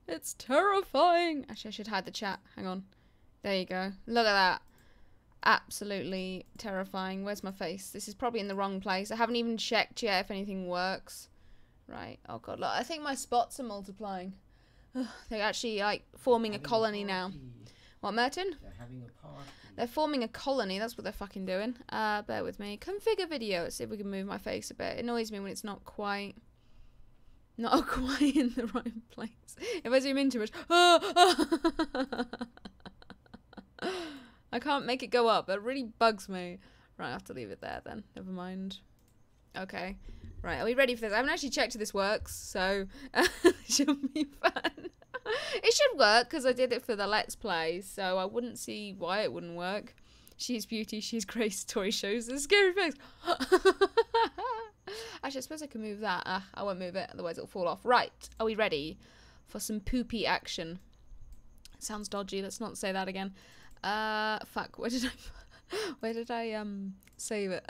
It's terrifying. Actually, I should hide the chat. Hang on. There you go. Look at that. Absolutely terrifying. Where's my face? This is probably in the wrong place. I haven't even checked yet if anything works. Right. Oh god, look. I think my spots are multiplying. They're actually like forming a colony now. What, Merton? They're having a party. They're forming a colony. That's what they're fucking doing. Bear with me. Configure video. Let's see if we can move my face a bit. It annoys me when it's not quite in the right place. If I zoom in too much, I can't make it go up. That really bugs me. Right, I have to leave it there then. Never mind. Okay. Right, are we ready for this? I haven't actually checked if this works, so it should be fun. It should work because I did it for the Let's Play, so I wouldn't see why it wouldn't work. She's beauty, she's grace. Tori shows a scary face. Actually, I suppose I can move that. I won't move it, otherwise it'll fall off. Right, are we ready for some poopy action? Sounds dodgy. Let's not say that again. Fuck. Where did I save it?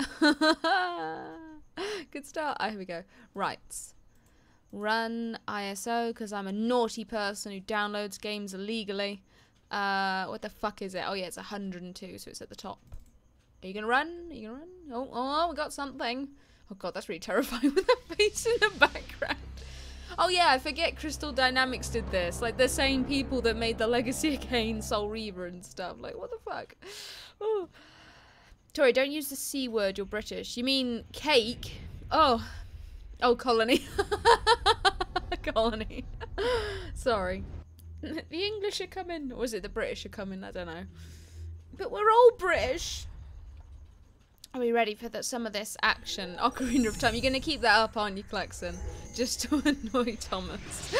Good start. Here we go. Right. Run ISO because I'm a naughty person who downloads games illegally. What the fuck is it? Oh yeah, it's 102, so it's at the top. Are you gonna run? Are you gonna run? Oh, we got something. Oh god, that's really terrifying with the face in the background. Oh yeah, I forget Crystal Dynamics did this. Like the same people that made the Legacy of Kain, Soul Reaver and stuff. Like what the fuck? Oh. Tori, don't use the C word, you're British. You mean cake? Oh, colony. Colony. Sorry. The English are coming. Or is it the British are coming? I don't know. But we're all British. Are we ready for some of this action? Ocarina of Time. You're going to keep that up, aren't you, Clarkson? Just to annoy Thomas.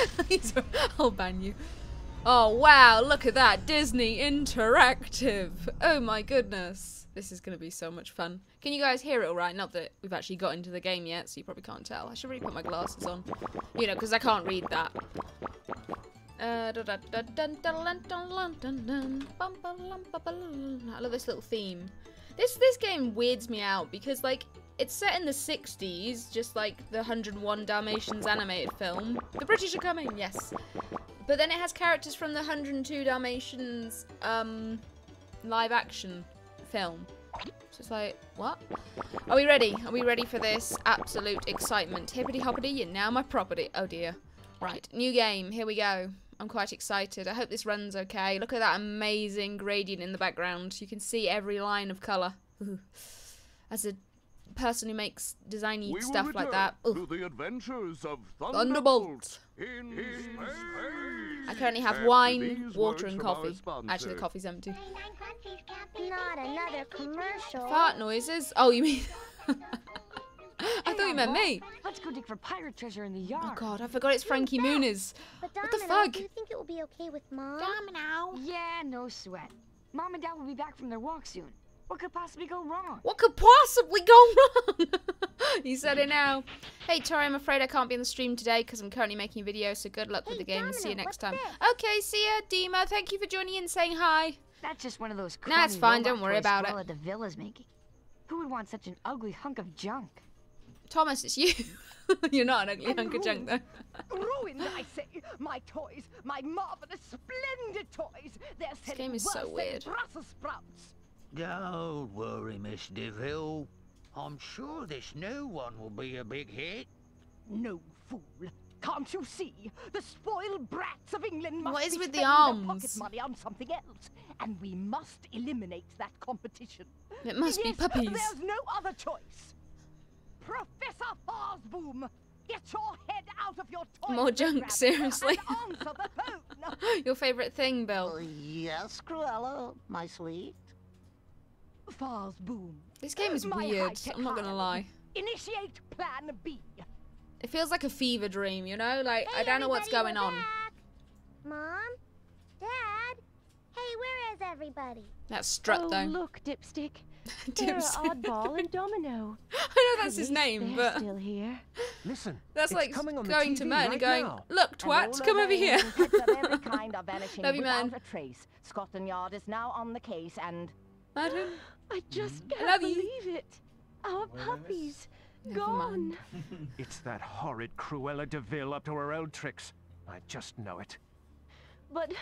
I'll ban you. Oh, wow. Look at that. Disney Interactive. Oh, my goodness. This is going to be so much fun. Can you guys hear it all right? Not that we've actually got into the game yet, so you probably can't tell. I should really put my glasses on. You know, because I can't read that. I love this little theme. This game weirds me out because, like, it's set in the 60s, just like the 101 Dalmatians animated film. The British are coming, yes. But then it has characters from the 102 Dalmatians live action film. So it's like, what? Are we ready? Are we ready for this absolute excitement? Hippity hoppity, you're now my property. Oh dear. Right, new game. Here we go. I'm quite excited. I hope this runs okay. Look at that amazing gradient in the background. You can see every line of colour. As a person who makes designy stuff like that. To the adventures of Thunderbolt. In space. I currently have wine, water and coffee. Actually, the coffee's empty. Not another commercial. Fart noises? Oh, you mean... I thought you meant me. Let's go dig for pirate treasure in the yard. Oh god, I forgot it's Frankie Muniz. But What the Domino, fuck? do you think it will be okay with Mom? Domino. Yeah, no sweat. Mom and Dad will be back from their walk soon. What could possibly go wrong? What could possibly go wrong? You said it now. Hey Tori, I'm afraid I can't be on the stream today because I'm currently making videos, so good luck with the game and see you Domino, next time. what's Okay, see ya, Dima. Thank you for joining in and saying hi. That's just one of those Nah, it's crummy fine, don't robot worry toys about it. Cruella de Vil is making. Who would want such an ugly hunk of junk? Thomas, it's you. You're not an ugly hunk of junk though. Ruined, I say. My toys, my marvelous, splendid toys. They're This game is so weird. Brussels sprouts. Don't worry, Miss DeVille. I'm sure this new one will be a big hit. No fool. Can't you see? The spoiled brats of England must What is be with the spending their arms? pocket money on something else, and we must eliminate that competition. It must be Yes, puppies. There's no other choice. Professor Farsboom, get your head out of your toy More junk, program seriously. and answer the phone. Your favourite thing, Bill. Yes, Cruella, my sweet. Farsboom. This game is My weird. high-tech I'm not gonna lie. Initiate Plan B. It feels like a fever dream, you know? Like, Hey, I don't know what's everybody, going we're on. back. Mom? Dad? Hey, where is everybody? That's Strut, Oh, though. look, Dipstick. There are Dipstick. Oddball and Domino. I know that's At his least name, they're but still here. Listen, that's it's like coming on the going to TV Merton and right going, now. look, twat, come over here. Pets of every kind are vanishing Love you, without man. a trace. Scotland Yard is now on the case, and Merton? I just I can't love you. believe it. Our puppies. Never Gone. mind. It's that horrid Cruella de Vil up to her old tricks. I just know it. But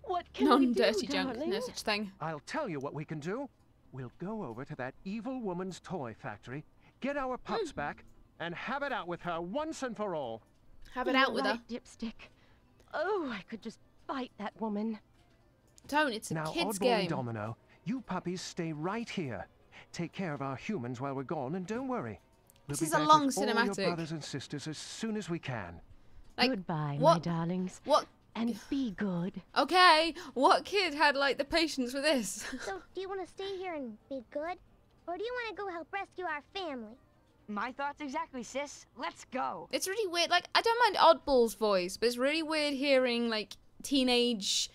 what can we do, Non-dirty junk. darling? No such thing. I'll tell you what we can do. We'll go over to that evil woman's toy factory, get our pups back, and have it out with her once and for all. Have it You're out with her. right, Dipstick. Oh, I could just fight that woman. Don't. It's a Now, kid's Oddball game. and Domino, you puppies stay right here. Take care of our humans while we're gone, and don't worry. We'll This be is a back long with all cinematic. your brothers and sisters as soon as we can. Like, Goodbye, my what? darlings. What? And be good. Okay. What kid had like the patience for this? So, do you want to stay here and be good? Or do you want to go help rescue our family? My thoughts exactly, sis. Let's go. It's really weird. Like, I don't mind Oddball's voice, but it's really weird hearing like teenage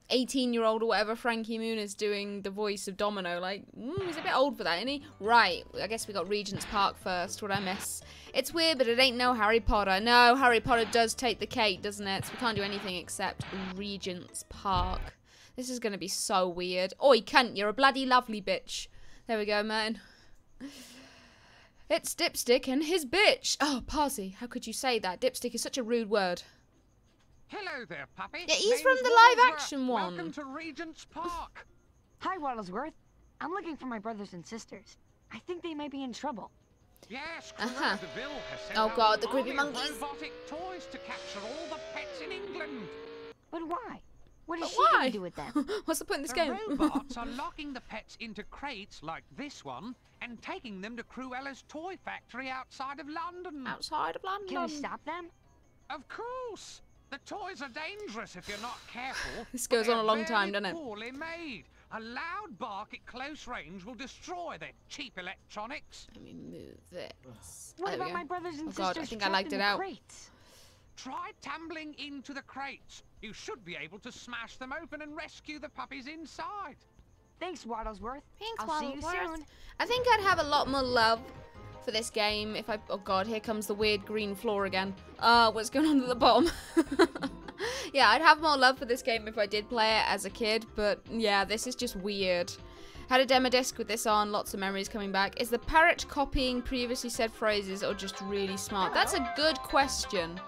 18-year-old or whatever Frankie Muniz doing the voice of Domino. Like, he's a bit old for that, isn't he? Right, I guess we got Regent's Park first. What'd I miss? It's weird, but it ain't no Harry Potter. No, Harry Potter does take the cake, doesn't it? So we can't do anything except Regent's Park. This is going to be so weird. Oi, cunt, you're a bloody lovely bitch. There we go, man. It's Dipstick and his bitch. Oh, Parsy, how could you say that? Dipstick is such a rude word. Hello there, puppy. Yeah, he's Name's from the Waddlesworth. live-action one. Welcome to Regent's Park. Hi, Waddlesworth. I'm looking for my brothers and sisters. I think they might be in trouble. Yes, Uh-huh. Cruella de Vil has sent Oh out God, an the creepy army of monkeys. robotic toys to capture all the pets in England. But why? What is But she why? going to do with them? What's the point in this The game? robots are locking the pets into crates like this one and taking them to Cruella's toy factory outside of London. Outside of London. Can we stop them? Of course. The toys are dangerous if you're not careful. This but goes on a they're long time, very doesn't it? poorly made. A loud bark at close range will destroy their cheap electronics. Let me move this. What There we about go. my brothers and Oh sisters God, I think I trapped liked in it the out. crates? Try tumbling into the crates. You should be able to smash them open and rescue the puppies inside. Thanks, Waddlesworth. Thanks, I'll see you Waddlesworth. soon. I think I'd have a lot more love for this game if I... Oh God, here comes the weird green floor again. What's going on at the bottom? Yeah, I'd have more love for this game if I did play it as a kid, but yeah, this is just weird. Had a demo disc with this on, lots of memories coming back. Is the parrot copying previously said phrases or just really smart? That's a good question.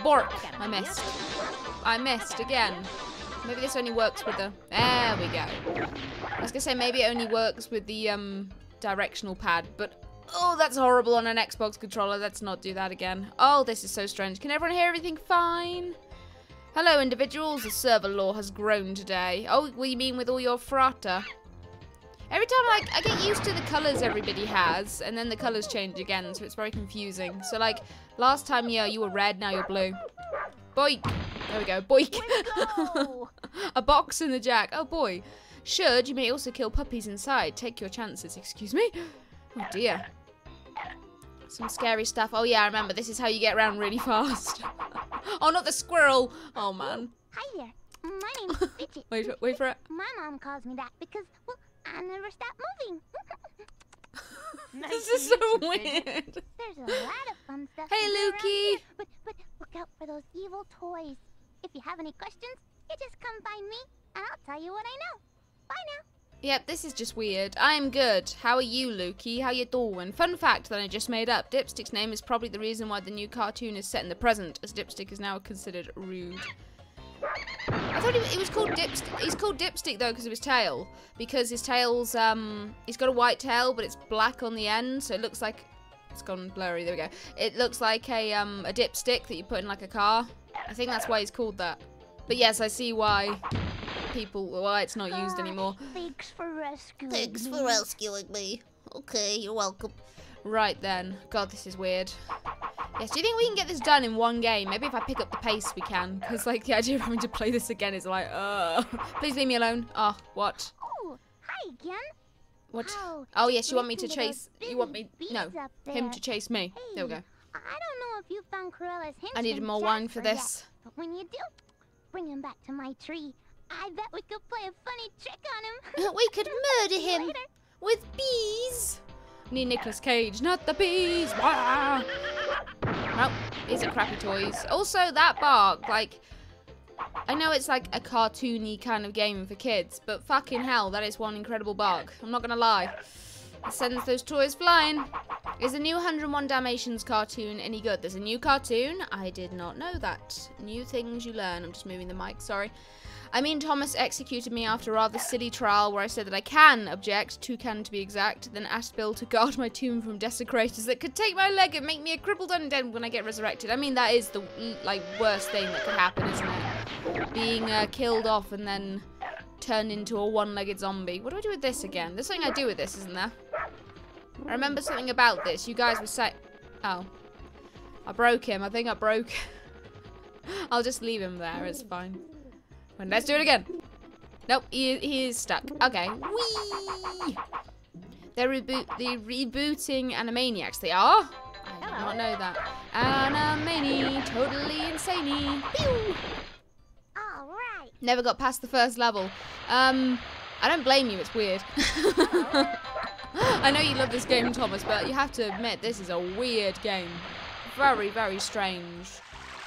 Bork. I missed. I missed again. Maybe this only works with the... There we go. I was going to say maybe it only works with the directional pad, but... Oh, that's horrible on an Xbox controller. Let's not do that again. Oh, this is so strange. Can everyone hear everything fine? Hello, individuals. The server lore has grown today. Oh, what do you mean with all your frata? Every time I get used to the colours everybody has, and then the colours change again, so it's very confusing. So, like, last time, yeah, you were red, now you're blue. Boink. There we go. Boink. Go! A box and the jack. Oh, boy. Should, you may also kill puppies inside. Take your chances. Excuse me? Oh, dear. Some scary stuff. Oh, yeah, I remember. This is how you get around really fast. Oh, not the squirrel. Oh, man. Hi there. My name's Fidget. Wait for it. My mom calls me that because, well, I never stop moving. Nice This to is so meet you, weird. Fidget. There's a lot of fun stuff Hey, to do around Lukey. here, but look out for those evil toys. If you have any questions, you just come find me, and I'll tell you what I know. Bye now. Yep, this is just weird. I'm good. How are you, Lukey? How you doing? Fun fact that I just made up. Dipstick's name is probably the reason why the new cartoon is set in the present, as Dipstick is now considered rude. I thought it was called Dipstick. He's called Dipstick, though, because of his tail. Because his tail's, he's got a white tail, but it's black on the end, so it looks like... It's gone blurry, there we go. It looks like a dipstick that you put in, like, a car. I think that's why he's called that. But yes, I see why why it's not used anymore. Thanks for rescuing Thanks me. for rescuing me. Okay, you're welcome. Right then. God, this is weird. Yes, do you think we can get this done in one game? Maybe if I pick up the pace we can. Because, like, the idea of having to play this again is like, please leave me alone. Oh, what? Oh, hi again. What? Oh, Oh, yes, you want me to listen to chase... those You want me... busy No, bees up him there. to chase me. There we go. I don't know if you found Cruella's henchman I needed more wine for Jasper this. yet, but when you do, bring him back to my tree. I bet we could play a funny trick on him. We could murder him Later. with bees. Need Nicolas Cage, not the bees. Wah! Well, these are crappy toys. Also, that bark, like... I know it's like a cartoony kind of game for kids, but fucking hell, that is one incredible bark. I'm not gonna lie. It sends those toys flying. Is the new 101 Dalmatians cartoon any good? There's a new cartoon? I did not know that. New things you learn. I'm just moving the mic, sorry. I mean, Thomas executed me after a rather silly trial where I said that I can object, toucan to be exact, then asked Bill to guard my tomb from desecrators that could take my leg and make me a crippled undead when I get resurrected. I mean, that is the, like, worst thing that could happen, isn't it? Being killed off and then turned into a one-legged zombie. What do I do with this again? There's something I do with this, isn't there? I remember something about this. You guys were saying... Oh. I broke him. I think I broke... I'll just leave him there. It's fine. And let's do it again. Nope, he is stuck. Okay. Whee! They're rebooting Animaniacs. They are? I did not know that. Animani, totally insane-y. Pew! Alright. Never got past the first level. I don't blame you, it's weird. I know you love this game, Thomas, but you have to admit this is a weird game. Very, very strange.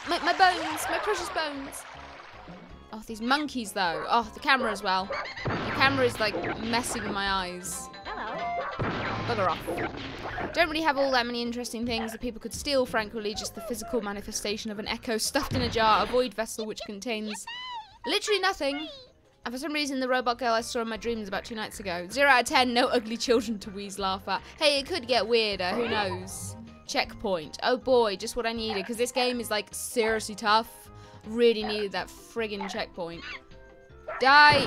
My bones, my precious bones. Oh, these monkeys, though. Oh, the camera as well. The camera is, like, messing with my eyes. Hello. Bugger off. Don't really have all that many interesting things that people could steal, frankly. Just the physical manifestation of an echo stuffed in a jar, a void vessel which contains literally nothing. And for some reason, the robot girl I saw in my dreams about 2 nights ago. 0 out of 10, no ugly children to wheeze laugh at. Hey, it could get weirder, who knows? Checkpoint. Oh boy, just what I needed, because this game is, like, seriously tough. Really needed that friggin' checkpoint. Die!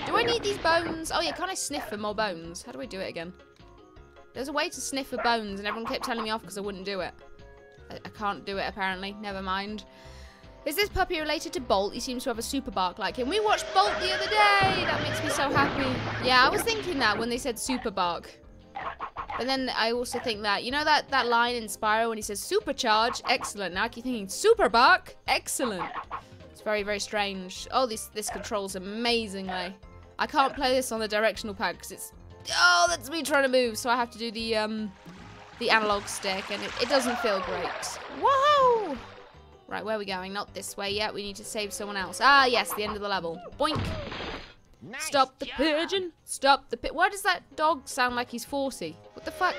Do I need these bones? Oh yeah, can't I sniff for more bones? How do I do it again? There's a way to sniff for bones, and everyone kept telling me off because I wouldn't do it. I can't do it, apparently. Never mind. Is this puppy related to Bolt? He seems to have a super bark like him. We watched Bolt the other day! That makes me so happy. Yeah, I was thinking that when they said super bark. But then I also think that, you know that line in Spyro when he says supercharge? Excellent. Now I keep thinking super bark? Excellent. It's very, very strange. Oh, this controls amazingly. I can't play this on the directional pad because it's... Oh, that's me trying to move. So I have to do the analog stick and it doesn't feel great. Whoa! Right, where are we going? Not this way yet. We need to save someone else. Ah, yes, the end of the level. Boink. Nice. Stop the pigeon. Stop the Why does that dog sound like he's 40? What the fuck?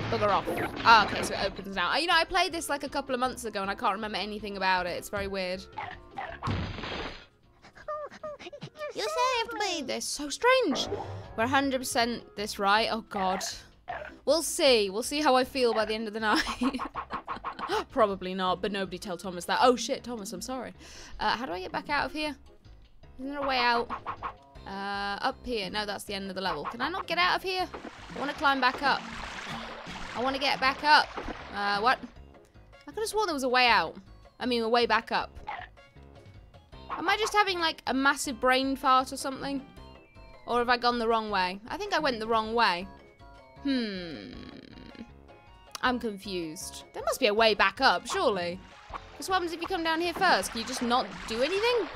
Bugger off. Ah, okay, so it opens now. You know, I played this like a couple of months ago and I can't remember anything about it. It's very weird. You saved me. They're so strange. We're 100% this right. Oh, God. We'll see. We'll see how I feel by the end of the night. Probably not, but nobody tell Thomas that. Oh, shit, Thomas, I'm sorry. How do I get back out of here? Isn't there a way out? Up here. No, that's the end of the level. Can I not get out of here? I want to climb back up. I want to get back up. What? I could have sworn there was a way out. I mean, a way back up. Am I just having, like, a massive brain fart or something? Or have I gone the wrong way? I think I went the wrong way. I'm confused. There must be a way back up, surely. Because what happens if you come down here first? Can you just not do anything?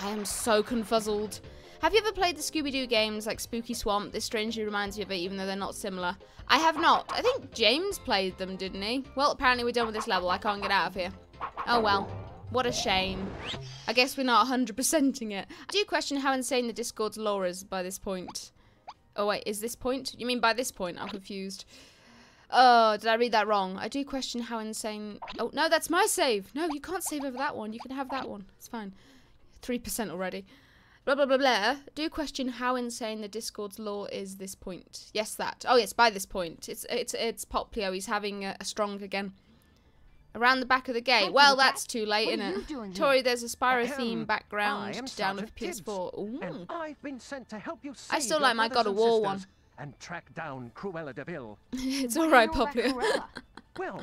I am so confuzzled. Have you ever played the Scooby-Doo games like Spooky Swamp? This strangely reminds me of it, even though they're not similar. I have not. I think James played them, didn't he? Well, apparently we're done with this level. I can't get out of here. Oh, well. What a shame. I guess we're not 100%ing it. I do question how insane the Discord's lore is by this point. Oh, wait. Is this point? You mean by this point? I'm confused. Oh, did I read that wrong? I do question how insane... Oh, no, that's my save. No, you can't save over that one. You can have that one. It's fine. 3% already. Blah, blah, blah, blah. Do question how insane the Discord's lore is this point. Yes, that. Oh, yes, by this point. It's Poplio. He's having a strong again. Around the back of the gate. Well, that's too late, isn't it? Tori, there's a Spyro theme background down of PS4. Ooh. And I've been sent to help you save I still like my God of War one. And track down Cruella de Vil. It's alright, Poplio. Well,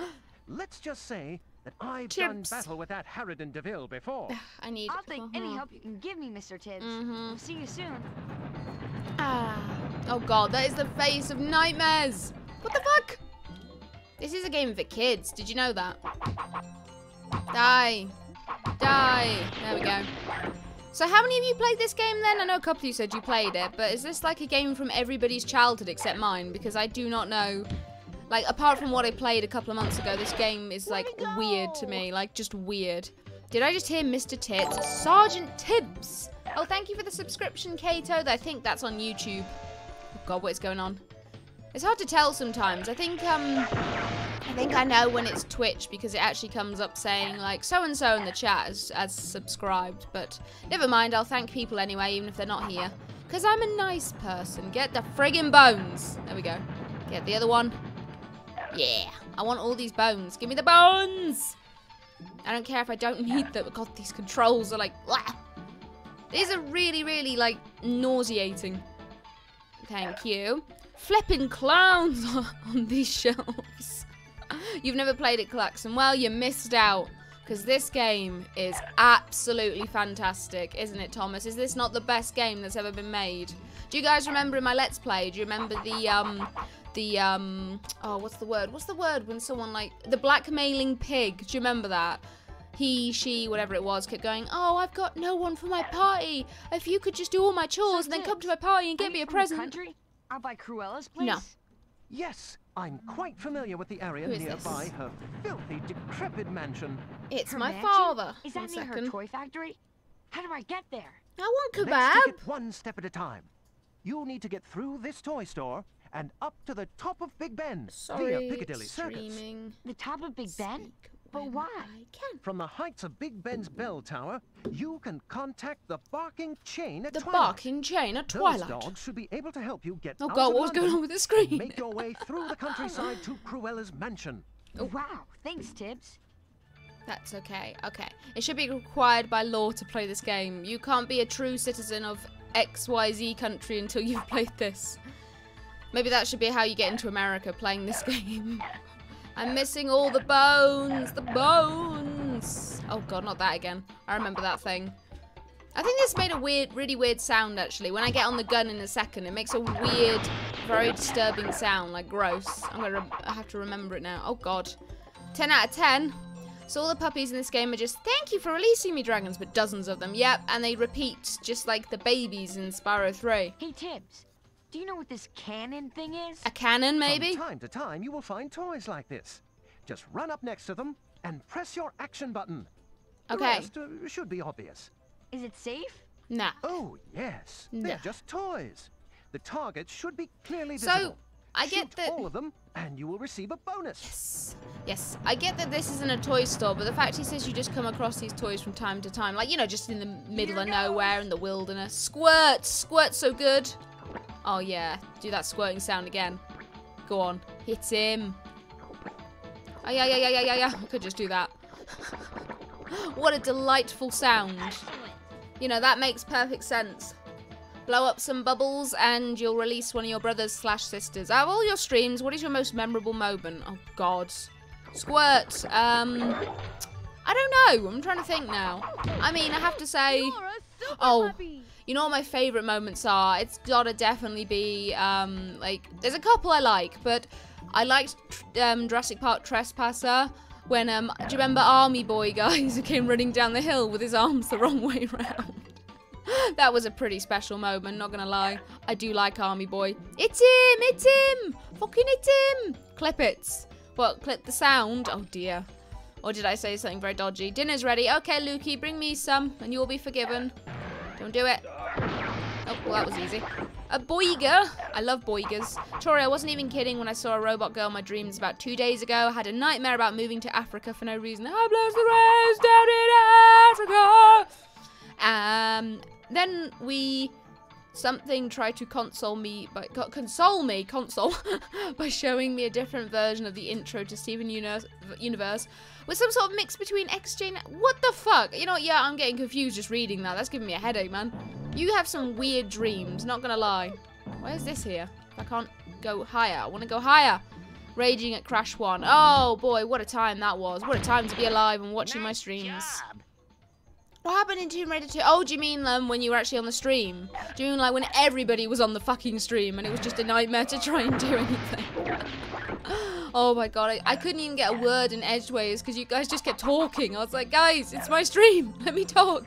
let's just say that I've done battle with that Harridan de Vil before. I'll take any help you can give me, Mr. Tibbs. We'll see you soon. Oh god, that is the face of nightmares. What the fuck? This is a game for kids. Did you know that? Die. Die. There we go. So how many of you played this game then? I know a couple of you said you played it, but is this like a game from everybody's childhood except mine? Because I do not know. Like, apart from what I played a couple of months ago, this game is, like, weird to me. Like, just weird. Did I just hear Mr. Tits? Sergeant Tibbs! Oh, thank you for the subscription, Kato. I think that's on YouTube. Oh, God, what is going on? It's hard to tell sometimes. I think I know when it's Twitch because it actually comes up saying like so and so in the chat as subscribed. But never mind. I'll thank people anyway, even if they're not here, because I'm a nice person. Get the friggin' bones. There we go. Get the other one. Yeah. I want all these bones. Give me the bones. I don't care if I don't need them. God, these controls are like, blah. These are really, really like nauseating. Thank you. Flipping clowns on these shelves. You've never played it, Klaxon? Well, you missed out. Because this game is absolutely fantastic, isn't it, Thomas? Is this not the best game that's ever been made? Do you guys remember in my Let's Play, do you remember oh, what's the word? What's the word when someone like, the blackmailing pig? Do you remember that? He, she, whatever it was, kept going, oh, I've got no one for my party. If you could just do all my chores and then come to my party and get me a present. Country? Out by Cruella's place? No. Yes, I'm quite familiar with the area Who is nearby this? her filthy, decrepit mansion. It's Her my mansion? father. Is that One near her second. toy factory? How do I get there? I want Let's kebab. take it one step at a time. You'll need to get through this toy store and up to the top of Big Ben via Sorry, Piccadilly Circus. streaming. The top of Big Ben? Speak But when why? I can. From the heights of Big Ben's bell tower, you can contact the barking chain at The Twilight. barking chain at Those Twilight. dogs should be able to help you get Oh out god, of what was going London on with the and screen? make your way through the countryside to Cruella's mansion. Oh. Wow, thanks, Tibbs. That's okay. Okay. It should be required by law to play this game. You can't be a true citizen of XYZ country until you've played this. Maybe that should be how you get into America, playing this game. I'm missing all the bones. The bones. Oh god, not that again. I remember that thing. I think this made a really weird sound actually. When I get on the gun in a second, it makes a weird, very disturbing sound, like gross. I have to remember it now. Oh god. 10 out of 10. So all the puppies in this game are just, thank you for releasing me, dragons, but dozens of them. Yep, and they repeat just like the babies in Spyro 3. Hey, Tibbs, do you know what this cannon thing is? A cannon, maybe? From time to time, you will find toys like this. Just run up next to them and press your action button. The Okay. rest, should be obvious. Is it safe? Nah. Oh, yes. They're No. just toys. The targets should be clearly So, visible. I get Shoot that... all of them, and you will receive a bonus. Yes. Yes. I get that this isn't a toy store, but the fact he says you just come across these toys from time to time, like, you know, just in the middle of nowhere in the wilderness. Squirt! Squirt's so good. Oh, yeah. Do that squirting sound again. Go on. Hit him. Oh, yeah. I could just do that. What a delightful sound. You know, that makes perfect sense. Blow up some bubbles and you'll release one of your brothers/sisters. Out of all your streams, what is your most memorable moment? Oh, God. Squirt. I don't know. I'm trying to think now. I mean, I have to say... Oh, you know what my favourite moments are? It's gotta definitely be, like... There's a couple I like, but I liked Jurassic Park Trespasser. When, do you remember Army Boy, guys, who came running down the hill with his arms the wrong way round? That was a pretty special moment, not gonna lie. I do like Army Boy. It's him! It's him! Fucking it's him! Clip it. What, clip the sound? Oh dear. Or did I say something very dodgy? Dinner's ready. Okay, Lukey, bring me some and you'll be forgiven. Don't do it. Oh, well, that was easy. A boiga. I love boigas. Tori, I wasn't even kidding when I saw a robot girl in my dreams about 2 days ago. I had a nightmare about moving to Africa for no reason. I bless the rains down in Africa. Then something tried to console me by showing me a different version of the intro to Steven Universe with some sort of mix between XJ. What the fuck? You know what? Yeah, I'm getting confused just reading that. That's giving me a headache, man. You have some weird dreams, not gonna lie. Where's this here? I can't go higher. I want to go higher. Raging at Crash 1. Oh boy, what a time that was. What a time to be alive and watching my streams. What happened in Tomb Raider 2? Oh, do you mean when you were actually on the stream? Do you mean like when everybody was on the fucking stream and it was just a nightmare to try and do anything? Oh my god, I couldn't even get a word in edgeways because you guys just kept talking. I was like, guys, it's my stream. Let me talk.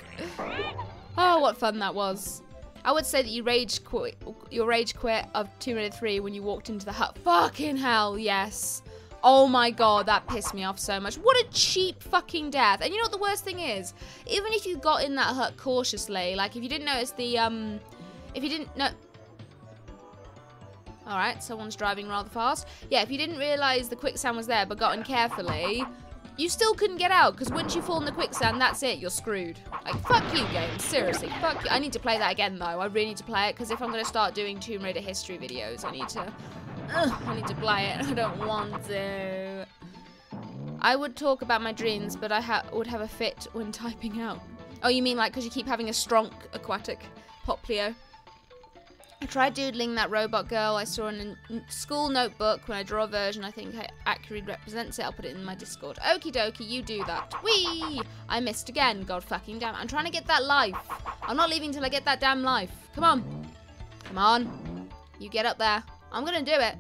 Oh, what fun that was. I would say that your rage quit of Tomb Raider 3 when you walked into the hut. Fucking hell, yes. Oh my god, that pissed me off so much. What a cheap fucking death. And you know what the worst thing is? Even if you got in that hut cautiously, like if you didn't notice the, if you didn't know... Alright, someone's driving rather fast. Yeah, if you didn't realise the quicksand was there but got in carefully, you still couldn't get out, because once you fall in the quicksand, that's it, you're screwed. Like, fuck you, game. Seriously, fuck you. I need to play that again, though. I really need to play it, because if I'm going to start doing Tomb Raider history videos, I need to play it. I don't want to. I would talk about my dreams, but I would have a fit when typing out. Oh, you mean like because you keep having a stronk aquatic poplio? I tried doodling that robot girl I saw in a school notebook. When I draw a version I think accurately represents it, I'll put it in my Discord. Okie dokie, you do that. Whee! I missed again. God fucking damn it. I'm trying to get that life. I'm not leaving till I get that damn life. Come on. Come on. You get up there. I'm gonna do it.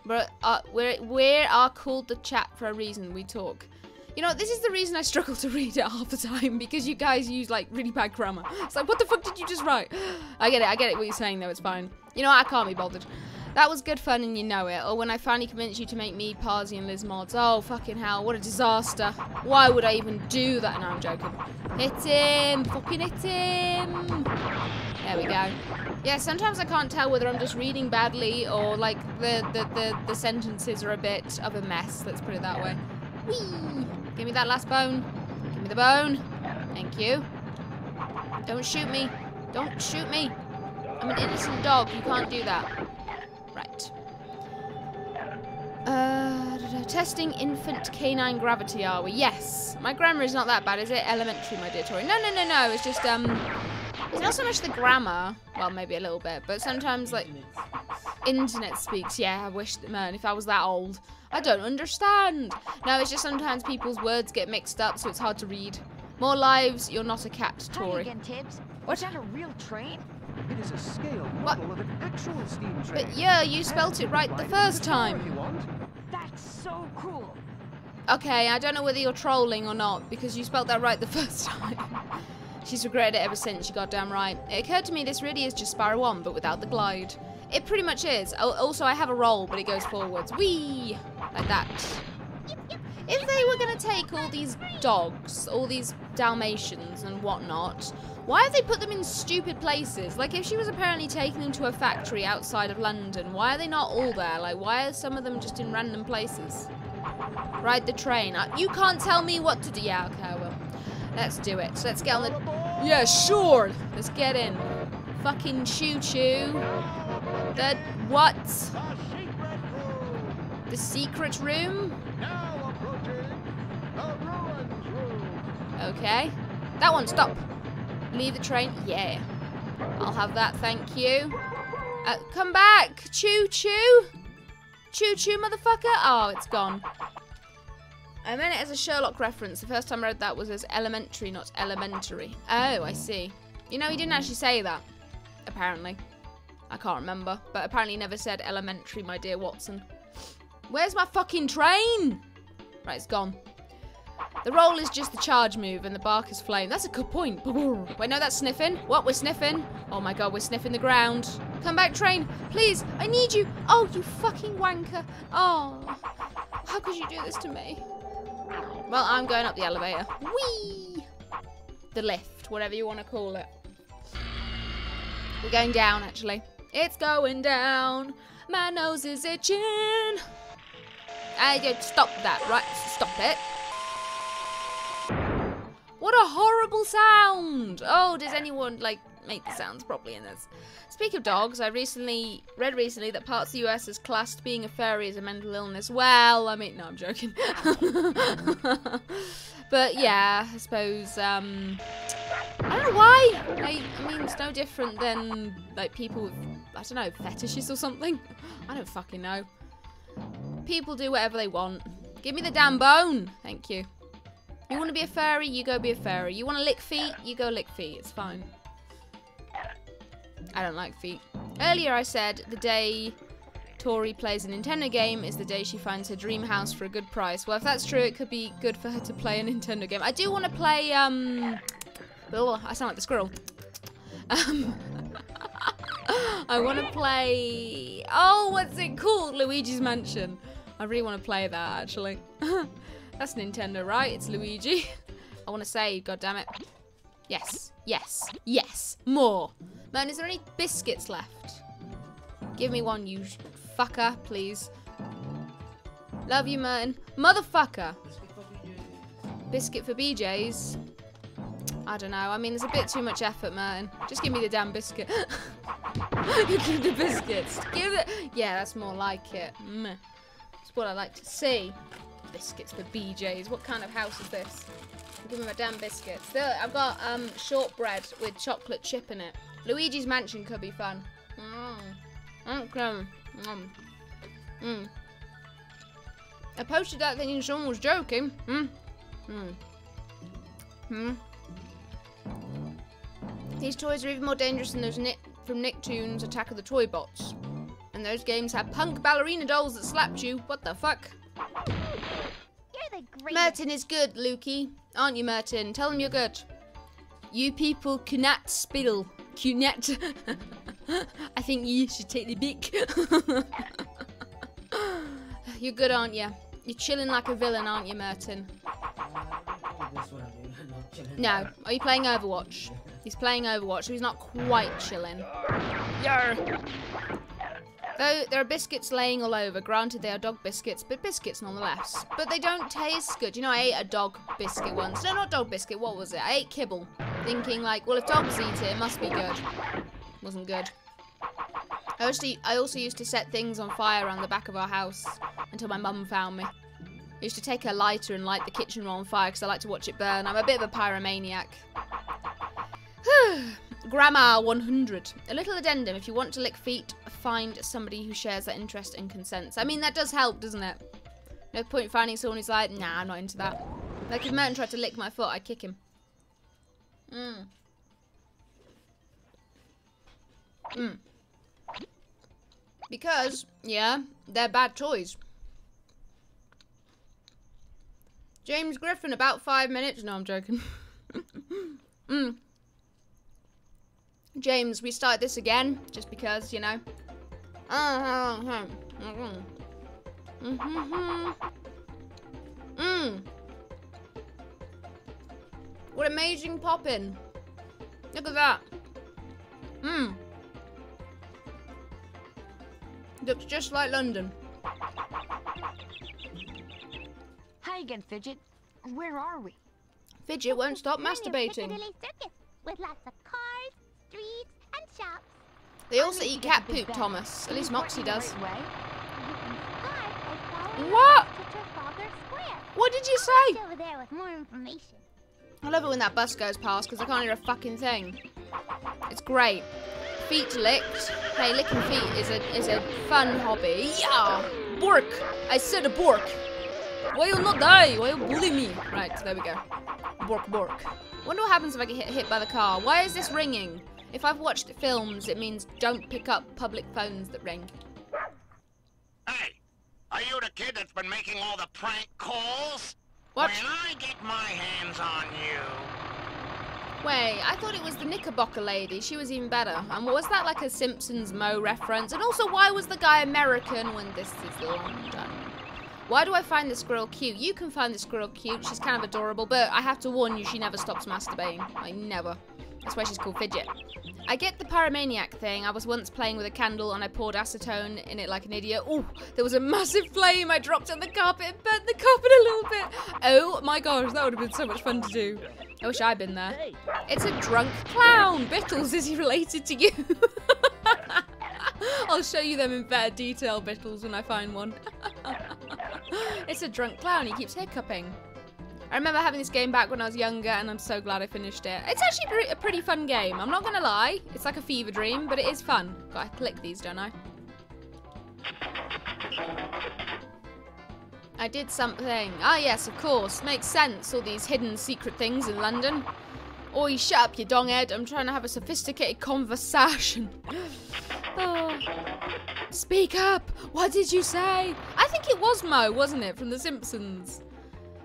But we are called the chat for a reason. We talk. You know, this is the reason I struggle to read it half the time, because you guys use, like, really bad grammar. It's like, what the fuck did you just write? I get it what you're saying, though, it's fine. You know what, I can't be bothered. That was good fun and you know it. Or when I finally convinced you to make me, Parsi, and Liz mods. Oh, fucking hell, what a disaster. Why would I even do that? No, I'm joking. Hit him! Fucking hit him! There we go. Yeah, sometimes I can't tell whether I'm just reading badly or, like, the sentences are a bit of a mess. Let's put it that way. Whee! Give me that last bone. Give me the bone. Thank you. Don't shoot me. Don't shoot me. I'm an innocent dog. You can't do that. Right. Testing infant canine gravity, are we? Yes. My grammar is not that bad, is it? Elementary, my dear Tori. No. It's just, it's not so much the grammar. Well, maybe a little bit. But sometimes, like, internet speaks. Yeah, I wish, man, if I was that old. I don't understand. No, it's just sometimes people's words get mixed up, so it's hard to read. More lives, you're not a cat, Tori. Hi again, Tibbs. What? Is that a real train? It is a scale model of an actual steam train. But yeah, you spelt it right the first time. That's so cool. Okay, I don't know whether you're trolling or not, because you spelt that right the first time. She's regretted it ever since, you goddamn right. It occurred to me this really is just Sparrow 1, but without the glide. It pretty much is. Also, I have a roll, but it goes forwards. Whee! Like that. If they were going to take all these dogs, all these Dalmatians and whatnot, why have they put them in stupid places? Like, if she was apparently taking them to a factory outside of London, why are they not all there? Like, why are some of them just in random places? Ride the train. You can't tell me what to do. Yeah, okay, well. Let's do it. So let's get on the... Yeah, sure. Let's get in. Fucking choo-choo. The... What? The secret room? Okay. That one, stop. Leave the train. Yeah. I'll have that, thank you. Come back. Choo-choo. Choo-choo, motherfucker. Oh, it's gone. I meant it as a Sherlock reference. The first time I read that was as elementary, not elementary. Oh, I see. You know, he didn't actually say that. Apparently. I can't remember. But apparently he never said elementary, my dear Watson. Where's my fucking train? Right, it's gone. The roll is just the charge move and the bark is flame. That's a good point. Wait, no, that's sniffing. What? We're sniffing? Oh my god, we're sniffing the ground. Come back, train. Please, I need you. Oh, you fucking wanker. Oh, how could you do this to me? Well, I'm going up the elevator. Whee! The lift, whatever you want to call it. We're going down, actually. It's going down. My nose is itching. Stop that, right? Stop it. What a horrible sound! Oh, does anyone, like, make the sounds properly in this? Speaking of dogs, I read recently that parts of the US has classed being a furry as a mental illness. Well, I mean, no, I'm joking. But yeah, I suppose, I don't know why. I mean, it's no different than, like, people with, I don't know, fetishes or something. I don't fucking know. People do whatever they want. Give me the damn bone. Thank you. You want to be a furry, you go be a furry. You want to lick feet, you go lick feet. It's fine. I don't like feet. Earlier I said the day Tori plays a Nintendo game is the day she finds her dream house for a good price. Well, if that's true, it could be good for her to play a Nintendo game. I do want to play, I sound like the squirrel. I want to play, oh, what's it called? Luigi's Mansion. I really want to play that, actually. That's Nintendo, right? It's Luigi. I want to save, goddammit. Yes, yes, yes. More. Man, is there any biscuits left? Give me one, you fucker, please. Love you, Merton. Motherfucker. Biscuit for BJ's. I don't know. I mean, there's a bit too much effort, Merton. Just give me the damn biscuit. Give the biscuits. Give it. Yeah, that's more like it. That's what I like to see. Biscuits for BJ's. What kind of house is this? Give me my damn biscuits. I've got shortbread with chocolate chip in it. Luigi's Mansion could be fun. Okay. I posted that thinking someone was joking. These toys are even more dangerous than those from Nicktoons' Attack of the Toy Bots. And those games have punk ballerina dolls that slapped you. What the fuck? You're the greatest. Merton is good, Lukey. Aren't you, Merton? Tell him you're good. You people cannot spill. Cunette. I think you should take the bic. You're good, aren't you? You're chilling like a villain, aren't you, Merton? No. Are you playing Overwatch? He's playing Overwatch, so he's not quite chilling. Yarr. Though there are biscuits laying all over. Granted, they are dog biscuits, but biscuits nonetheless. But they don't taste good. You know, I ate a dog biscuit once. No, not dog biscuit. What was it? I ate kibble. Thinking, like, well, if dogs eat it, it must be good. Wasn't good. I also used to set things on fire around the back of our house until my mum found me. I used to take a lighter and light the kitchen on fire because I like to watch it burn. I'm a bit of a pyromaniac. Grandma 100. A little addendum. If you want to lick feet, find somebody who shares that interest and consents. I mean, that does help, doesn't it? No point finding someone who's like, nah, I'm not into that. Like, if Merton tried to lick my foot, I'd kick him. Because, yeah, they're bad toys. James Griffin, about 5 minutes. No, I'm joking. James, we started this again, just because, you know. What amazing popping. Look at that. Looks just like London. Hi again, Fidget. Where are we? Fidget won't stop masturbating. Piccadilly Circus, with lots of cars, streets, and shops. They also eat cat poop, Thomas. At least Moxie does. You can start by following What? us to Trafalgar Square. What did you say? Over there with more information. I love it when that bus goes past because I can't hear a fucking thing. It's great. Feet licked. Hey, licking feet is a fun hobby. Yeah! Bork! I said a bork. Why you not die? Why you bully me? Right, there we go. Bork, bork. Wonder what happens if I get hit by the car. Why is this ringing? If I've watched films, it means don't pick up public phones that ring. Hey, are you the kid that's been making all the prank calls? What? When I get my hands on you... Wait, I thought it was the Knickerbocker lady. She was even better. And was that like a Simpsons Moe reference? And also, why was the guy American when this is London? Why do I find the squirrel cute? You can find the squirrel cute. She's kind of adorable, but I have to warn you, she never stops masturbating. Like, never. That's why she's called Fidget. I get the pyromaniac thing. I was once playing with a candle and I poured acetone in it like an idiot. Ooh, there was a massive flame. I dropped it on the carpet and burnt the carpet a little bit. Oh my gosh, that would have been so much fun to do. I wish I'd been there. It's a drunk clown. Bittles, is he related to you? I'll show you them in better detail, Bittles, when I find one. It's a drunk clown. He keeps hiccuping. I remember having this game back when I was younger, and I'm so glad I finished it. It's actually a pretty fun game. I'm not gonna lie. It's like a fever dream, but it is fun. Gotta click these, don't I? I did something. Ah, yes, of course. Makes sense. All these hidden secret things in London. Oi, shut up, you donghead. I'm trying to have a sophisticated conversation. Oh. Speak up. What did you say? I think it was Moe, wasn't it? From The Simpsons.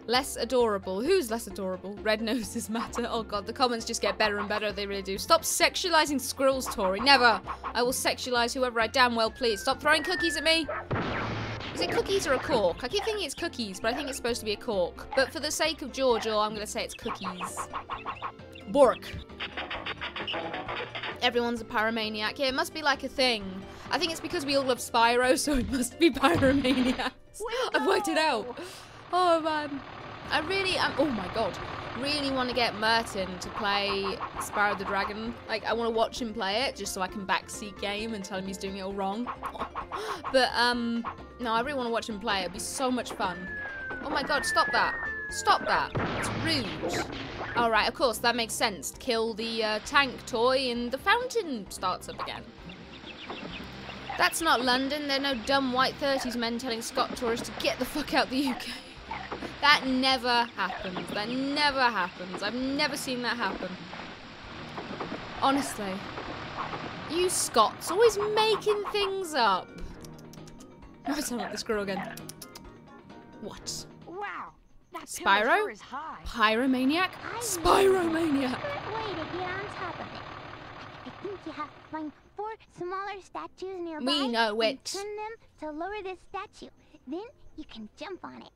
Less adorable. Who's less adorable? Red noses matter. Oh god, the comments just get better and better. They really do. Stop sexualizing squirrels, Tori. Never. I will sexualize whoever I damn well please. Stop throwing cookies at me. Is it cookies or a cork? I keep thinking it's cookies, but I think it's supposed to be a cork. But for the sake of Giorgio, I'm going to say it's cookies. Bork. Everyone's a pyromaniac. Yeah, it must be like a thing. I think it's because we all love Spyro, so it must be Pyromaniacs. I've worked it out. Oh man. Oh my god. Really want to get Merton to play Spyro the Dragon. Like, I want to watch him play it just so I can backseat game and tell him he's doing it all wrong. But, no, I really want to watch him play. It'd be so much fun. Oh my god, stop that. Stop that. It's rude. Alright, of course, that makes sense. Kill the tank toy and the fountain starts up again. That's not London. There are no dumb white 30s men telling Scot tourists to get the fuck out the UK. That never happens. That never happens. I've never seen that happen. Honestly. You Scots always making things up. I sound like the squirrel again. What? Wow. That Spyro? pillar is high. Pyromaniac? Spyromaniac. Way to get on top of it. I think you have to find 4 smaller statues nearby. We know and it. turn them to lower this statue. Then you can jump on it.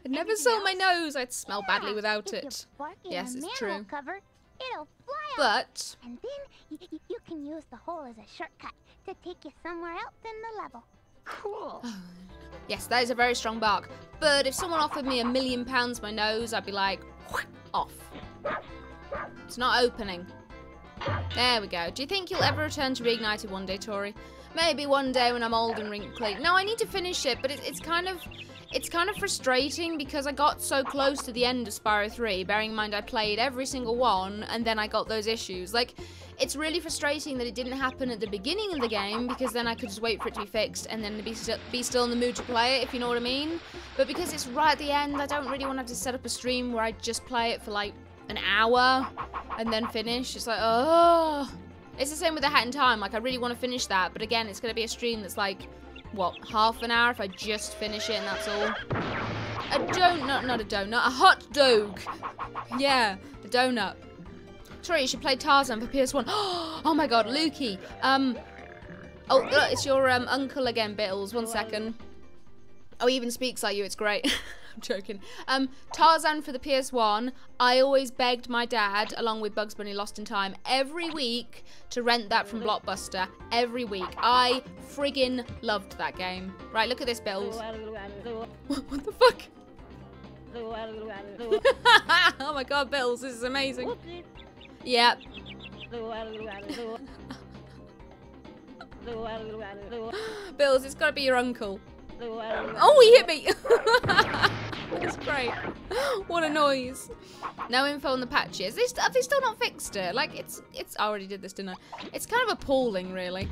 I never saw my nose. I'd smell badly without If you it. bark in Yes, a it's manhole true. cover, it'll fly out. But And then you can use the hole as a shortcut to take you somewhere else in the level. Cool. yes, that is a very strong bark. But if someone offered me £1 million my nose, I'd be like, off. It's not opening. There we go. Do you think you'll ever return to Reignited one day, Tori? Maybe one day when I'm old and wrinkly. No, I need to finish it, but it's kind of frustrating because I got so close to the end of Spyro 3, bearing in mind I played every single one, and then I got those issues. Like, it's really frustrating that it didn't happen at the beginning of the game, because then I could just wait for it to be fixed and then be still in the mood to play it, if you know what I mean. But because it's right at the end, I don't really want to have to set up a stream where I just play it for like an hour and then finish. It's like, oh. It's the same with The Hat in Time. Like, I really want to finish that, but again, it's going to be a stream that's like, what, half an hour if I just finish it and that's all. A donut, not a donut, a hot dog. Yeah, a donut. Sorry, you should play Tarzan for PS1. Oh my god, Lukey. Oh, look, it's your uncle again, Bittles. 1 second. Oh, he even speaks like you. It's great. I'm joking. Tarzan for the PS1. I always begged my dad, along with Bugs Bunny Lost in Time, every week to rent that from Blockbuster. Every week. I friggin' loved that game. Right, look at this, Bills. What the fuck? Oh my god, Bills, this is amazing. Yep. Bills, it's gotta be your uncle. Oh, he hit me! That's great. What a noise. No info on the patches. Have they still not fixed it? Like, it's. I already did this, didn't I? It's kind of appalling, really.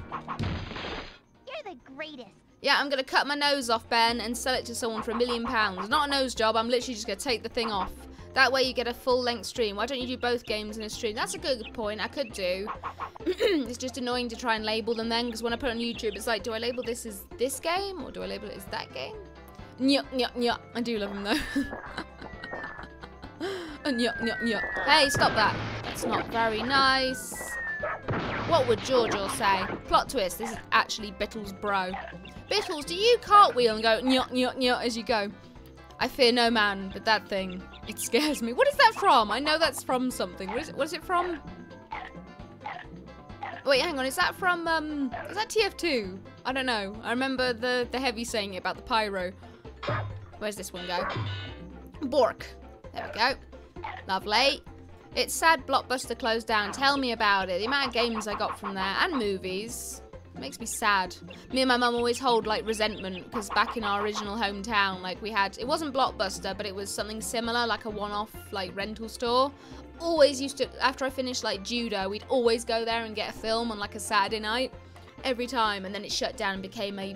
You're the greatest. Yeah, I'm gonna cut my nose off, Ben, and sell it to someone for £1 million. Not a nose job, I'm literally just gonna take the thing off. That way you get a full-length stream. Why don't you do both games in a stream? That's a good point, I could do. It's just annoying to try and label them then, because when I put it on YouTube, it's like, do I label this as this game, or do I label it as that game? Nyah, nyah, nyah. I do love them, though. Nyah, nyah, nyah. Hey, stop that. That's not very nice. What would Giorgio say? Plot twist, this is actually Bittles' bro. Bittles, do you cartwheel and go nyah, nyah, nyah as you go? I fear no man, but that thing, it scares me. What is that from? I know that's from something. What is it from? Wait, hang on. Is that from, is that TF2? I don't know. I remember the Heavy saying it about the pyro. Where's this one go? Bork. There we go. Lovely. It's sad Blockbuster closed down. Tell me about it. The amount of games I got from there, and movies. It makes me sad. Me and my mum always hold like resentment because back in our original hometown, like we had, it wasn't Blockbuster, but it was something similar, like a one-off like rental store. Always used to, after I finished like judo, we'd always go there and get a film on like a Saturday night, every time, and then it shut down and became a,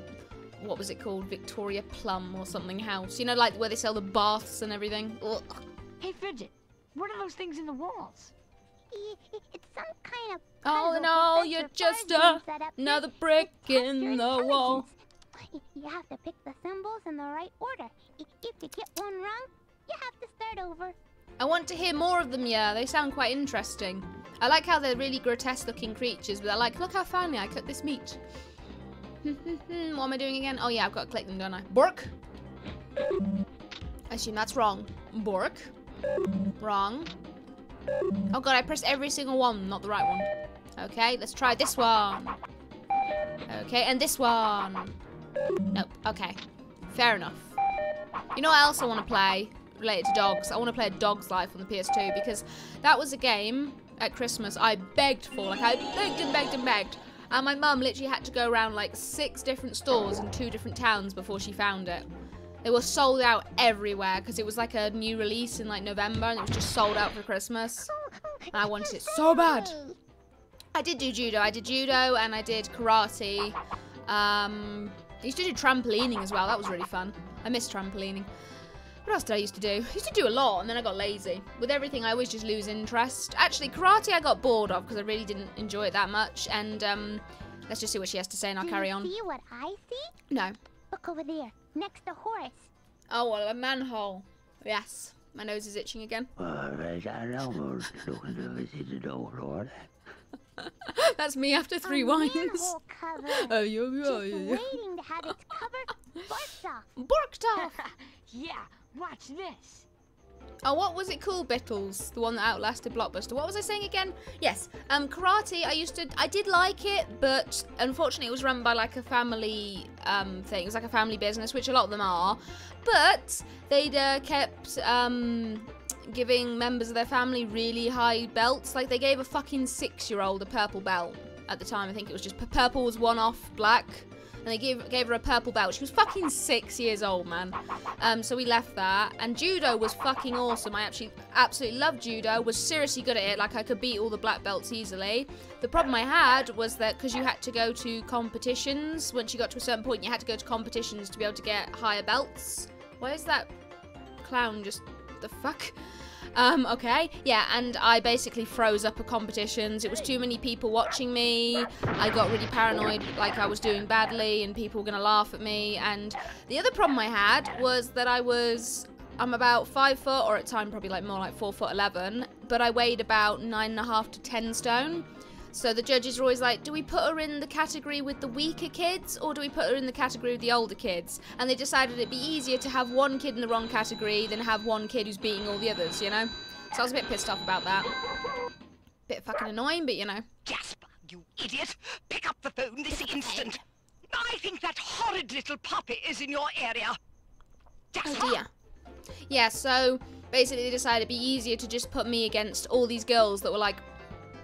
what was it called, Victoria Plum or something house. You know, like where they sell the baths and everything. Ugh. Hey, Fidget, what are those things in the walls? It's some kind of All in puzzle all, Professor you're just Farnsworth set up another to brick test in your the wall. intelligence. You have to pick the symbols in the right order. If you get one wrong, you have to start over. I want to hear more of them, yeah. They sound quite interesting. I like how they're really grotesque looking creatures, but I like, look how finely I cut this meat. What am I doing again? Oh yeah, I've got to click them, don't I? Bork. I assume that's wrong. Bork. Wrong. Oh god, I pressed every single one, not the right one. Okay, let's try this one. Okay, and this one. Nope. Okay. Fair enough. You know what else I want to play related to dogs? I want to play A Dog's Life on the PS2 because that was a game at Christmas I begged for. Like, I begged and begged and begged. And my mum literally had to go around like 6 different stores in 2 different towns before she found it. It was sold out everywhere because it was like a new release in like November and it was just sold out for Christmas. And I wanted it so bad. I did do judo. I did judo and I did karate. I used to do trampolining as well. That was really fun. I miss trampolining. What else did I used to do? I used to do a lot and then I got lazy. With everything, I always just lose interest. Actually, karate I got bored of because I really didn't enjoy it that much. And let's just see what she has to say and I'll carry on. Do you see what I see? No. Look over there, next to Horace. Oh, well, a manhole. Yes. My nose is itching again. That's me after 3 wines. Manhole cover. Oh, yeah. Waiting to have its cover barked off. Barked off. Yeah, watch this. Oh, what was it called, Bittles? The one that outlasted Blockbuster. What was I saying again? Yes, karate, I did like it, but unfortunately it was run by like a family thing. It was like a family business, which a lot of them are. But they'd kept giving members of their family really high belts. Like they gave a fucking 6-year-old a purple belt at the time. I think it was just purple was one off black. And they gave her a purple belt. She was fucking 6 years old, man. So we left that. And judo was fucking awesome. I actually absolutely loved judo. Was seriously good at it. Like, I could beat all the black belts easily. The problem I had was that because you had to go to competitions, once you got to a certain point, you had to go to competitions to be able to get higher belts. Why is that clown just... the fuck? Okay, yeah, and I basically froze up at competitions. It was too many people watching me. I got really paranoid, like I was doing badly and people were gonna laugh at me. And the other problem I had was that I'm about 5 foot, or at the time probably like more like 4'11", but I weighed about 9.5 to 10 stone. So the judges were always like, do we put her in the category with the weaker kids or do we put her in the category with the older kids? And they decided it'd be easier to have one kid in the wrong category than have one kid who's beating all the others, you know? So I was a bit pissed off about that. Bit fucking annoying, but you know. Jasper, you idiot! Pick up the phone this instant! I think that horrid little puppy is in your area! Jasper! Oh dear. Yeah, so basically they decided it'd be easier to just put me against all these girls that were like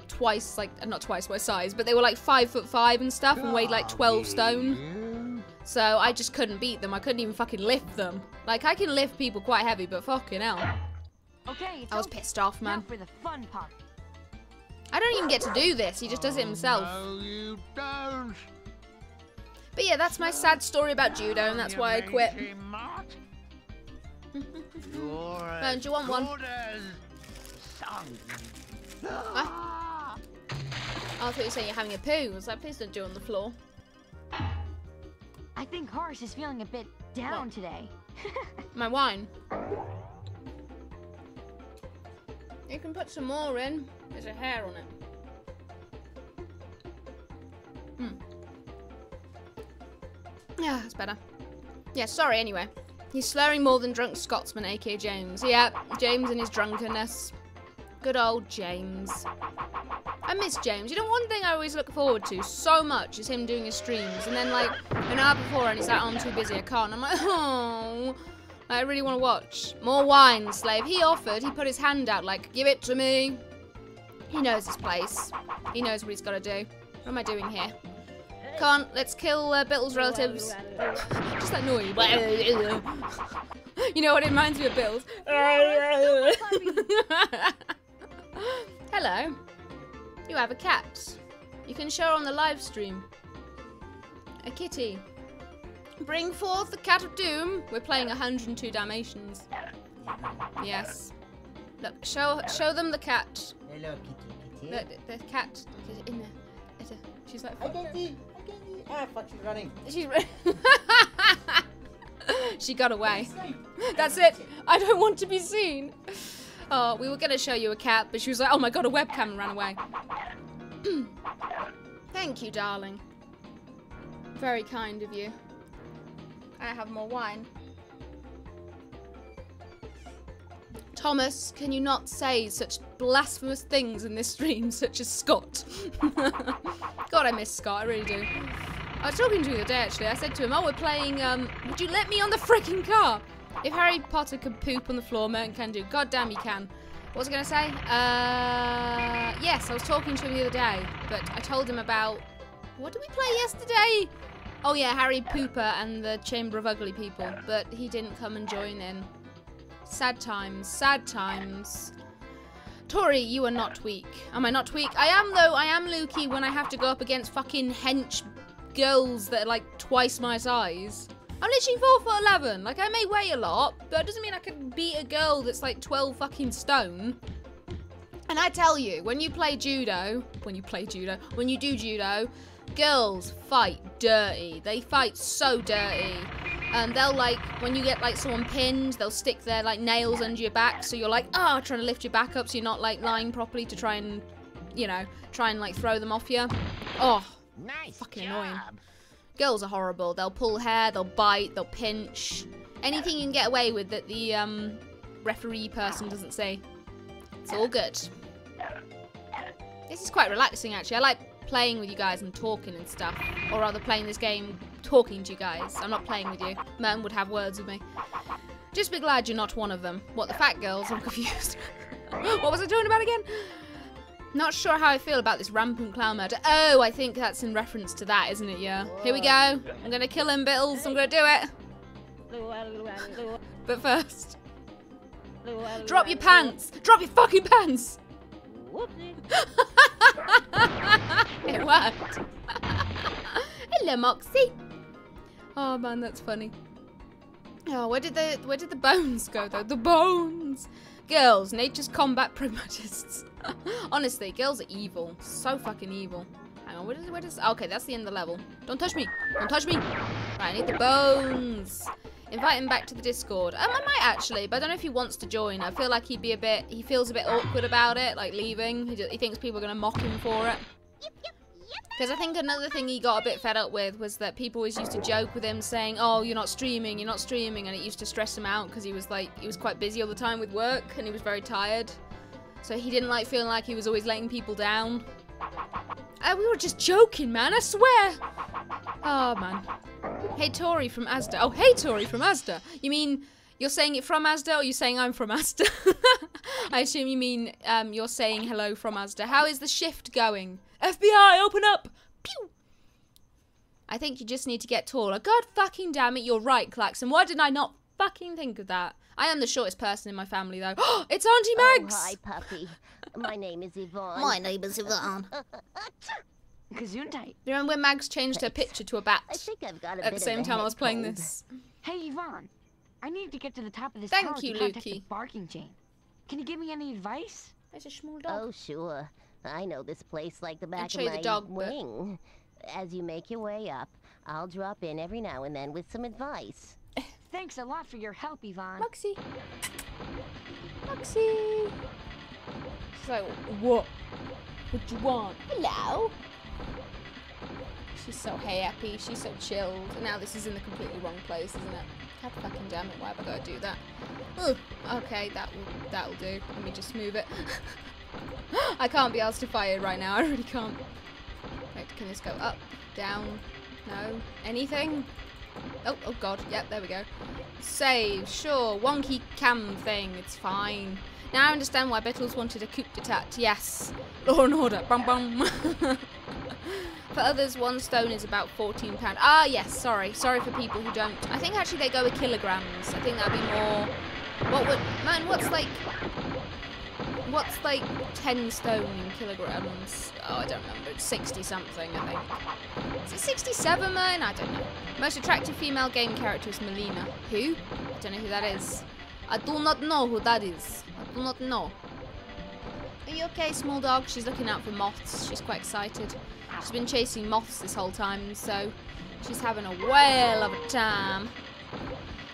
twice, like, not twice my size, but they were like 5'5" and stuff and weighed like 12 stone. So I just couldn't beat them. I couldn't even fucking lift them. Like, I can lift people quite heavy, but fucking hell. Okay, I was pissed off, man. Now for the fun part. I don't even get to do this. He just does it himself. No, you don't. But yeah, that's my sad story about judo, and that's why I quit. You're Do you want one? Ah. I thought you were saying you're having a poo. I was like, please don't do it on the floor. I think Horace is feeling a bit down today. My wine. You can put some more in. There's a hair on it. Yeah, that's better. Yeah, sorry, anyway. He's slurring more than drunk Scotsman, aka James. Yeah, James and his drunkenness. Good old James. I miss James. You know, one thing I always look forward to so much is him doing his streams. And then, like, an hour before, and he's like, oh, I'm too busy, I can't. I'm like, oh, I really want to watch. More wine, slave. He offered. He put his hand out, like, give it to me. He knows his place. He knows what he's got to do. What am I doing here? Come on, let's kill Bittle's relatives. Just that noise. You know what it reminds me of Bittle's? Hello. You have a cat. You can show her on the live stream. A kitty. Bring forth the cat of doom. We're playing 102 Dalmatians. Yes. Look, show them the cat. Hello, kitty. The cat in there. She's like, I can see. Ah, fuck, she's running. She got away. That's it. I don't want to be seen. Oh, we were going to show you a cat, but she was like, oh my god, a webcam, and ran away. Thank you, darling. Very kind of you. I have more wine. Thomas, can you not say such blasphemous things in this stream, such as Scott? God, I miss Scott, I really do. I was talking to him the other day, actually. I said to him, oh, we're playing, would you let me on the freaking car? If Harry Potter can poop on the floor, Merton can do. God damn, he can. What was I going to say? Yes, I was talking to him the other day, but I told him about... What did we play yesterday? Oh, yeah, Harry Pooper and the Chamber of Ugly People, but he didn't come and join in. Sad times, sad times. Tori, you are not weak. Am I not weak? I am, though. I am Lukey when I have to go up against fucking hench girls that are like twice my size. I'm literally 4'11". Like, I may weigh a lot, but it doesn't mean I can beat a girl that's like 12 fucking stone. And I tell you, when you do judo, girls fight dirty. They fight so dirty. They'll like, when you get like someone pinned, they'll stick their like nails under your back, so you're like, oh, trying to lift your back up so you're not like lying properly to try and, you know, like throw them off you. Oh, Nice fucking job. annoying. Girls are horrible. They'll pull hair, they'll bite, they'll pinch. Anything you can get away with that the referee person doesn't see. It's all good. This is quite relaxing, actually. I like playing with you guys and talking and stuff. Or rather playing this game talking to you guys. I'm not playing with you. Merton would have words with me. Just be glad you're not one of them. What, the fat girls? I'm confused. What was I talking about again? Not sure how I feel about this rampant clown murder. Oh, I think that's in reference to that, isn't it? Yeah. Here we go. I'm gonna kill him, Bittles. I'm gonna do it. But first, drop your pants. Drop your fucking pants. It worked. Hello, Moxie. Oh man, that's funny. Oh, where did the bones go though? The bones. Girls, nature's combat pragmatists. Honestly, girls are evil. So fucking evil. Hang on, where is okay, that's the end of the level. Don't touch me. Don't touch me. Right, I need the bones. Invite him back to the Discord. I might actually, but I don't know if he wants to join. I feel like he feels a bit awkward about it, like leaving. He thinks people are gonna mock him for it. Because I think another thing he got a bit fed up with was that people always used to joke with him saying, oh, you're not streaming, and it used to stress him out because he was quite busy all the time with work and he was very tired. So he didn't like feeling like he was always letting people down. We were just joking, man, I swear. Oh, man. Hey, Tori from Asda. Oh, hey, Tori from Asda. You mean you're saying it from Asda, or are you saying I'm from Asda? I assume you mean you're saying hello from Asda. How is the shift going? FBI, open up! Pew! I think you just need to get taller. God fucking damn it, you're right, Klaxon. Why did I not fucking think of that? I am the shortest person in my family, though. It's Auntie Megs! Oh, hi, puppy. My name is Yvonne. My name is Yvonne. Gesundheit. Remember when Mags changed her picture to a bat? I think I've got a At bit the same of a time I was head playing cold. this. Hey, Yvonne. I need to get to the top of this Thank tower you, to contact Lukey. the barking chain. Can you give me any advice? There's a small dog. Oh, sure. I know this place like the back show of you my the dog, but- wing. As you make your way up, I'll drop in every now and then with some advice. Thanks a lot for your help, Yvonne. Moxie. Moxie. She's like, what? What do you want? Hello? She's so happy. She's so chilled. And now this is in the completely wrong place, isn't it? God fucking damn it. Why have I got to do that? Ugh. Okay, that'll do. Let me just move it. I can't be asked to fire right now. I really can't. Right, can this go up? Down? No? Anything? Oh god. Yep, there we go. Save. Sure. Wonky cam thing. It's fine. Now I understand why Bettles wanted a coup d'etat. Yes. Law and order. Bum bum. For others, 1 stone is about £14. Ah, yes. Sorry. Sorry for people who don't. I think actually they go with kilograms. I think that'd be more. What would... Man, what's like 10 stone in kilograms? Oh, I don't remember. It's 60 something, I think. Is it 67, man? I don't know. Most attractive female game character is Melina. Who? I don't know who that is. I do not know who that is. I do not know. Are you okay, small dog? She's looking out for moths. She's quite excited. She's been chasing moths this whole time, so she's having a whale of a time.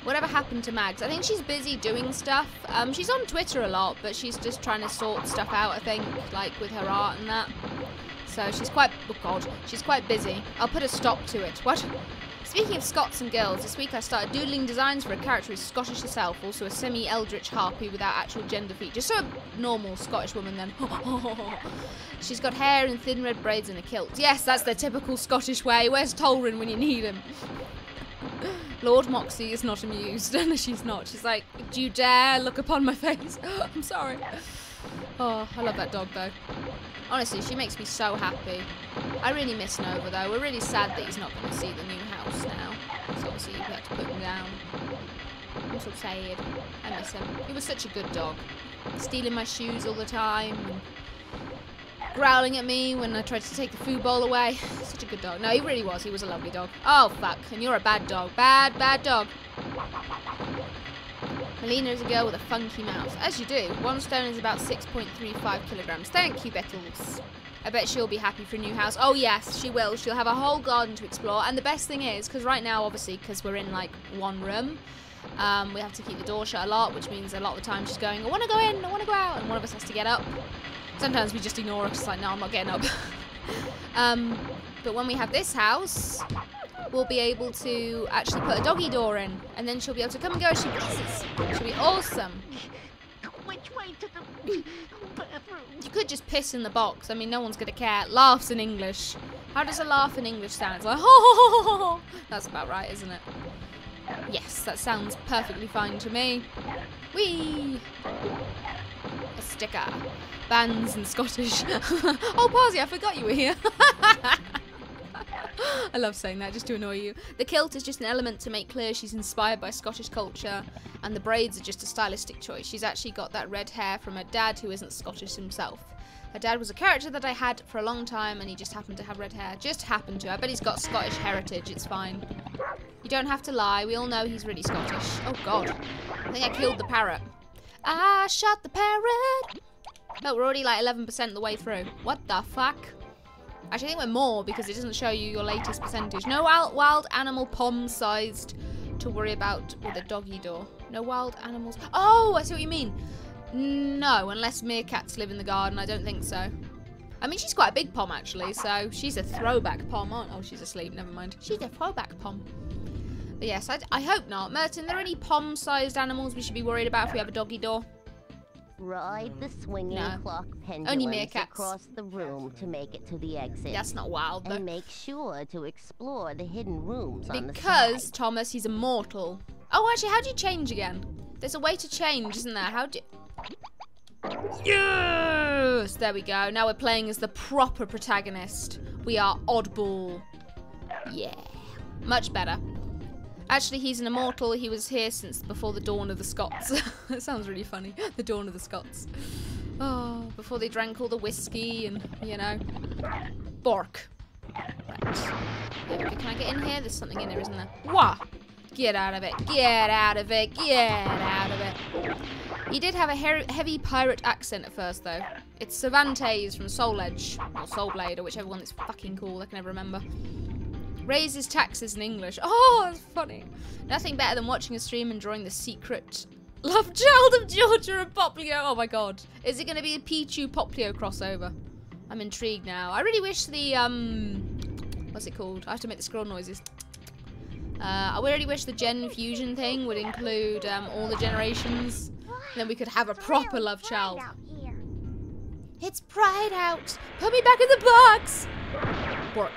Whatever happened to Mags? I think she's busy doing stuff. She's on Twitter a lot, but she's just trying to sort stuff out, I think, like with her art and that. So she's quite, oh god, she's quite busy. I'll put a stop to it. What? Speaking of Scots and girls, this week I started doodling designs for a character who's Scottish herself, also a semi-eldritch harpy without actual gender features. So a normal Scottish woman then. She's got hair and thin red braids and a kilt. Yes, that's the typical Scottish way. Where's Tolrin when you need him? Lord Moxie is not amused. No, she's not. She's like, do you dare look upon my face? I'm sorry. Oh, I love that dog though. Honestly, she makes me so happy. I really miss Nova though. We're really sad that he's not going to see the new house now. So obviously we had to put him down. I'm so sad. I miss him. He was such a good dog. Stealing my shoes all the time. And growling at me when I tried to take the food bowl away. Such a good dog. No, he really was. He was a lovely dog. Oh, fuck. And you're a bad dog. Bad, bad dog. Melina is a girl with a funky mouth. As you do. 1 stone is about 6.35 kilograms. Thank you, Bettles. I bet she'll be happy for a new house. Oh, yes, she will. She'll have a whole garden to explore. And the best thing is, because right now, obviously, because we're in, like, one room, we have to keep the door shut a lot, which means a lot of the time she's going, I want to go in, I want to go out, and one of us has to get up. Sometimes we just ignore her, because it's like, no, I'm not getting up. But when we have this house, we'll be able to actually put a doggy door in, and then she'll be able to come and go as she pleases. She'll be awesome. Which way to the bathroom? You could just piss in the box. I mean, no one's going to care. Laughs in English. How does a laugh in English sound? It's like, ho, ho, ho, ho, ho. That's about right, isn't it? Yes, that sounds perfectly fine to me. Whee! A sticker. Bands in Scottish. Oh, Parsy, I forgot you were here. I love saying that, just to annoy you. The kilt is just an element to make clear she's inspired by Scottish culture, and the braids are just a stylistic choice. She's actually got that red hair from her dad, who isn't Scottish himself. Her dad was a character that I had for a long time, and he just happened to have red hair. Just happened to. I bet he's got Scottish heritage, it's fine. You don't have to lie, we all know he's really Scottish. Oh god, I think I killed the parrot. I shot the parrot! No, we're already like 11% of the way through. What the fuck? Actually, I think we're more because it doesn't show you your latest percentage. No wild animal palm-sized to worry about with a doggy door. No wild animals. Oh, I see what you mean. No, unless meerkats live in the garden. I don't think so. I mean, she's quite a big pom, actually, so she's a throwback pom. Oh, she's asleep. Never mind. She's a throwback pom. But yes, I hope not. Merton, are there any pom-sized animals we should be worried about if we have a doggy door? Ride the swinging clock Only pendulums meerkats. across the room to make it to the exit. That's not wild, though. And make sure to explore the hidden rooms on the Because, side. Thomas, he's immortal. Oh, actually, how do you change again? There's a way to change, isn't there? How do Yes! There we go. Now we're playing as the proper protagonist. We are Oddball. Yeah. Much better. Actually, he's an immortal. He was here since before the dawn of the Scots. That sounds really funny. The dawn of the Scots. Oh, before they drank all the whiskey and, you know. Bork. Right. Okay, can I get in here? There's something in there, isn't there? Wah! Get out of it. Get out of it. Get out of it. He did have a heavy pirate accent at first, though. It's Cervantes from Soul Edge. Or Soul Blade, or whichever one that's fucking cool. I can never remember. Raises taxes in English. Oh, that's funny. Nothing better than watching a stream and drawing the secret love child of Georgia and Poplio. Oh my god. Is it going to be a Pichu Poplio crossover? I'm intrigued now. I really wish the, what's it called? I have to make the scroll noises. I really wish the Gen Fusion thing would include all the generations. Then we could have a proper love child. It's Pride out. Put me back in the box. Work.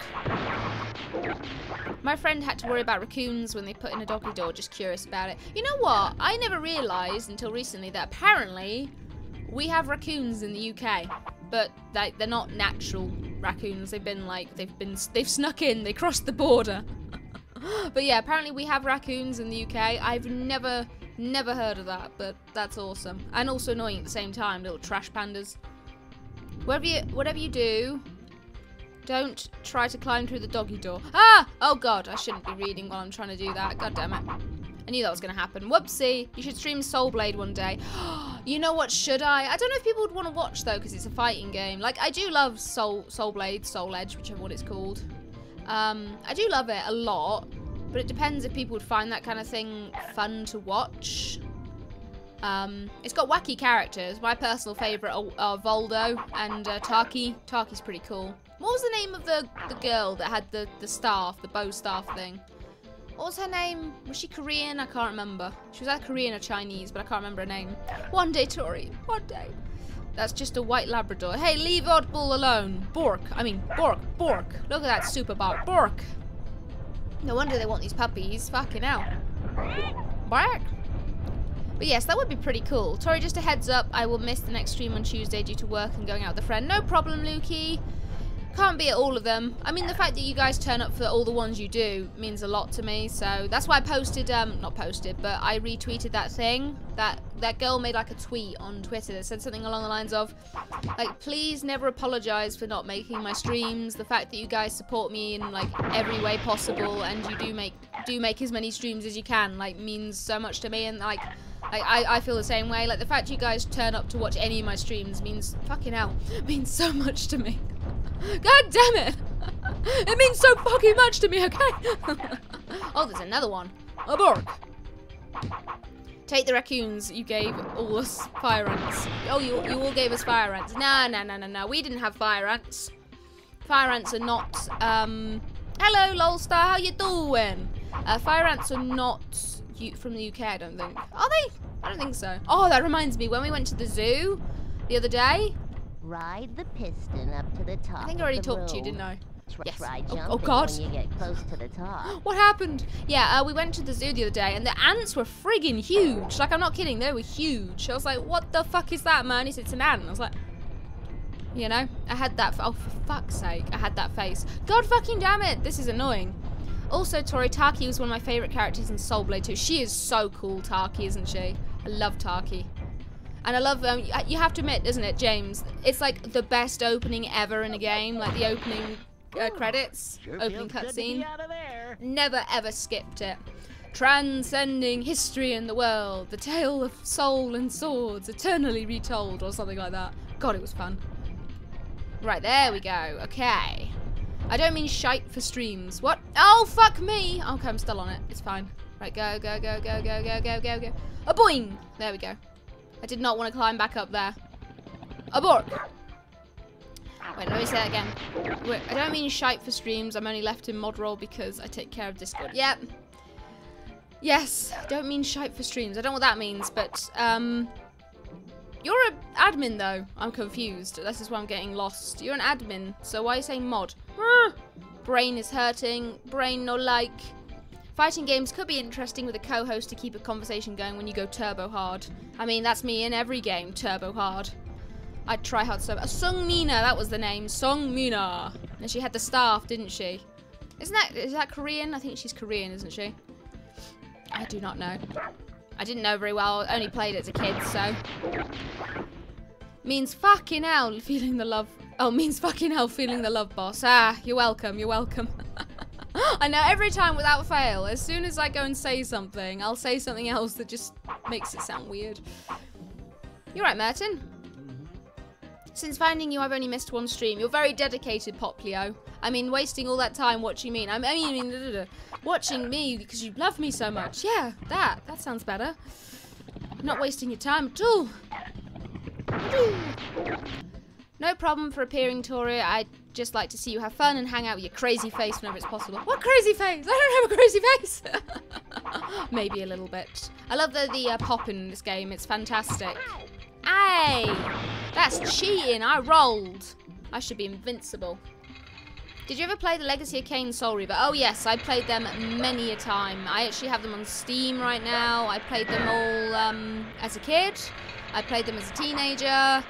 My friend had to worry about raccoons when they put in a doggy door, just curious about it. You know what? I never realised until recently that apparently we have raccoons in the UK, but they're not natural raccoons. They've snuck in, they crossed the border. But yeah, apparently we have raccoons in the UK. I've never heard of that, but that's awesome. And also annoying at the same time, little trash pandas. Whatever you do, don't try to climb through the doggy door. Ah! Oh god, I shouldn't be reading while I'm trying to do that. God damn it. I knew that was going to happen. Whoopsie. You should stream Soul Blade one day. You know what, should I? I don't know if people would want to watch, though, because it's a fighting game. Like, I do love Soul Blade, Soul Edge, whichever one it's called. I do love it a lot, but it depends if people would find that kind of thing fun to watch. It's got wacky characters. My personal favourite are Voldo and Taki. Taki's pretty cool. What was the name of the girl that had the staff, the bow staff thing? What was her name? Was she Korean? I can't remember. She was either Korean or Chinese, but I can't remember her name. One day, Tori. One day. That's just a white Labrador. Hey, leave Oddball alone. Bork. I mean, Bork. Bork. Look at that super bark. Bork. No wonder they want these puppies. Fucking hell. Bark. But yes, that would be pretty cool. Tori, just a heads up, I will miss the next stream on Tuesday due to work and going out with a friend. No problem, Lukey. Can't be at all of them. I mean, the fact that you guys turn up for all the ones you do means a lot to me. So that's why I posted, not posted, but I retweeted that thing. That girl made like a tweet on Twitter that said something along the lines of, like, please never apologize for not making my streams. The fact that you guys support me in like every way possible and you do make as many streams as you can, like, means so much to me. And like I feel the same way. Like, the fact you guys turn up to watch any of my streams means, fucking hell, means so much to me. God damn it! It means so fucking much to me, okay? Oh, there's another one. A Bork. Take the raccoons. You gave all us fire ants. Oh, you all gave us fire ants. No. We didn't have fire ants. Fire ants are not, hello, Lolstar, how you doing? Fire ants are not from the UK, I don't think. Are they? I don't think so. Oh, that reminds me. When we went to the zoo the other day, ride the piston up to the top. I think I already talked to you, didn't I? Yes. Try Oh God. when you get close to the top. What happened? Yeah, we went to the zoo the other day, and the ants were friggin' huge. Like, I'm not kidding, they were huge. I was like, what the fuck is that, man? He said, it's an ant. I was like, you know, I had that. Oh, for fuck's sake, I had that face. God fucking damn it, this is annoying. Also, Tori, Taki was one of my favourite characters in Soul Blade 2. She is so cool, Taki, isn't she? I love Taki. And I love, you have to admit, isn't it, James? It's like the best opening ever in a game. Like the opening credits, opening cutscene. Never ever skipped it. Transcending history and the world, the tale of soul and swords, eternally retold, or something like that. God, it was fun. Right, there we go. Okay. I don't mean shite for streams. What? Oh, fuck me. Okay, I'm still on it. It's fine. Right, go. A boing. There we go. I did not want to climb back up there. Abort. Wait, let me say that again. Wait, I don't mean shite for streams. I'm only left in mod role because I take care of Discord. Yep. Yes, I don't mean shite for streams. I don't know what that means, but you're an admin though. I'm confused. This is why I'm getting lost. You're an admin, so why are you saying mod? Brain is hurting. Brain no like. Fighting games could be interesting with a co-host to keep a conversation going when you go turbo hard. I mean, that's me in every game, turbo hard. I'd try hard so. Sung Mina, that was the name. Sung Mina. And she had the staff, didn't she? Is that Korean? I think she's Korean, isn't she? I do not know. I didn't know very well. I only played it as a kid, so. Means fucking hell feeling the love. Oh, means fucking hell feeling the love, boss. Ah, you're welcome, you're welcome. I know, every time without fail, as soon as I go and say something, I'll say something else that just makes it sound weird. You're right, Merton. Since finding you, I've only missed one stream. You're very dedicated, Poplio. I mean, wasting all that time watching me. Watching me because you love me so much. Yeah, that sounds better. Not wasting your time at all. No problem for appearing, Tori. I'd just like to see you have fun and hang out with your crazy face whenever it's possible. What crazy face? I don't have a crazy face. Maybe a little bit. I love the pop in this game. It's fantastic. Hey, that's cheating. I rolled. I should be invincible. Did you ever play the Legacy of Kain Soul Reaver? Oh yes, I played them many a time. I actually have them on Steam right now. I played them all as a kid. I played them as a teenager.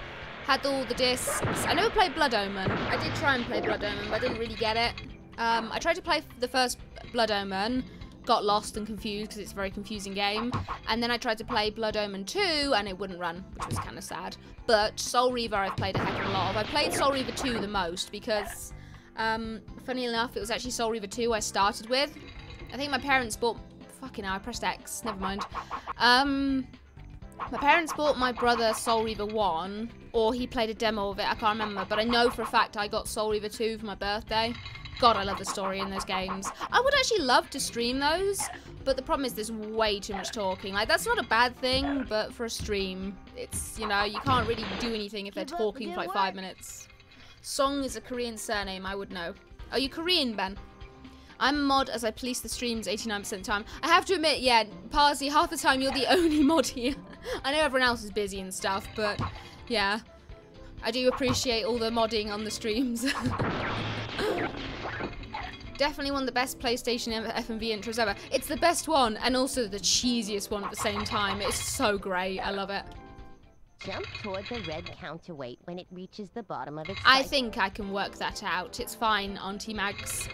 Had all the discs. I never played Blood Omen. I did try and play Blood Omen, but I didn't really get it. I tried to play the first Blood Omen, got lost and confused because it's a very confusing game. And then I tried to play Blood Omen 2 and it wouldn't run, which was kind of sad. But Soul Reaver I've played a heck of a lot of. I played Soul Reaver 2 the most because, funny enough, it was actually Soul Reaver 2 I started with. I think my parents bought... Fucking hell, I pressed X. Never mind. My parents bought my brother Soul Reaver 1, or he played a demo of it, I can't remember, but I know for a fact I got Soul Reaver 2 for my birthday. God, I love the story in those games. I would actually love to stream those, but the problem is there's way too much talking. Like, that's not a bad thing, but for a stream, it's, you know, you can't really do anything if they're talking for like 5 minutes. Song is a Korean surname, I would know. Are you Korean, Ben? I'm a mod as I police the streams 89% of the time. I have to admit, yeah, Parsley, half the time you're the only mod here. I know everyone else is busy and stuff, but yeah. I do appreciate all the modding on the streams. Definitely one of the best PlayStation FMV intros ever. It's the best one, and also the cheesiest one at the same time. It's so great. I love it. Jump toward the red counterweight when it reaches the bottom of its I cycle. think I can work that out. It's fine, Auntie Mags.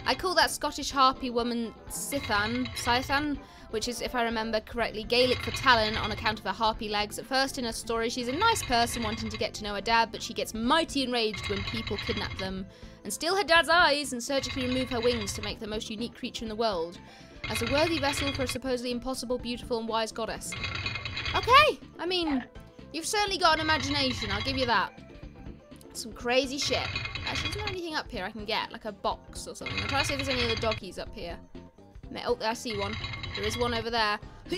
I call that Scottish harpy woman Scythan, which is, if I remember correctly, Gaelic for talon on account of her harpy legs. At first in her story, she's a nice person wanting to get to know her dad, but she gets mighty enraged when people kidnap them and steal her dad's eyes and surgically remove her wings to make the most unique creature in the world, as a worthy vessel for a supposedly impossible, beautiful and wise goddess. Okay, I mean, you've certainly got an imagination, I'll give you that. Some crazy shit. Actually, is there anything up here I can get? Like a box or something? I'm trying to see if there's any other doggies up here. Oh, I see one. There is one over there. I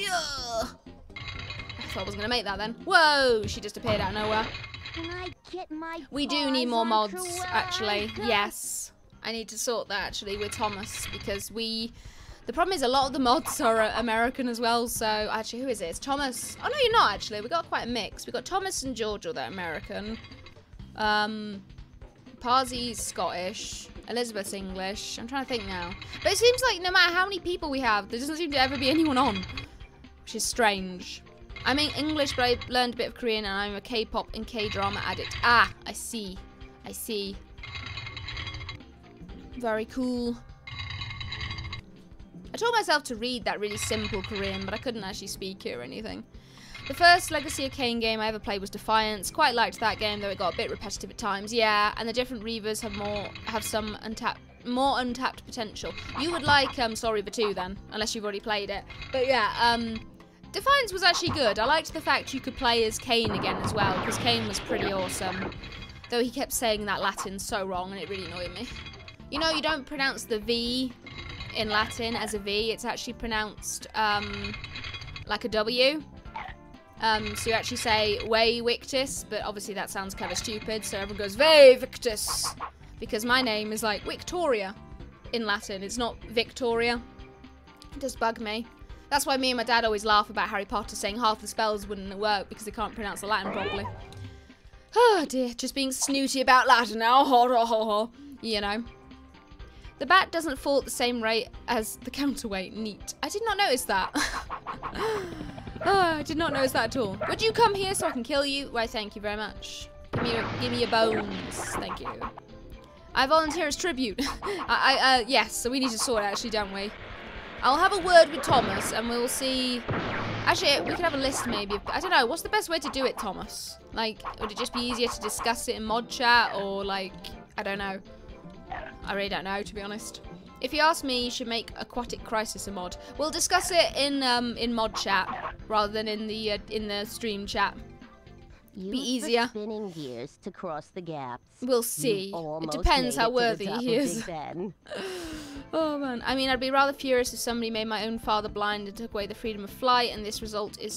thought I wasn't going to make that then. Whoa, she just appeared out of nowhere. Can I get my We do need more paws on mods, Cruella? actually. Yes. I need to sort that, actually, with Thomas, because the problem is a lot of the mods are American as well, so... Actually, who is it? It's Thomas. Oh, no, you're not, actually. We got quite a mix. We got Thomas and Giorgio, they're American. Parsy's Scottish. Elizabeth's English. I'm trying to think now. But it seems like no matter how many people we have, there doesn't seem to ever be anyone on, which is strange. I mean English, but I learned a bit of Korean, and I'm a K-pop and K-drama addict. Ah, I see. I see. Very cool. I told myself to read that really simple Korean, but I couldn't actually speak it or anything. The first Legacy of Kain game I ever played was Defiance. Quite liked that game, though it got a bit repetitive at times. Yeah, and the different Reavers have some more untapped potential. You would like Soul Reaver 2 then, unless you've already played it. But yeah, Defiance was actually good. I liked the fact you could play as Kain again as well, because Kain was pretty awesome. Though he kept saying that Latin so wrong, and it really annoyed me. You know, you don't pronounce the V in Latin as a V. It's actually pronounced like a W. So you actually say Way Victus, but obviously that sounds kind of stupid, so everyone goes Way Victus, because my name is like Victoria in Latin. It's not Victoria. It does bug me. That's why me and my dad always laugh about Harry Potter saying half the spells wouldn't work because they can't pronounce the Latin properly. Oh dear, just being snooty about Latin now. You know. The bat doesn't fall at the same rate as the counterweight. Neat. I did not notice that. Oh, I did not notice that at all. Would you come here so I can kill you? Why, thank you very much. Give me your bones. Thank you. I volunteer as tribute. Yes, so we need to sort it, actually, don't we? I'll have a word with Thomas, and we'll see... Actually, we could have a list, maybe. I don't know. What's the best way to do it, Thomas? Like, would it just be easier to discuss it in mod chat, or, like, I don't know. I really don't know, to be honest. If you ask me, you should make Aquatic Crisis a mod. We'll discuss it in mod chat rather than in the stream chat. Be easier. Spinning gears to cross the gaps. We'll see. It depends how worthy he is. Oh man, I mean, I'd be rather furious if somebody made my own father blind and took away the freedom of flight, and this results in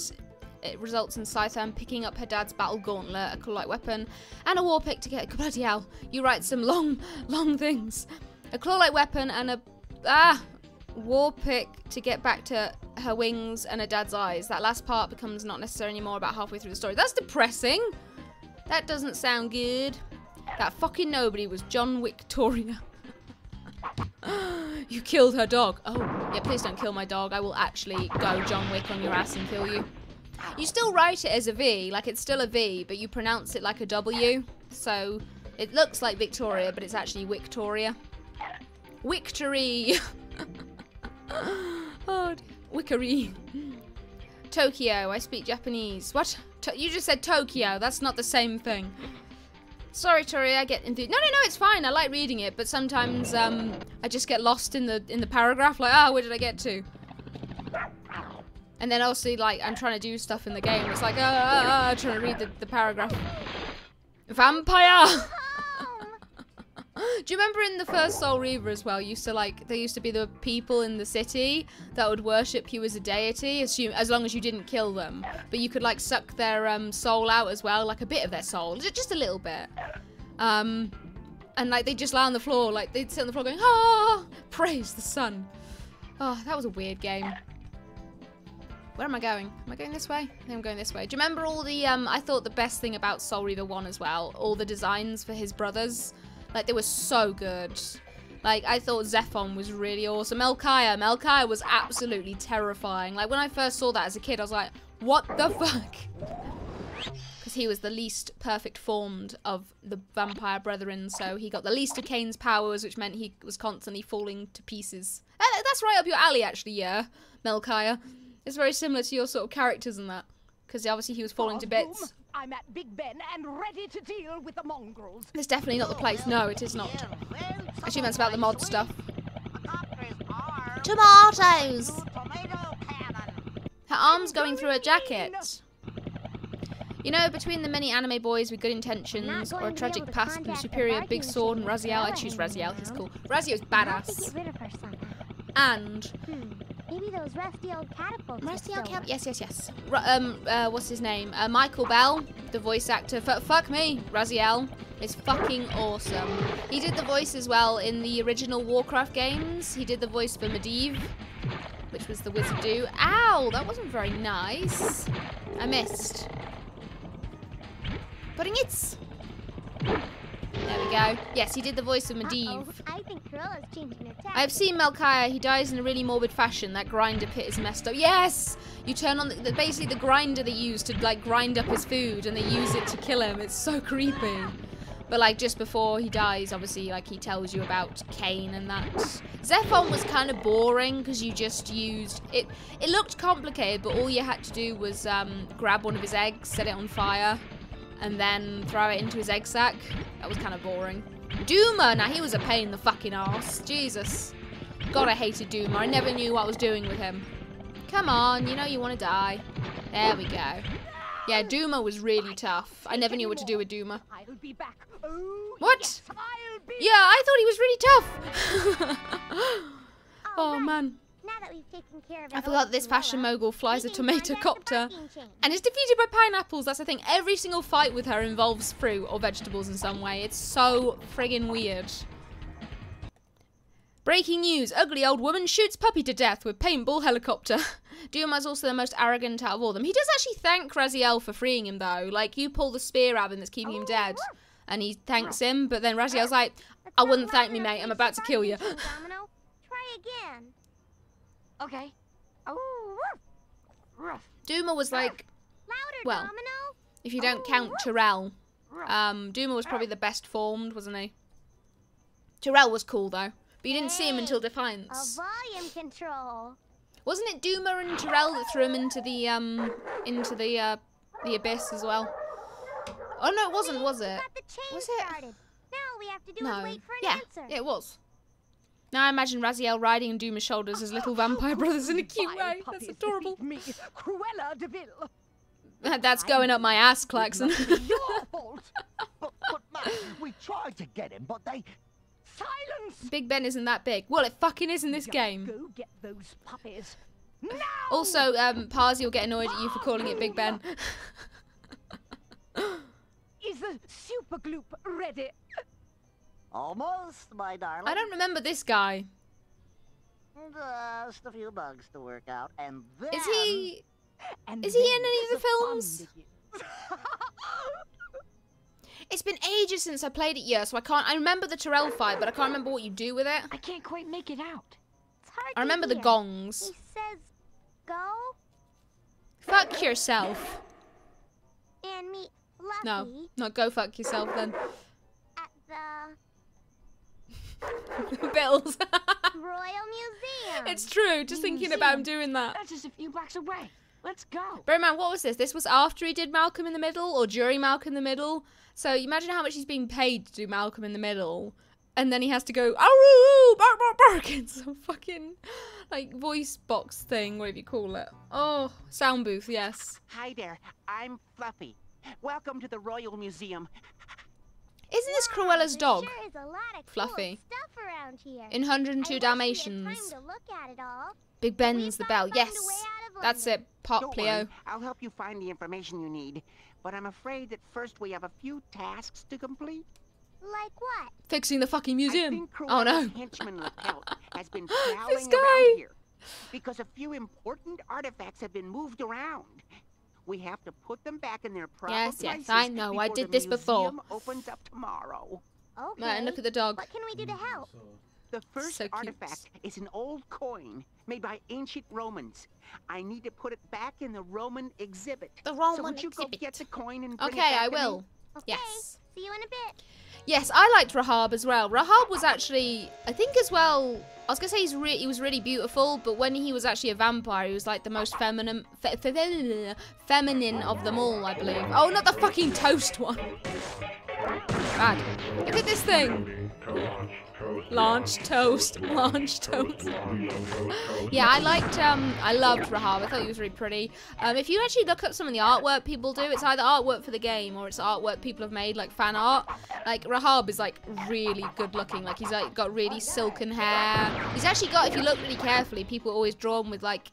Scythan picking up her dad's battle gauntlet, a claw-like weapon, and a war pick to get... Bloody hell, you write some long things. A claw-like weapon and a... war pick to get back to her wings and her dad's eyes. That last part becomes not necessary anymore about halfway through the story. That's depressing. That doesn't sound good. That fucking nobody was John Victoria. You killed her dog. Oh, yeah, please don't kill my dog. I will actually go John Wick on your ass and kill you. You still write it as a V, like it's still a V, but you pronounce it like a W. So it looks like Victoria, but it's actually Victoria. Victory! Oh, Wickery. Tokyo, I speak Japanese. What? You just said Tokyo, that's not the same thing. Sorry, Tori, I get enthused. No, it's fine. I like reading it, but sometimes I just get lost in the paragraph. Like, where did I get to? And then also, like, I'm trying to do stuff in the game. It's like, trying to read the paragraph. Vampire! Do you remember in the first Soul Reaver as well, there used to be the people in the city that would worship you as a deity, as long as you didn't kill them. But you could, like, suck their soul out as well, like a bit of their soul, just a little bit. And And like they just lie on the floor, like they'd sit on the floor going, ah, praise the sun. Oh, that was a weird game. Where am I going? Am I going this way? I think I'm going this way. Do you remember all the, I thought the best thing about Soul Reaver 1 as well, all the designs for his brothers, like they were so good. Like I thought Zephon was really awesome. Melchiah was absolutely terrifying. Like when I first saw that as a kid, I was like, what the fuck? Because he was the least perfect formed of the vampire brethren, so he got the least of Kane's powers, which meant he was constantly falling to pieces. That's right up your alley, actually, yeah, Melchiah. It's very similar to your sort of characters and that. Because obviously he was falling to bits. I'm at Big Ben and ready to deal with the mongrels. It's definitely not the place. No, it is not. I assume that's about the mod stuff. Tomatoes! Her arm's going through her jacket. You know, between the many anime boys with good intentions or a tragic past and superior big sword and Raziel, I choose Raziel. He's cool. Raziel's badass. And... Maybe those rusty old catapults. Rusty old catapults? Yes. What's his name? Michael Bell, the voice actor. Fuck me, Raziel is fucking awesome. He did the voice as well in the original Warcraft games. He did the voice for Medivh, which was the Wizard Do. Ow, that wasn't very nice. I missed. Pudding it. There we go. Yes, he did the voice of Medivh. I think Cruella's changing her tactics. I've seen Melchiah. He dies in a really morbid fashion. That grinder pit is messed up. Yes! You turn on basically the grinder they use to like grind up his food, and they use it to kill him. It's so creepy. But like just before he dies, obviously, like he tells you about Kane and that. Zephon was kind of boring because you just used it. It looked complicated, but all you had to do was grab one of his eggs, set it on fire, and then throw it into his egg sack. That was kind of boring. Duma, now he was a pain in the fucking arse. Jesus. God, I hated Duma. I never knew what I was doing with him. Come on, you know you want to die. There we go. Yeah, Duma was really tough. I never knew what to do with Duma. I'll be back. Oh, what? Yes, I'll be yeah, I thought he was really tough. Oh, man. Now that we've taken care of I forgot that this fashion mogul flies a tomato copter and is defeated by pineapples. That's the thing. Every single fight with her involves fruit or vegetables in some way. It's so friggin' weird. Breaking news. Ugly old woman shoots puppy to death with paintball helicopter. Duma's also the most arrogant out of all of them. He does actually thank Raziel for freeing him, though. Like, you pull the spear out of him that's keeping him dead. And he thanks him, but then Raziel's like, I wouldn't thank me, mate. I'm about to kill you. Domino, try again. Okay. Oh, rough. Duma was like, louder, well, Domino. if you don't count Tyrell, Duma was probably the best formed, wasn't he? Tyrell was cool though, but you didn't see him until Defiance. A volume control. Wasn't it Duma and Tyrell that threw him into the abyss as well? Oh no, it wasn't, was it? Was it? Now all we have to do is wait for an answer. Yeah, it was. Now I imagine Raziel riding on Duma's shoulders as little vampire brothers in a cute way. That's adorable. Me, Cruella de Vil. That's going up my ass, Klaxon. Your fault. But man, we tried to get him, but they... Silence! Big Ben isn't that big. Well, it fucking is in this game. Go get those puppies. Now! Also, Parsi will get annoyed at you for calling it Big Ben. Is the Super-Gloop ready? Almost, my darling. I don't remember this guy. Just a few bugs to work out, and then... Is he in any of the films? It's been ages since I played it, yeah, so I remember the Tyrell fight, but I can't remember what you do with it. I can't quite make it out. It's hard I remember to the hear. gongs. He says, go, Fuck yourself. and meet Lucky No, go fuck yourself then. at the Bills. Royal Museum. It's true, just thinking about him doing that. That's just a few blocks away. Let's go. Bear in mind, what was this? This was after he did Malcolm in the Middle, or during Malcolm in the Middle. So imagine how much he's being paid to do Malcolm in the Middle, and then he has to go, "Aroo, bark, bark, bark," in some fucking like voice box thing, whatever you call it. Oh, sound booth, yes. Hi there, I'm Fluffy. Welcome to the Royal Museum. Isn't this Cruella's dog? There sure is a lot of Fluffy. Cool stuff around here. In 102 I wish Dalmatians. we had time to look at it all. Big Ben's the bell. Yes, that's it. Pop Don't Pleo. worry, I'll help you find the information you need. But I'm afraid that first we have a few tasks to complete. Like what? Fixing the fucking I museum. think Oh no. Cruella's henchman Lapelt has been This prowling guy. around here because a few important artifacts have been moved around. We have to put them back in their proper Yes, places I know. I before did the this before. museum opens up tomorrow. Okay. Right, and look at the dog. What can we do to help? The first So cute. artifact is an old coin made by ancient Romans. I need to put it back in the Roman exhibit. The So Roman would you exhibit. go get the coin and bring it Okay, back I to me? will. Okay. Yes. See you in a bit. Yes, I liked Rahab as well. Rahab was actually, I think as well, I was going to say he was really beautiful, but when he was actually a vampire, he was like the most feminine of them all, I believe. Oh, not the fucking toast one. Bad. Look at this thing. Launch toast. Launch toast. Yeah, I loved Rahab. I thought he was really pretty. If you actually look up some of the artwork people do, it's either artwork for the game or it's artwork people have made, like fan art. Like Rahab is like really good looking. Like he's like got really silken hair. He's actually got, if you look really carefully, people always draw him with like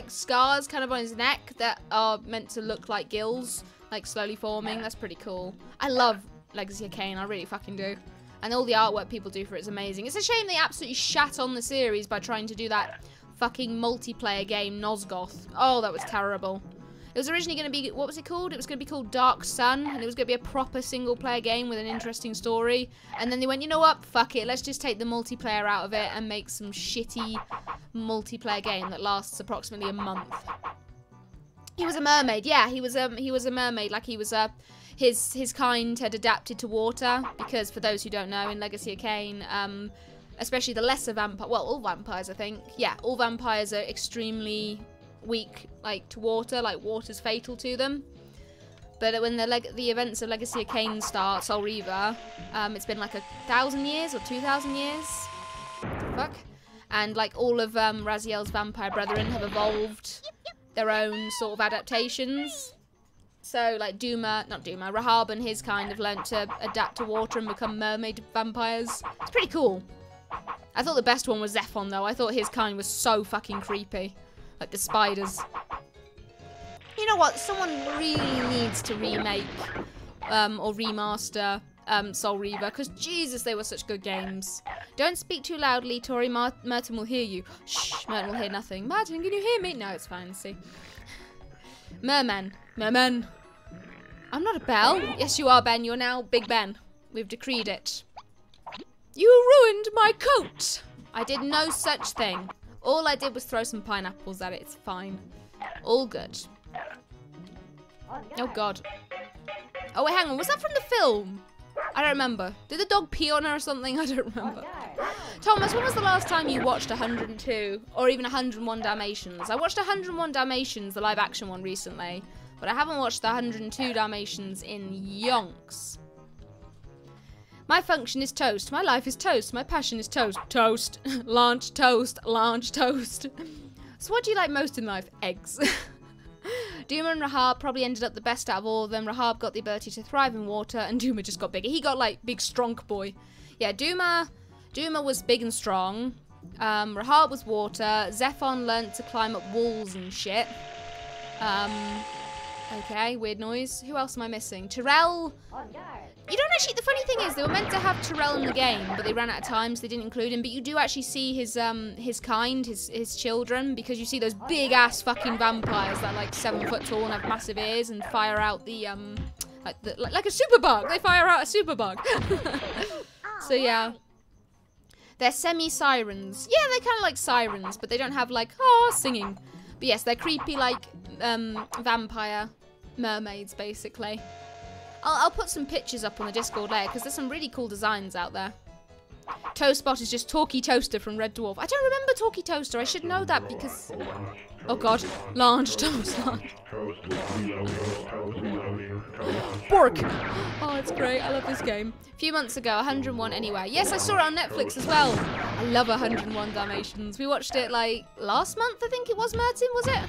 scars kind of on his neck that are meant to look like gills, like slowly forming. That's pretty cool. I love Legacy of Kain. I really fucking do. And all the artwork people do for it is amazing. It's a shame they absolutely shat on the series by trying to do that fucking multiplayer game, Nosgoth. Oh, that was terrible. It was originally going to be, what was it called? It was going to be called Dark Sun, and it was going to be a proper single-player game with an interesting story. And then they went, you know what? Fuck it. Let's just take the multiplayer out of it and make some shitty multiplayer game that lasts approximately a month. He was a mermaid. Yeah, he was a mermaid. Like he was a... His kind had adapted to water, because for those who don't know, in Legacy of Kain, especially the lesser vampire, well, all vampires, I think. Yeah, all vampires are extremely weak, like, to water, like, water's fatal to them. But when the events of Legacy of Kain start, Soul Reaver, it's been like 1,000 years or 2,000 years. What the fuck? And, like, all of Raziel's vampire brethren have evolved their own sort of adaptations. So, like, Rahab and his kind have learnt to adapt to water and become mermaid vampires. It's pretty cool. I thought the best one was Zephon, though. I thought his kind was so fucking creepy. Like, the spiders. You know what? Someone really needs to remake or remaster Soul Reaver, because, Jesus, they were such good games. Don't speak too loudly, Tori. Merton will hear you. Shh, Merton will hear nothing. Merton, can you hear me? No, it's fine, see. Merman. I'm not a Belle. Yes, you are, Ben. You're now Big Ben. We've decreed it. You ruined my coat. I did no such thing. All I did was throw some pineapples at it. It's fine. All good. Oh, God. Oh, wait, hang on. Was that from the film? I don't remember. Did the dog pee on her or something? I don't remember. Thomas, when was the last time you watched 102 or even 101 Dalmatians? I watched 101 Dalmatians, the live action one, recently, but I haven't watched the 102 Dalmatians in yonks. My function is toast. My life is toast. My passion is toast. Toast. Launch toast. Launch toast. So what do you like most in life? Eggs. Duma and Rahab probably ended up the best out of all of them. Rahab got the ability to thrive in water, and Duma just got bigger. He got, like, big stronk boy. Yeah, Duma was big and strong. Rahab was water. Zephon learnt to climb up walls and shit. Okay, weird noise. Who else am I missing? Tyrell. You don't actually... The funny thing is, they were meant to have Tyrell in the game, but they ran out of time, so they didn't include him. But you do actually see his kind, his children, because you see those big-ass fucking vampires that are, like, 7 foot tall and have massive ears and fire out the, like a superbug. They fire out a superbug. So, yeah. They're semi-sirens. Yeah, they're kind of like sirens, but they don't have, like, singing. But yes, they're creepy, like, vampire mermaids, basically. I'll put some pictures up on the Discord later, because there's some really cool designs out there. Toastbot is just Talkie Toaster from Red Dwarf. I don't remember Talkie Toaster. I should know that because... Oh, God. Launch Toast. Bork. Oh, it's great. I love this game. A few months ago, 101 anyway. Yes, I saw it on Netflix as well. I love 101 Dalmatians. We watched it, like, last month, I think it was, Merton, was it?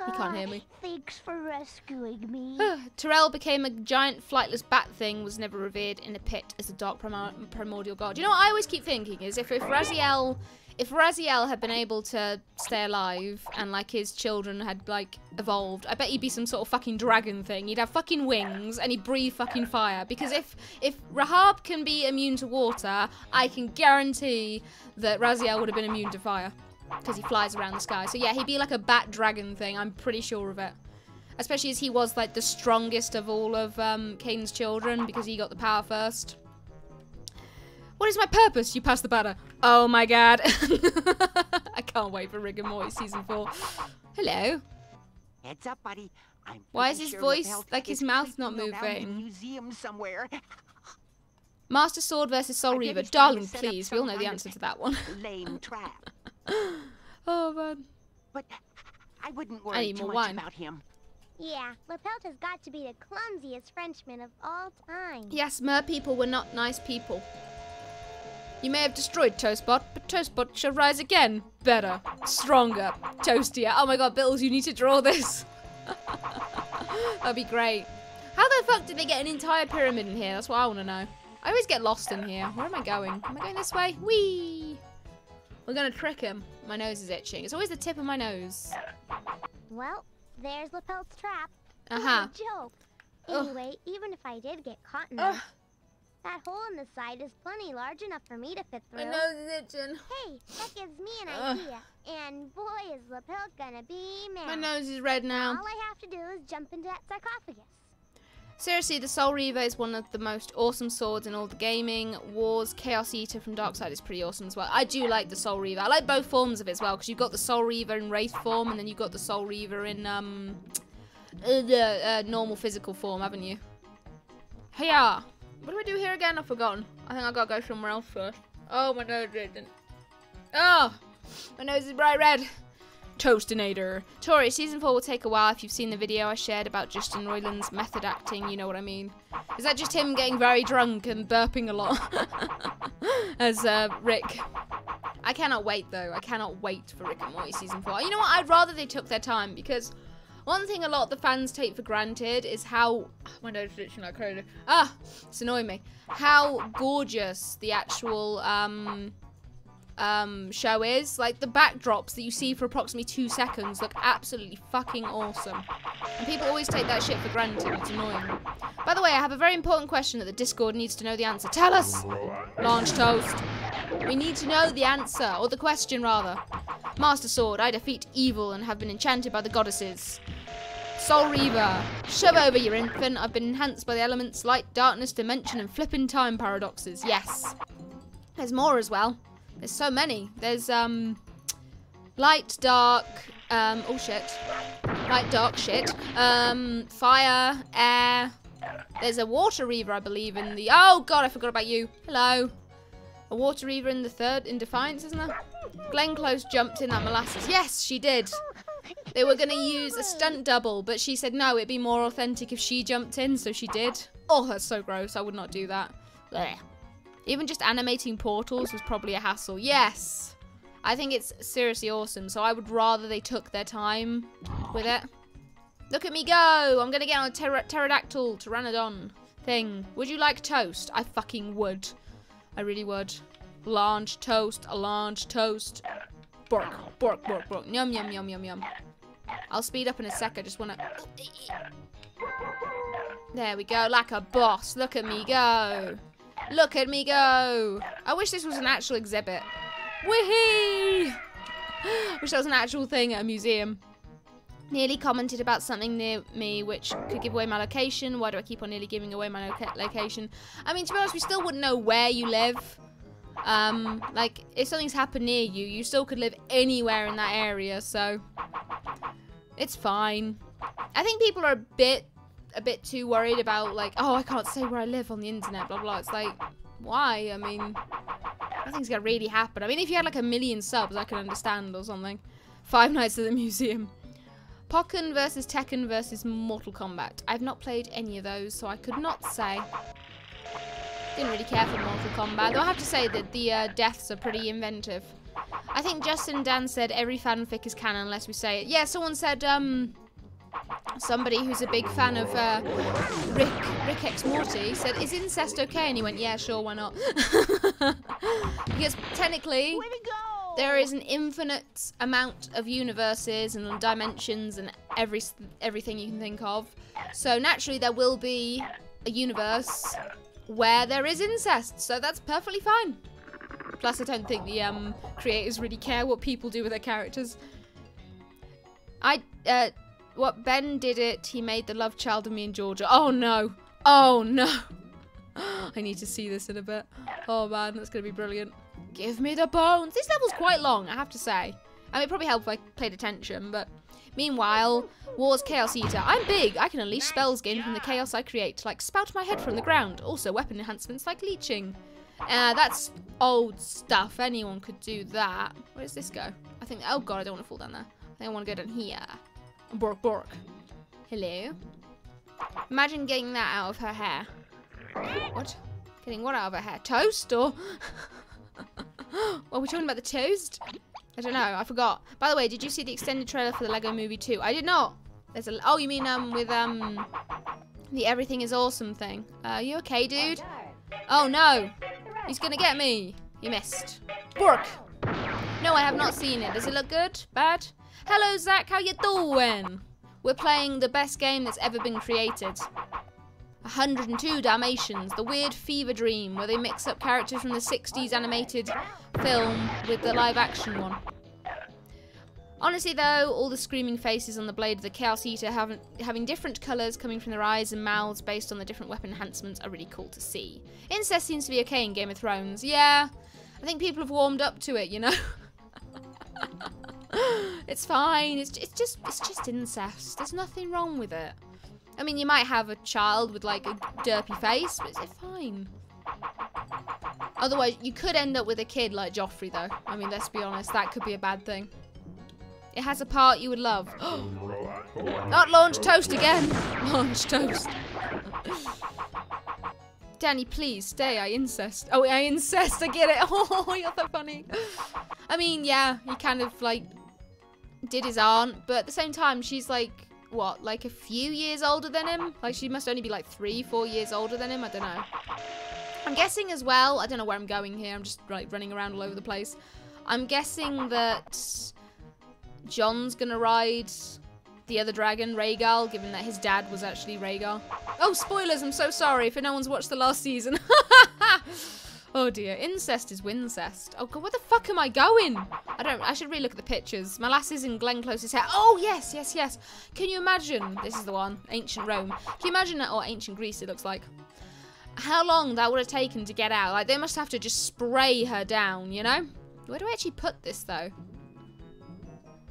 He can't hear me. Thanks for rescuing me. Tyrell became a giant flightless bat thing, was never revered in a pit as a dark primordial god. You know what I always keep thinking is if Raziel if Raziel had been able to stay alive and like his children had like evolved, I bet he'd be some sort of fucking dragon thing. He'd have fucking wings and he'd breathe fucking fire. Because if Rahab can be immune to water, I can guarantee that Raziel would have been immune to fire. Because he flies around the sky. So yeah, he'd be like a bat dragon thing. I'm pretty sure of it. Especially as he was like the strongest of all of Cain's children because he got the power first. What is my purpose? You pass the batter. Oh my god. I can't wait for Rick and Morty season 4. Hello. Heads up, buddy. Why is his voice like his mouth's not moving? Museum somewhere. Master Sword versus Soul Reaver. Darling, please. We all know the answer to that one. Lame trap. Oh man. But I wouldn't worry too much about him. Yeah, Lapelt has got to be the clumsiest Frenchman of all time. Yes, mer people were not nice people. You may have destroyed Toastbot, but Toastbot shall rise again. Better, stronger, toastier. Oh my god, Bills, you need to draw this. That'd be great. How the fuck did they get an entire pyramid in here? That's what I want to know. I always get lost in here. Where am I going? Am I going this way? Whee! We're gonna trick him. My nose is itching. It's always the tip of my nose. Well, there's Lapelt's trap. Uh-huh. What a joke. Anyway, even if I did get caught in there, that hole in the side is plenty large enough for me to fit through. My nose is itching. Hey, that gives me an idea. And boy, is Lapelt gonna be mad. My nose is red now. All I have to do is jump into that sarcophagus. Seriously, the Soul Reaver is one of the most awesome swords in all the gaming. Wars, Chaos Eater from Darkseid is pretty awesome as well. I do like the Soul Reaver. I like both forms of it as well, because you've got the Soul Reaver in Wraith form, and then you've got the Soul Reaver in normal physical form, haven't you? Hiya! What do I do here again? I've forgotten. I think I gotta go somewhere else first. Oh, my nose didn't. Oh! My nose is bright red. Toastinator. Tori, season 4 will take a while if you've seen the video I shared about Justin Roiland's method acting, you know what I mean. Is that just him getting very drunk and burping a lot? As Rick. I cannot wait though. I cannot wait for Rick and Morty season 4. You know what? I'd rather they took their time because one thing a lot of the fans take for granted is how... my nose is itching like crazy. Ah! It's annoying me. How gorgeous the actual... show is. Like, the backdrops that you see for approximately 2 seconds look absolutely fucking awesome. And people always take that shit for granted. It's annoying. By the way, I have a very important question that the Discord needs to know the answer. Tell us! Launch Toast. We need to know the answer, or the question rather. Master Sword, I defeat evil and have been enchanted by the goddesses. Soul Reaver, shove over your infant. I've been enhanced by the elements, light, darkness, dimension, and flipping time paradoxes. Yes. There's more as well. There's so many. There's, light, dark, oh shit. Light, dark, shit. Fire, air. There's a Water Reaver, I believe, in the... oh god, I forgot about you. Hello. A Water Reaver in the third, in Defiance, isn't there? Glenn Close jumped in that molasses. Yes, she did. They were going to use a stunt double, but she said no, it'd be more authentic if she jumped in, so she did. Oh, that's so gross. I would not do that. Blech. Even just animating portals was probably a hassle. Yes! I think it's seriously awesome, so I would rather they took their time with it. Look at me go! I'm gonna get on a pterodactyl, pteranodon thing. Would you like toast? I fucking would. I really would. Launch toast, a launch toast. Bork, bork, bork, bork. Yum, yum, yum, yum, yum. I'll speed up in a sec, I just wanna... there we go, like a boss. Look at me go. Look at me go! I wish this was an actual exhibit. Whee! Wish that was an actual thing at a museum. Nearly commented about something near me which could give away my location. Why do I keep on nearly giving away my location? I mean, to be honest, we still wouldn't know where you live. Like, if something's happened near you, you still could live anywhere in that area, so... it's fine. I think people are a bit too worried about, like, oh, I can't say where I live on the internet, blah, blah. It's like, why? I mean, nothing's gonna really happen. I mean, if you had, like, 1 million subs, I could understand or something. 5 Nights at the Museum. Pokken versus Tekken versus Mortal Kombat. I've not played any of those, so I could not say. Didn't really care for Mortal Kombat, though I have to say that the deaths are pretty inventive. I think Justin Dan said every fanfic is canon unless we say it. Yeah, someone said, somebody who's a big fan of Rick X Morty said, is incest okay? And he went, yeah, sure, why not? Because technically, there is an infinite amount of universes and dimensions and everything you can think of. So naturally there will be a universe where there is incest. So that's perfectly fine. Plus I don't think the creators really care what people do with their characters. What Ben did it, he made the love child of me and Georgia. Oh no. Oh no. I need to see this in a bit. Oh man, that's gonna be brilliant. Give me the bones. This level's quite long, I have to say. I mean, it probably helped if I paid attention, but meanwhile, War's Chaos Eater. I'm big. I can unleash spells gained from the chaos I create, like spout my head from the ground. Also, weapon enhancements like leeching. That's old stuff. Anyone could do that. Where does this go? I think. Oh god, I don't want to fall down there. I think I want to go down here. Bork, bork. Hello. Imagine getting that out of her hair. What? Getting what out of her hair? Toast or? Are we talking about the toast? I don't know. I forgot. By the way, did you see the extended trailer for the Lego Movie 2? I did not. There's a. Oh, you mean with the Everything is Awesome thing? You okay, dude? Oh no, he's gonna get me. You missed. Bork. No, I have not seen it. Does it look good? Bad? Hello, Zach. How you doing? We're playing the best game that's ever been created. 102 Dalmatians, the weird fever dream where they mix up characters from the 60s animated film with the live action one. Honestly though, all the screaming faces on the blade of the Chaos Eater having different colours coming from their eyes and mouths based on the different weapon enhancements are really cool to see. Incest seems to be okay in Game of Thrones. Yeah, I think people have warmed up to it, you know. It's fine, it's just incest. There's nothing wrong with it. I mean, you might have a child with, like, a derpy face, but it's fine. Otherwise, you could end up with a kid like Joffrey, though. I mean, let's be honest, that could be a bad thing. It has a part you would love. Not launch toast again! Launch toast. Danny, please, stay, I incest. Oh, I incest, I get it. Oh, you're so funny. I mean, yeah, he kind of, like, did his aunt, but at the same time, she's, like, what, like a few years older than him? Like, she must only be like 3-4 years older than him. I don't know. I'm guessing as well, I don't know where I'm going here. I'm just like running around all over the place. I'm guessing that John's gonna ride the other dragon, Rhaegal, given that his dad was actually Rhaegal. Oh, spoilers, I'm so sorry if no one's watched the last season. Oh dear, incest is wincest. Oh god, where the fuck am I going? I should really look at the pictures. My lasses in Glenn Close's hair. Oh yes, yes, yes. Can you imagine, this is the one, ancient Rome. Can you imagine that, or ancient Greece it looks like. How long that would have taken to get out. Like they must have to just spray her down, you know? Where do I actually put this though?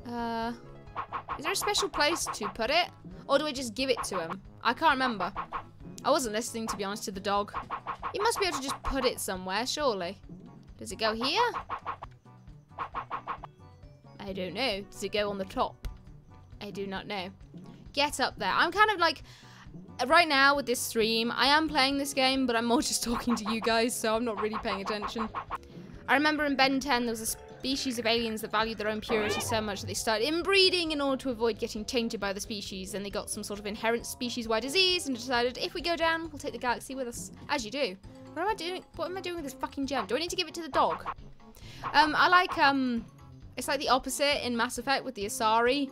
Is there a special place to put it? Or do I just give it to him? I can't remember. I wasn't listening, to be honest, to the dog. You must be able to just put it somewhere, surely. Does it go here? I don't know. Does it go on the top? I do not know. Get up there. I'm kind of like... Right now, with this stream, I am playing this game, but I'm more just talking to you guys, so I'm not really paying attention. I remember in Ben 10, there was a species of aliens that valued their own purity so much that they started inbreeding in order to avoid getting tainted by the species. Then they got some sort of inherent species-wide disease and decided, if we go down, we'll take the galaxy with us. As you do. What am I doing? What am I doing with this fucking gem? Do I need to give it to the dog? I like, it's like the opposite in Mass Effect with the Asari.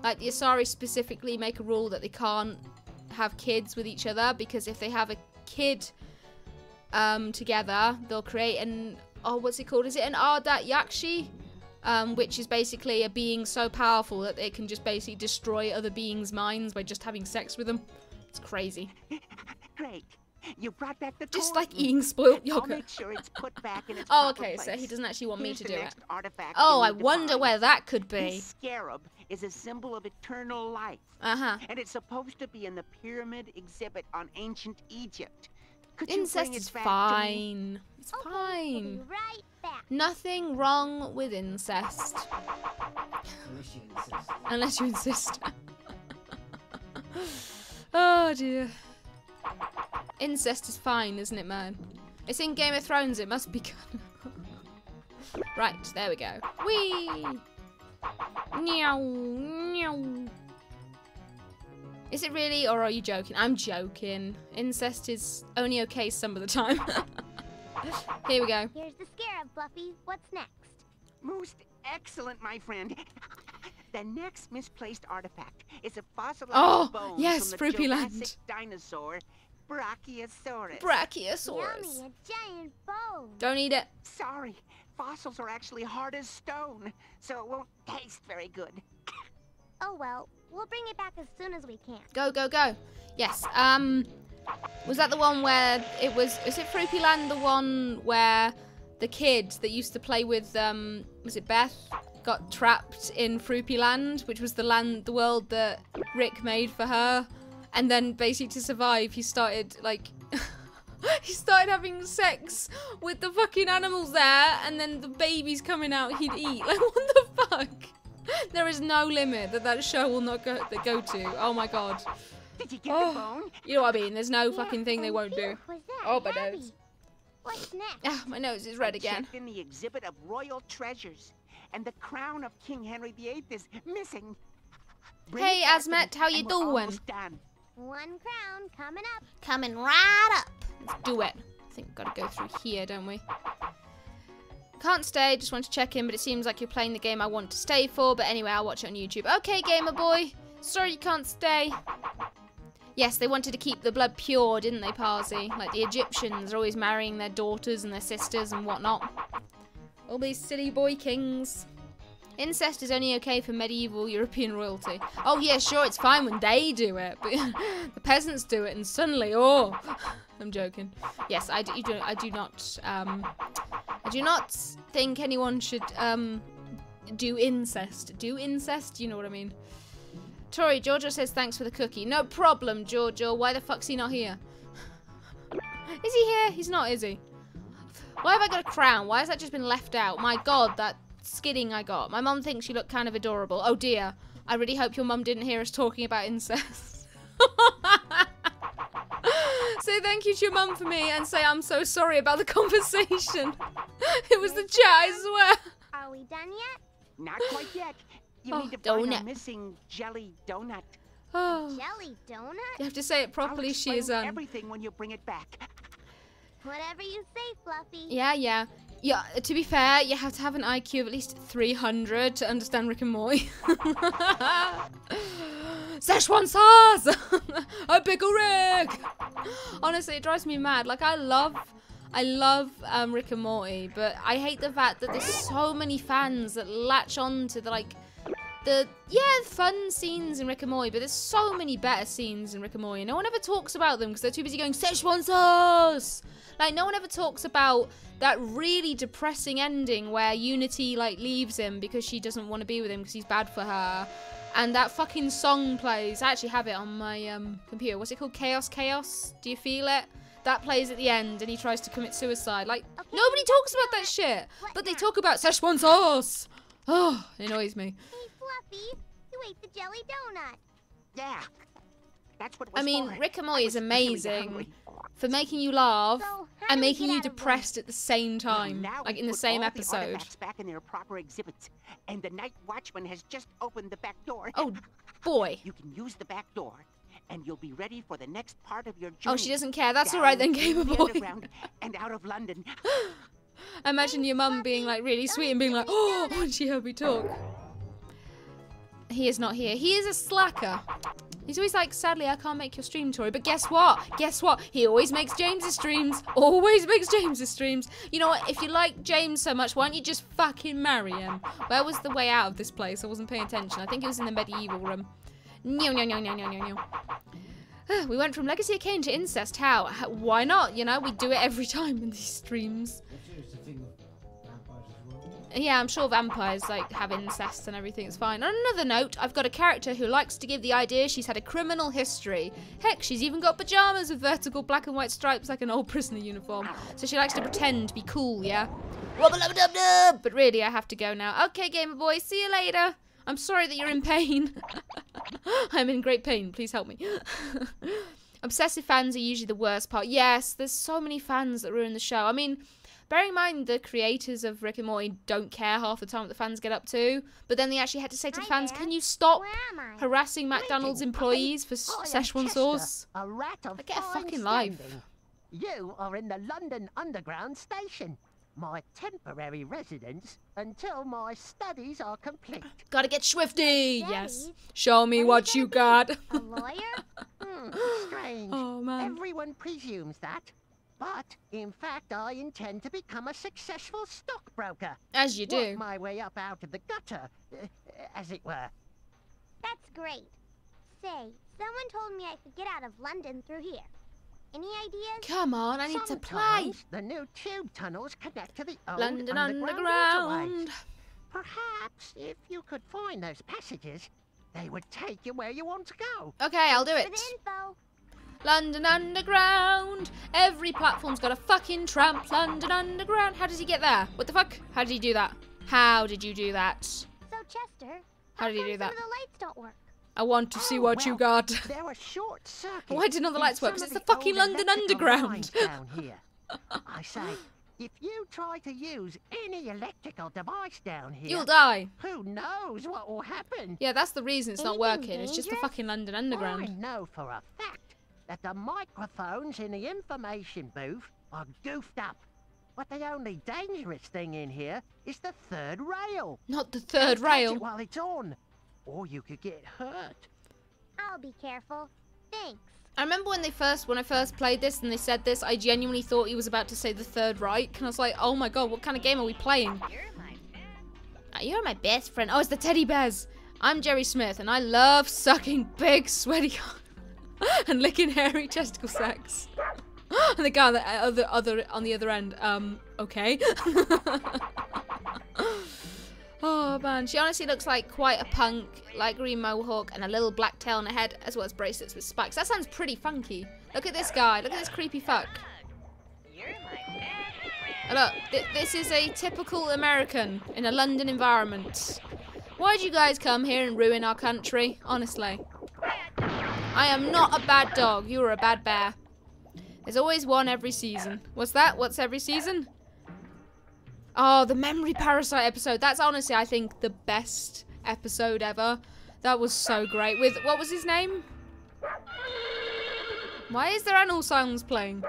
Like, the Asari specifically make a rule that they can't have kids with each other, because if they have a kid together, they'll create an... Oh, what's it called? Is it an Ardat Yakshi? Which is basically a being so powerful that it can just basically destroy other beings' minds by just having sex with them. It's crazy. Great. You brought back the just like eating spoiled yogurt. I'll make sure it's put back in its oh, okay, place. so he doesn't actually want me to do it. Artifact oh, I wonder where that could be. This scarab is a symbol of eternal life. Uh-huh. And it's supposed to be in the pyramid exhibit on ancient Egypt. Incest is fine. It's fine. We'll be right back. Nothing wrong with incest. Unless you insist. Oh dear. Incest is fine, isn't it, man? It's in Game of Thrones, it must be good. Right, there we go. Whee! Meow, meow. Is it really, or are you joking? I'm joking. Incest is only okay some of the time. Here we go. Here's the scarab, Fluffy. What's next? Most excellent, my friend. The next misplaced artifact is a fossilized bone yes, from the Fruity Jurassic Land. dinosaur, Brachiosaurus. Brachiosaurus. Yummy, a giant bone. Don't eat it. Sorry, fossils are actually hard as stone, so it won't taste very good. Oh well, we'll bring it back as soon as we can. Go, go, go. Yes. Was that the one where it was? Is it Fruity Land? The one where the kid that used to play with was it Beth? Got trapped in Fruity Land, which was the world that Rick made for her, and then basically to survive, he started like he started having sex with the fucking animals there, and then the babies coming out he'd eat. Like, what the fuck? There is no limit that show will not go to. Oh my god. Did you get the bone? You know what I mean? There's no fucking thing they won't do. Oh, my Yummy. nose. What's next? Ah, my nose is red again. Checked in the exhibit of royal treasures, and the crown of King Henry VIII is missing. Bring Hey, it back to me, Azmet, how you and we're doing? almost done. One crown coming up. Coming right up. Let's do it. I think we've got to go through here, don't we? Can't stay, just want to check in, but it seems like you're playing the game I want to stay for. But anyway, I'll watch it on YouTube. Okay, gamer boy. Sorry you can't stay. Yes, they wanted to keep the blood pure, didn't they, Parsi? Like the Egyptians are always marrying their daughters and their sisters and whatnot. All these silly boy kings. Incest is only okay for medieval European royalty. Oh yeah, sure, it's fine when they do it, but the peasants do it, and suddenly, oh, I'm joking. Yes, I do not think anyone should do incest. Do incest? You know what I mean? Tori, Giorgio says thanks for the cookie. No problem, Giorgio. Why the fuck's he not here? Is he here? He's not, is he? Why have I got a crown? Why has that just been left out? My god, that skidding I got. My mum thinks you look kind of adorable. Oh dear. I really hope your mum didn't hear us talking about incest. Say thank you to your mum for me and say I'm so sorry about the conversation. It was the chat, I swear. Are we done yet? Not quite yet. You Oh, need to find donut. a missing jelly donut. Oh. Jelly donut? You have to say it properly, I'll she is explain everything when you bring it back. Whatever you say, Fluffy. Yeah. To be fair, you have to have an IQ of at least 300 to understand Rick and Morty. Szechuan sauce! A pickle Rick! Honestly, it drives me mad. Like, I love Rick and Morty, but I hate the fact that there's so many fans that latch on to the fun scenes in Rick and Morty, but there's so many better scenes in Rick and Morty. No one ever talks about them because they're too busy going Szechuan sauce. Like, no one ever talks about that really depressing ending where Unity like leaves him because she doesn't want to be with him because he's bad for her, and that fucking song plays. I actually have it on my computer. What's it called? Chaos Chaos? Do you feel it? That plays at the end and he tries to commit suicide. Like, nobody talks about that shit, but they talk about Szechuan sauce. Oh, it annoys me. Hey, Fluffy, you ate the jelly donut. Yeah. That's what it was I mean, for. Rick and Morty is I was really amazing hungry. for making you laugh So, how and do we making get you out of depressed at the same time, Now like we in the put same all episode. The artifacts back in their proper exhibits, and the night watchman has just opened the back door. Oh, boy. You can use the back door, and you'll be ready for the next part of your journey. Oh, she doesn't care. That's Down alright then, through Gamer the Boy. underground and out of London. Imagine your mum being like really sweet and being like, oh, when she heard me talk. He is not here. He is a slacker. He's always like, sadly, I can't make your stream, Tori. But guess what? Guess what? He always makes James's streams. Always makes James's streams. You know what? If you like James so much, why don't you just fucking marry him? Where was the way out of this place? I wasn't paying attention. I think it was in the medieval room. No. We went from Legacy of Kain to incest. How? Why not? You know, we do it every time in these streams. Yeah, I'm sure vampires like have incest and everything. It's fine. On another note, I've got a character who likes to give the idea she's had a criminal history. Heck, she's even got pajamas with vertical black and white stripes like an old prisoner uniform. So she likes to pretend to be cool, yeah? But really, I have to go now. Okay, Gamer Boy, see you later. I'm sorry that you're in pain. I'm in great pain. Please help me. Obsessive fans are usually the worst part. Yes, there's so many fans that ruin the show. I mean, bearing in mind the creators of Rick and Morty don't care half the time what the fans get up to, but then they actually had to say to the fans, can you stop harassing McDonald's employees for Szechuan sauce? A rat of I get a fine fucking life. standing. You are in the London Underground station. my temporary residence until my studies are complete. Gotta get swifty. Yes. Show me what you got. A lawyer? Strange. Oh, man. Everyone presumes that. But, in fact, I intend to become a successful stockbroker. As you do. Work my way up out of the gutter, as it were. That's great. Say, someone told me I could get out of London through here. Any ideas? Come on, I need to play. Sometimes the new tube tunnels connect to the old London underground. Underground. Perhaps, if you could find those passages, they would take you where you want to go. Okay, I'll do For it. the info. London Underground. Every platform's got a fucking tramp. London Underground. How does he get there? What the fuck? How did he do that? How did you do that? So, Chester, How did he do come that? some of the lights don't work? I want to see what you well, got. There were short circuits. Why didn't all the in lights work? some 'Cause of it's the fucking old London electrical Underground. lines down here. I say, if you try to use any electrical device down here, You'll die. who knows what will happen? Yeah, that's the reason it's not Anything working. It's just the dangerous? fucking London I Underground. know for a fact that the microphones in the information booth are goofed up. But the only dangerous thing in here is the third rail. Not the third Don't touch rail. it while it's on, or you could get hurt. I'll be careful. Thanks. I remember when I first played this and they said this, I genuinely thought he was about to say the Third Reich, and I was like, oh my god, what kind of game are we playing? You're my best friend. Oh, it's the teddy bears. I'm Jerry Smith, and I love sucking big, sweaty and licking hairy testicle sacks. And the guy on the other end, okay. Oh man, she honestly looks like quite a punk, light green mohawk and a little black tail on her head, as well as bracelets with spikes. That sounds pretty funky. Look at this guy, look at this creepy fuck. Oh, look, this is a typical American in a London environment. Why'd you guys come here and ruin our country? Honestly. I am not a bad dog, you are a bad bear. There's always one every season. What's that? What's every season? Oh, the Memory Parasite episode. That's honestly, I think, the best episode ever. That was so great. With, what was his name? Why is there animal songs playing?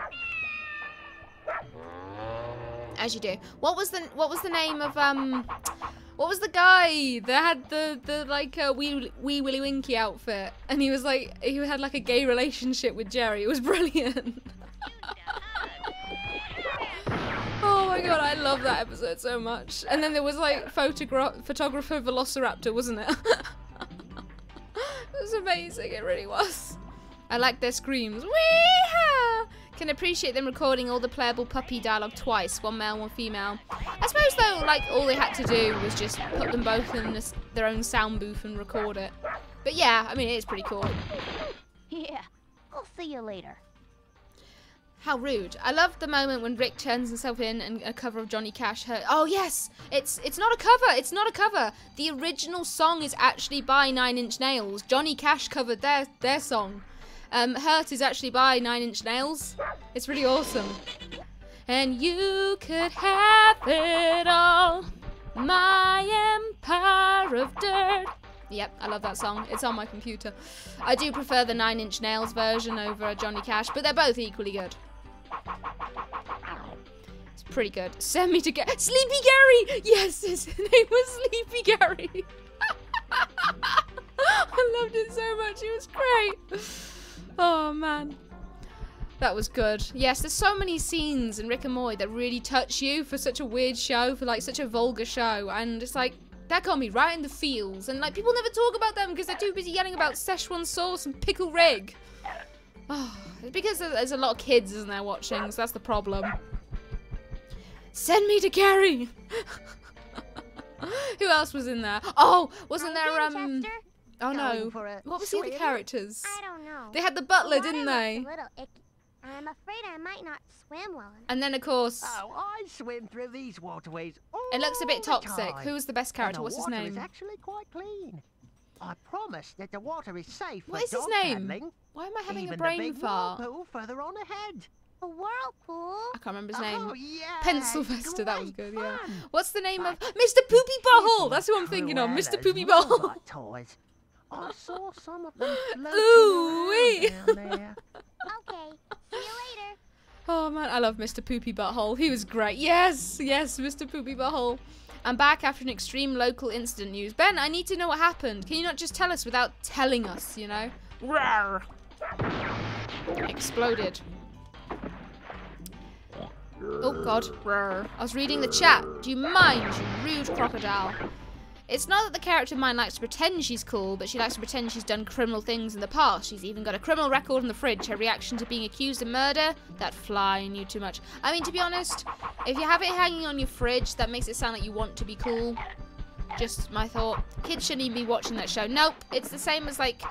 As you do. What was the name of, what was the guy that had the like, wee Willy Winky outfit? And he was like, he had like a gay relationship with Jerry. It was brilliant. Oh my god, I love that episode so much. And then there was like photographer Velociraptor, wasn't it? It was amazing, it really was. I like their screams. Wee-ha! Can appreciate them recording all the playable puppy dialogue twice, one male, one female. I suppose though, like all they had to do was just put them both in their own sound booth and record it. But yeah, I mean, it is pretty cool. Yeah, I'll see you later. How rude. I love the moment when Rick turns himself in and a cover of Johnny Cash hurt. Oh yes! It's not a cover! It's not a cover! The original song is actually by 9 Inch Nails. Johnny Cash covered their song. Hurt is actually by 9 Inch Nails. It's really awesome. And you could have it all. My empire of dirt. Yep, I love that song. It's on my computer. I do prefer the 9 Inch Nails version over Johnny Cash, but they're both equally good. It's pretty good. Send me to get Sleepy Gary! Yes, his name was Sleepy Gary. I loved it so much. It was great. Oh, man. That was good. Yes, there's so many scenes in Rick and Morty that really touch you for such a weird show, for like such a vulgar show. And it's like, that got me right in the feels. And like, people never talk about them because they're too busy yelling about Szechuan sauce and pickle rig. Oh, it's because there's a lot of kids, isn't there, watching, so that's the problem. Send me to Gary! Who else was in there? Oh, wasn't there, Chester? oh no. What was the other characters? I don't know. They had the butler, The didn't water they? looks a little icky. I'm afraid I might not swim well enough. And then, of course, Oh, I swim through these waterways all it looks a bit the toxic. time. Who was the best character? And the What's his water name? is actually quite clean. I promise that the water is safe What for is his dog name? handling. Why am I having Even a brain the big fart? whirlpool further on ahead. A whirlpool? I can't remember his name. Oh, yeah, Pencil it's Fester, that was great good, yeah. fun. What's the name of Mr. Poopy Butthole? That's who I'm thinking of, Mr. Cruella's Poopy Butthole. robot toys. I saw some of them floating Ooh-wee. around down there. Okay, see you later. Oh man, I love Mr. Poopy Butthole. He was great. Yes, yes, Mr. Poopy Butthole. I'm back after an extreme local incident news. Ben, I need to know what happened. Can you not just tell us without telling us, you know? Rawr. Exploded. Oh god. Rawr. I was reading the chat. Do you mind, you rude crocodile? It's not that the character of mine likes to pretend she's cool, but she likes to pretend she's done criminal things in the past. She's even got a criminal record in the fridge. Her reaction to being accused of murder? That fly knew too much. I mean, to be honest, if you have it hanging on your fridge, that makes it sound like you want to be cool. Just my thought. Kids shouldn't even be watching that show. Nope. It's the same as, like,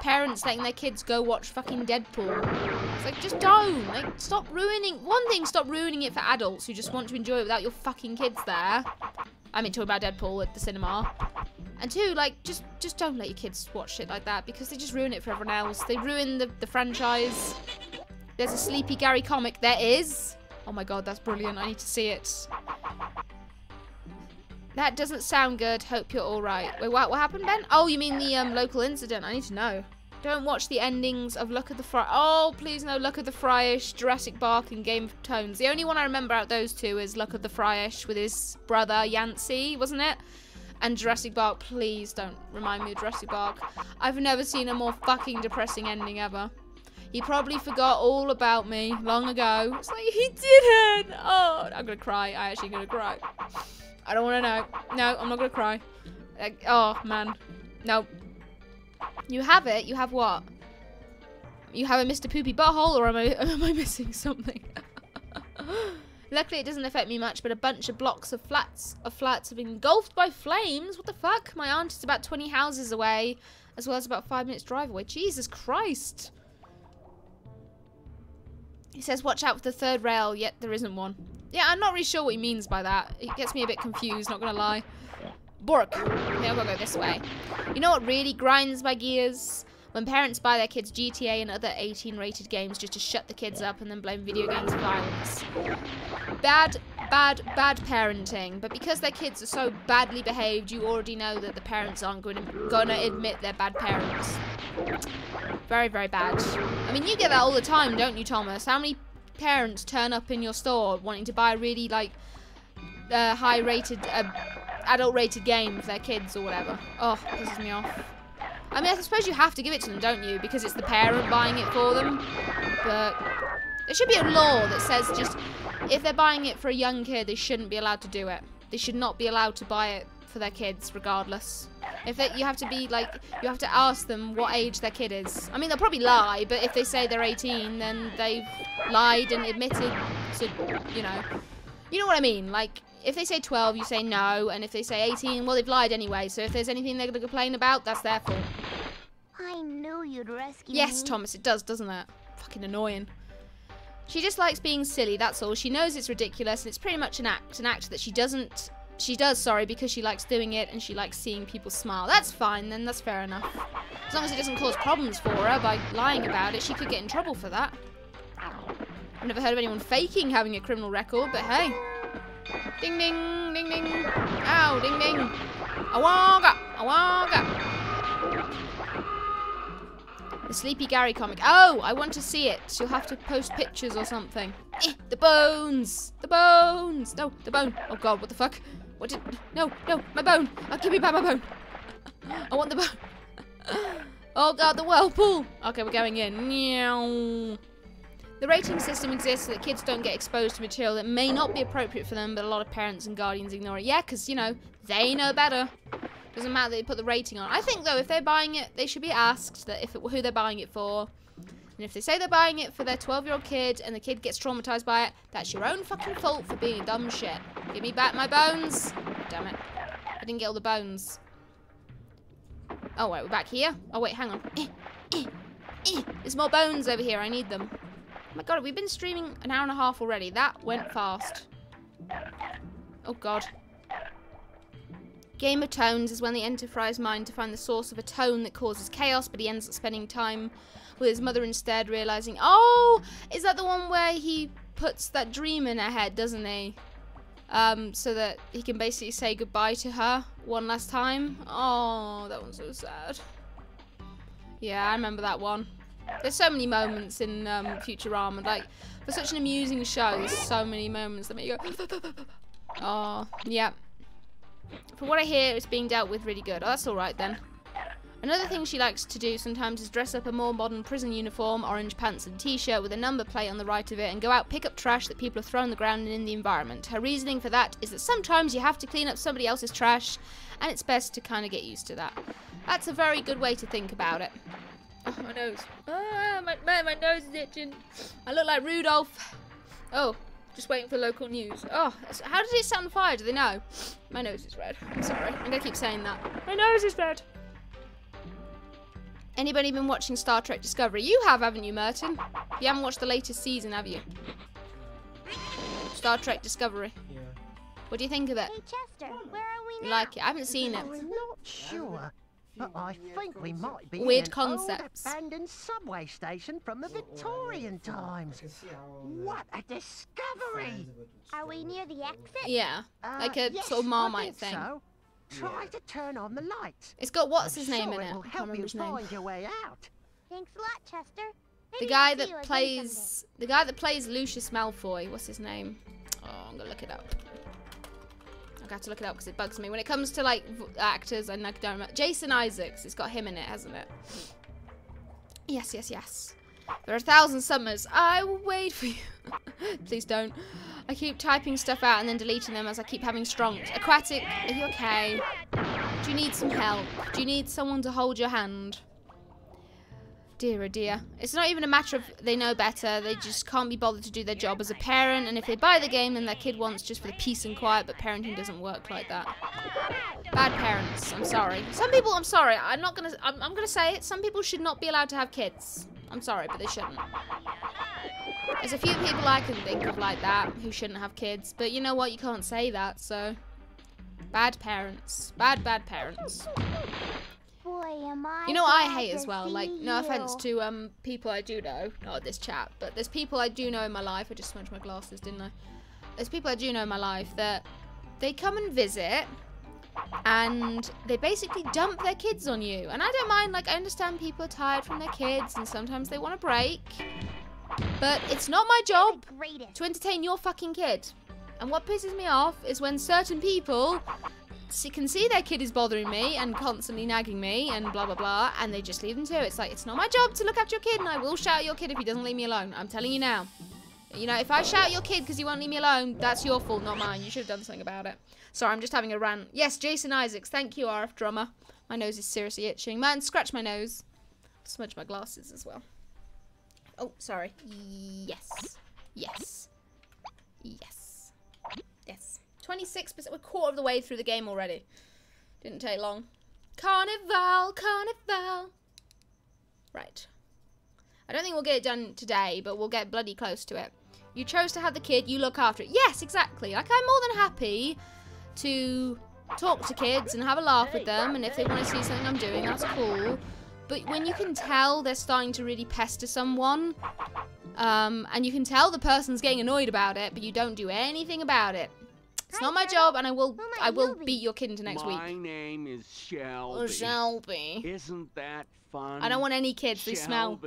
parents letting their kids go watch fucking Deadpool. It's like, just don't. Like, stop ruining... One thing, stop ruining it for adults who just want to enjoy it without your fucking kids there. I mean, talking about Deadpool at the cinema. And two, like, just don't let your kids watch shit like that because they just ruin it for everyone else. They ruin the franchise. There's a Sleepy Gary comic. There is. Oh my god, that's brilliant. I need to see it. That doesn't sound good. Hope you're alright. Wait, what happened, Ben? Oh, you mean the local incident. I need to know. Don't watch the endings of Luck of the Fry. Oh, please no. Luck of the Fryish, Jurassic Park, and Game of Thrones. The only one I remember out those two is Luck of the Fryish with his brother Yancey, wasn't it? And Jurassic Park. Please don't remind me of Jurassic Park. I've never seen a more fucking depressing ending ever. He probably forgot all about me long ago. It's like, he didn't. Oh, I'm gonna cry. I actually gonna cry. I don't want to know. No, I'm not gonna cry. Like, oh man, no. You have it. You have what? You have a Mr. Poopy Butthole, or am I missing something? Luckily, it doesn't affect me much, but a bunch of blocks of flats have been engulfed by flames. What the fuck? My aunt is about 20 houses away, as well as about 5 minutes drive away. Jesus Christ. He says, watch out for the third rail, yet there isn't one. Yeah, I'm not really sure what he means by that. It gets me a bit confused, not gonna lie. Bork. Okay, I'll go this way. You know what really grinds my gears? When parents buy their kids GTA and other 18-rated games just to shut the kids up and then blame video games for violence. Bad parenting. But because their kids are so badly behaved, you already know that the parents aren't gonna admit they're bad parents. Very, very bad. I mean, you get that all the time, don't you, Thomas? How many parents turn up in your store wanting to buy a really, like, high-rated, adult-rated game for their kids or whatever? Oh, pisses me off. I mean, I suppose you have to give it to them, don't you? Because it's the parent buying it for them. But there should be a law that says just, if they're buying it for a young kid, they shouldn't be allowed to do it. They should not be allowed to buy it for their kids, regardless. If they, you have to be, like, you have to ask them what age their kid is. I mean, they'll probably lie, but if they say they're 18, then they've lied and admitted to, you know what I mean? Like, if they say 12, you say no, and if they say 18, well, they've lied anyway, so if there's anything they're going to complain about, that's their fault. I knew you'd rescue me. Yes, Thomas, it does, doesn't it? Fucking annoying. She just likes being silly, that's all. She knows it's ridiculous, and it's pretty much an act that she does, because she likes doing it, and she likes seeing people smile. That's fine, then, that's fair enough. As long as it doesn't cause problems for her by lying about it, she could get in trouble for that. I've never heard of anyone faking having a criminal record, but hey. Ding ding, ding ding. Ow, ding ding. Awanga, awanga. The Sleepy Gary comic. Oh, I want to see it. You'll have to post pictures or something. The bones. The bones. No, the bone. Oh god, what the fuck? What did... No, my bone. Oh, give me back my bone. I want the bone. Oh god, the whirlpool. Okay, we're going in. Meow. The rating system exists so that kids don't get exposed to material that may not be appropriate for them, but a lot of parents and guardians ignore it. Yeah, because, you know, they know better. Doesn't matter that they put the rating on. I think, though, if they're buying it, they should be asked that who they're buying it for. And if they say they're buying it for their 12-year-old kid and the kid gets traumatized by it, that's your own fucking fault for being a dumb shit. Give me back my bones. Damn it. I didn't get all the bones. Oh, wait, we're back here? Oh, wait, hang on. There's more bones over here. I need them. Oh my god, we've been streaming an hour and a half already. That went fast. Oh god. Game of Tones is when they enter Fry's mind to find the source of a tone that causes chaos, but he ends up spending time with his mother instead, realizing, oh, is that the one where he puts that dream in her head, doesn't he? So that he can basically say goodbye to her one last time. Oh, that one's so sad. Yeah, I remember that one. There's so many moments in Futurama. Like, for such an amusing show, there's so many moments that make you go... Oh, yeah. From what I hear, it's being dealt with really good. Oh, that's alright then. Another thing she likes to do sometimes is dress up a more modern prison uniform, orange pants and t-shirt with a number plate on the right of it, and go out pick up trash that people have thrown on the ground and in the environment. Her reasoning for that is that sometimes you have to clean up somebody else's trash, and it's best to kind of get used to that. That's a very good way to think about it. Oh, my nose. Ah, my nose is itching. I look like Rudolph. Oh, just waiting for local news. Oh, how did it set on fire? Do they know? My nose is red. I'm sorry. I'm going to keep saying that. My nose is red. Anybody been watching Star Trek Discovery? You have, haven't you, Merton? You haven't watched the latest season, have you? Star Trek Discovery. Yeah. What do you think of it? Hey, Chester, where are we now? You like it? I haven't seen it. I'm not sure, but I think we might be Weird in concepts. An old abandoned subway station from the Victorian times. What a discovery! Are we near the exit? Yeah, like a yes, sort of Marmite I think thing. So. Try to turn on the lights. It's got what's his name sure in it? Will I can't help remember you his name. find your way out. Thanks a lot, Chester. The guy that plays Lucius Malfoy. What's his name? Oh, I'm gonna look it up. I have to look it up because it bugs me when it comes to like actors. And I don't remember. Jason Isaacs. It's got him in it, hasn't it? Yes, yes, yes. There are 1,000 summers. I will wait for you. Please don't. I keep typing stuff out and then deleting them as I keep having strongs. Aquatic, are you okay? Do you need some help? Do you need someone to hold your hand? Dear oh dear. It's not even a matter of they know better. They just can't be bothered to do their job as a parent. And if they buy the game, then their kid wants just for the peace and quiet. But parenting doesn't work like that. Bad parents. I'm sorry. Some people, I'm sorry. I'm gonna say it. Some people should not be allowed to have kids. I'm sorry, but they shouldn't. There's a few people I can think of like that who shouldn't have kids. But you know what? You can't say that, so... Bad parents. Bad parents. Boy, am I You know what I glad hate to as well? see Like, no offense you. to people I do know. Not this chat, but there's people I do know in my life. I just smudged my glasses, didn't I? There's people I do know in my life that they come and visit and they basically dump their kids on you. And I don't mind, like, I understand people are tired from their kids and sometimes they want a break. But it's not my job to entertain your fucking kid. And what pisses me off is when certain people can see their kid is bothering me and constantly nagging me and blah blah blah, and they just leave them to it. It's like, it's not my job to look after your kid, and I will shout at your kid if he doesn't leave me alone. I'm telling you now. You know, if I shout at your kid because you won't leave me alone, that's your fault, not mine. You should have done something about it. Sorry, I'm just having a rant. Yes, Jason Isaacs. Thank you, RF Drummer. My nose is seriously itching. Man, scratch my nose. Smudge my glasses as well. Oh, sorry. Yes. Yes. Yes. Yes. 26%. We're a quarter of the way through the game already. Didn't take long. Carnival, carnival. Right. I don't think we'll get it done today, but we'll get bloody close to it. You chose to have the kid, you look after it. Yes, exactly. Like, I'm more than happy to talk to kids and have a laugh with them, and if they want to see something I'm doing, that's cool. But when you can tell they're starting to really pester someone, and you can tell the person's getting annoyed about it, but you don't do anything about it. It's not my job, and I will beat your kid into next week. My name is Shelby. Oh, Shelby. Isn't that fun? I don't want any kids. They smell.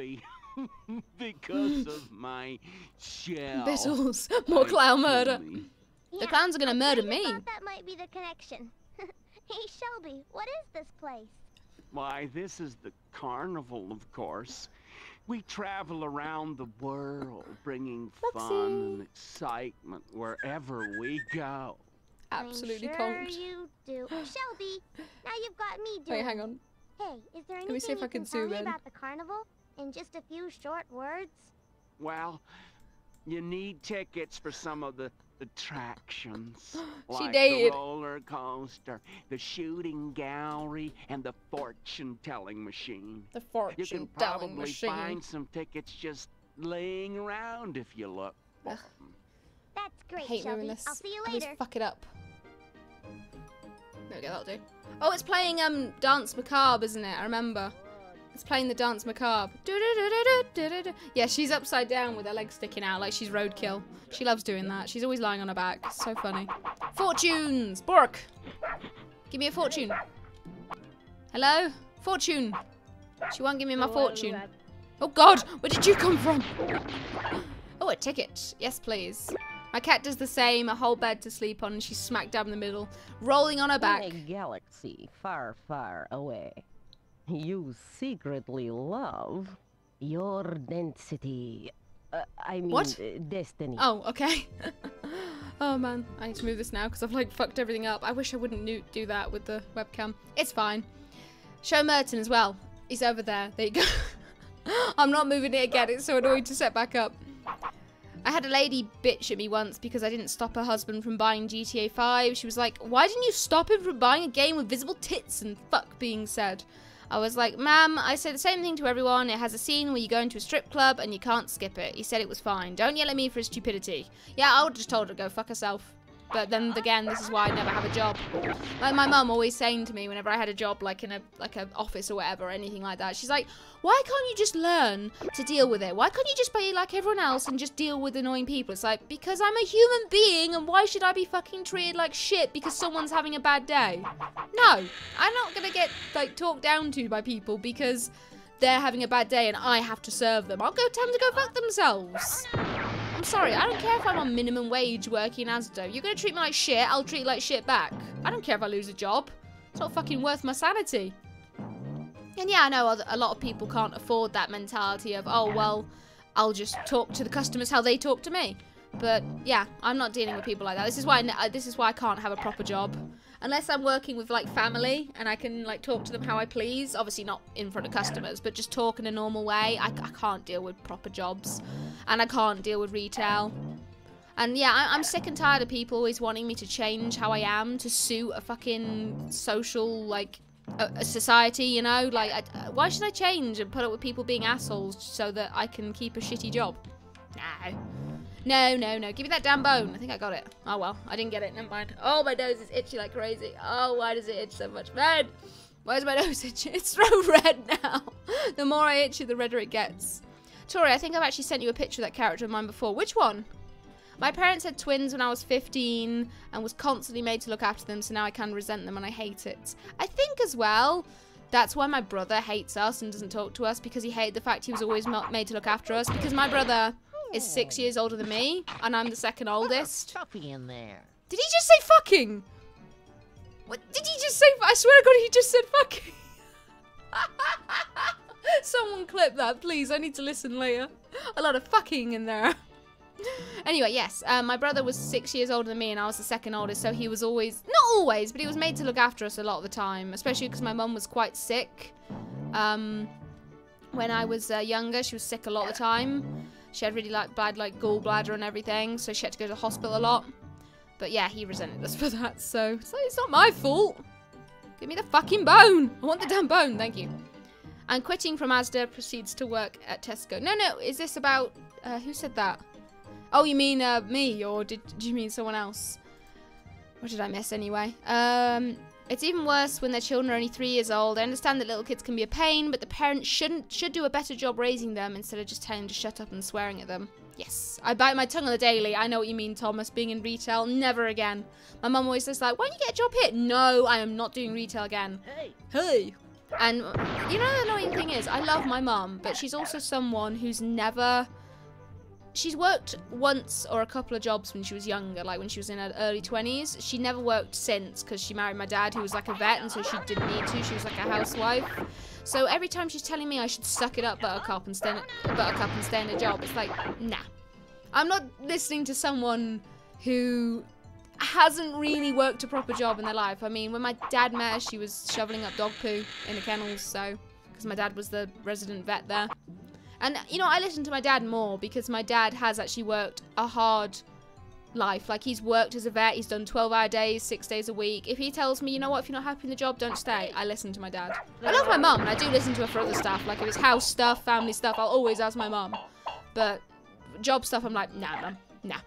Because of my shell. Bizzles. More clown murder. The clowns are gonna murder me. I thought that might be the connection. Hey, Shelby, what is this place? Why, this is the carnival, of course. We travel around the world, bringing fun and excitement wherever we go. Absolutely I'm conked. sure you do. Shelby, now you've got me doing. Wait, hang on. Hey, is there Let me see anything if I can tell zoom me in. about the carnival in just a few short words? Well, you need tickets for some of the attractions. She like dated. the roller coaster, the shooting gallery, and the fortune-telling machine. The You can fortune-telling probably machine. find some tickets just laying around if you look for them. That's I great, hate Shelby. moving this. I'll see you I always later. fuck it up. There we go, that'll do. Oh, it's playing Dance Macabre, isn't it? I remember. It's playing the Dance Macabre. Yeah, she's upside down with her legs sticking out like she's roadkill. She loves doing that. She's always lying on her back. It's so funny. Fortunes! Bork! Give me a fortune. Hello? Fortune! She won't give me my fortune. Oh God, where did you come from? Oh, a ticket. Yes, please. My cat does the same, a whole bed to sleep on, and she's smack dab in the middle, rolling on her back. In a galaxy far, far away, you secretly love your density. I mean, what? Destiny. Oh, okay. Oh man, I need to move this now because I've like fucked everything up. I wish I wouldn't do that with the webcam. It's fine. Show Merton as well. He's over there. There you go. I'm not moving it again. It's so annoying to set back up. I had a lady bitch at me once because I didn't stop her husband from buying GTA 5. She was like, why didn't you stop him from buying a game with visible tits and fuck being said? I was like, ma'am, I say the same thing to everyone. It has a scene where you go into a strip club and you can't skip it. He said it was fine. Don't yell at me for his stupidity. Yeah, I would just told her to go fuck herself. But then again, this is why I never have a job. Like my mum always saying to me whenever I had a job like in a office or whatever or anything like that, she's like, why can't you just learn to deal with it? Why can't you just be like everyone else and just deal with annoying people? It's like, because I'm a human being and why should I be fucking treated like shit because someone's having a bad day? No, I'm not gonna get like talked down to by people because they're having a bad day and I have to serve them. I'll go tell them to go fuck themselves. I'm sorry, I don't care if I'm on minimum wage working as though. You're gonna treat me like shit, I'll treat you like shit back. I don't care if I lose a job. It's not fucking worth my sanity. And yeah, I know a lot of people can't afford that mentality of, oh, well, I'll just talk to the customers how they talk to me. But yeah, I'm not dealing with people like that. This is why I can't have a proper job. Unless I'm working with like family and I can like talk to them how I please. Obviously not in front of customers, but just talk in a normal way. I can't deal with proper jobs. And I can't deal with retail. And yeah, I'm sick and tired of people always wanting me to change how I am to suit a fucking social, like, a society, you know? Like, why should I change and put up with people being assholes so that I can keep a shitty job? No. No. Give me that damn bone. I think I got it. Oh, well. I didn't get it. Never mind. Oh, my nose is itchy like crazy. Oh, why does it itch so much? Red! Why is my nose itchy? It's so red now. The more I itch it, the redder it gets. Tori, I think I've actually sent you a picture of that character of mine before. Which one? My parents had twins when I was 15 and was constantly made to look after them, so now I can resent them and I hate it. I think as well, that's why my brother hates us and doesn't talk to us, because he hated the fact he was always made to look after us, because my brother is 6 years older than me and I'm the second oldest. Stuffy in there. Did he just say fucking? What did he just say? I swear to God, he just said fucking. Someone clip that, please. I need to listen later. A lot of fucking in there. Anyway, yes, my brother was 6 years older than me and I was the second oldest, so he was always, not always, but he was made to look after us a lot of the time, especially because my mum was quite sick. When I was younger, she was sick a lot of the time. She had really bad gallbladder and everything, so she had to go to the hospital a lot. But yeah, he resented us for that, so it's not my fault. Give me the fucking bone. I want the damn bone, thank you. And quitting from Asda, proceeds to work at Tesco. No, is this about, who said that? Oh, you mean me, or did you mean someone else? What did I miss anyway? It's even worse when their children are only 3 years old. I understand that little kids can be a pain, but the parents should do a better job raising them instead of just telling them to shut up and swearing at them. Yes, I bite my tongue on the daily. I know what you mean, Thomas. Being in retail, never again. My mum always says like, why don't you get a job here? No, I am not doing retail again. Hey. And you know the annoying thing is, I love my mum, but she's also someone who's never... She's worked once or a couple of jobs when she was younger, like when she was in her early 20s. She never worked since because she married my dad, who was like a vet, and so she didn't need to. She was like a housewife. So every time she's telling me I should suck it up, Buttercup, and stay in a job, it's like, nah. I'm not listening to someone who hasn't really worked a proper job in their life. I mean, when my dad met her, she was shoveling up dog poo in the kennels, so, because my dad was the resident vet there. And, you know, I listen to my dad more because my dad has actually worked a hard life. Like, he's worked as a vet, he's done 12-hour days, 6 days a week. If he tells me, you know what, if you're not happy in the job, don't stay, I listen to my dad. I love my mum, and I do listen to her for other stuff. Like, if it's house stuff, family stuff, I'll always ask my mum. But job stuff, I'm like, nah, mum, nah.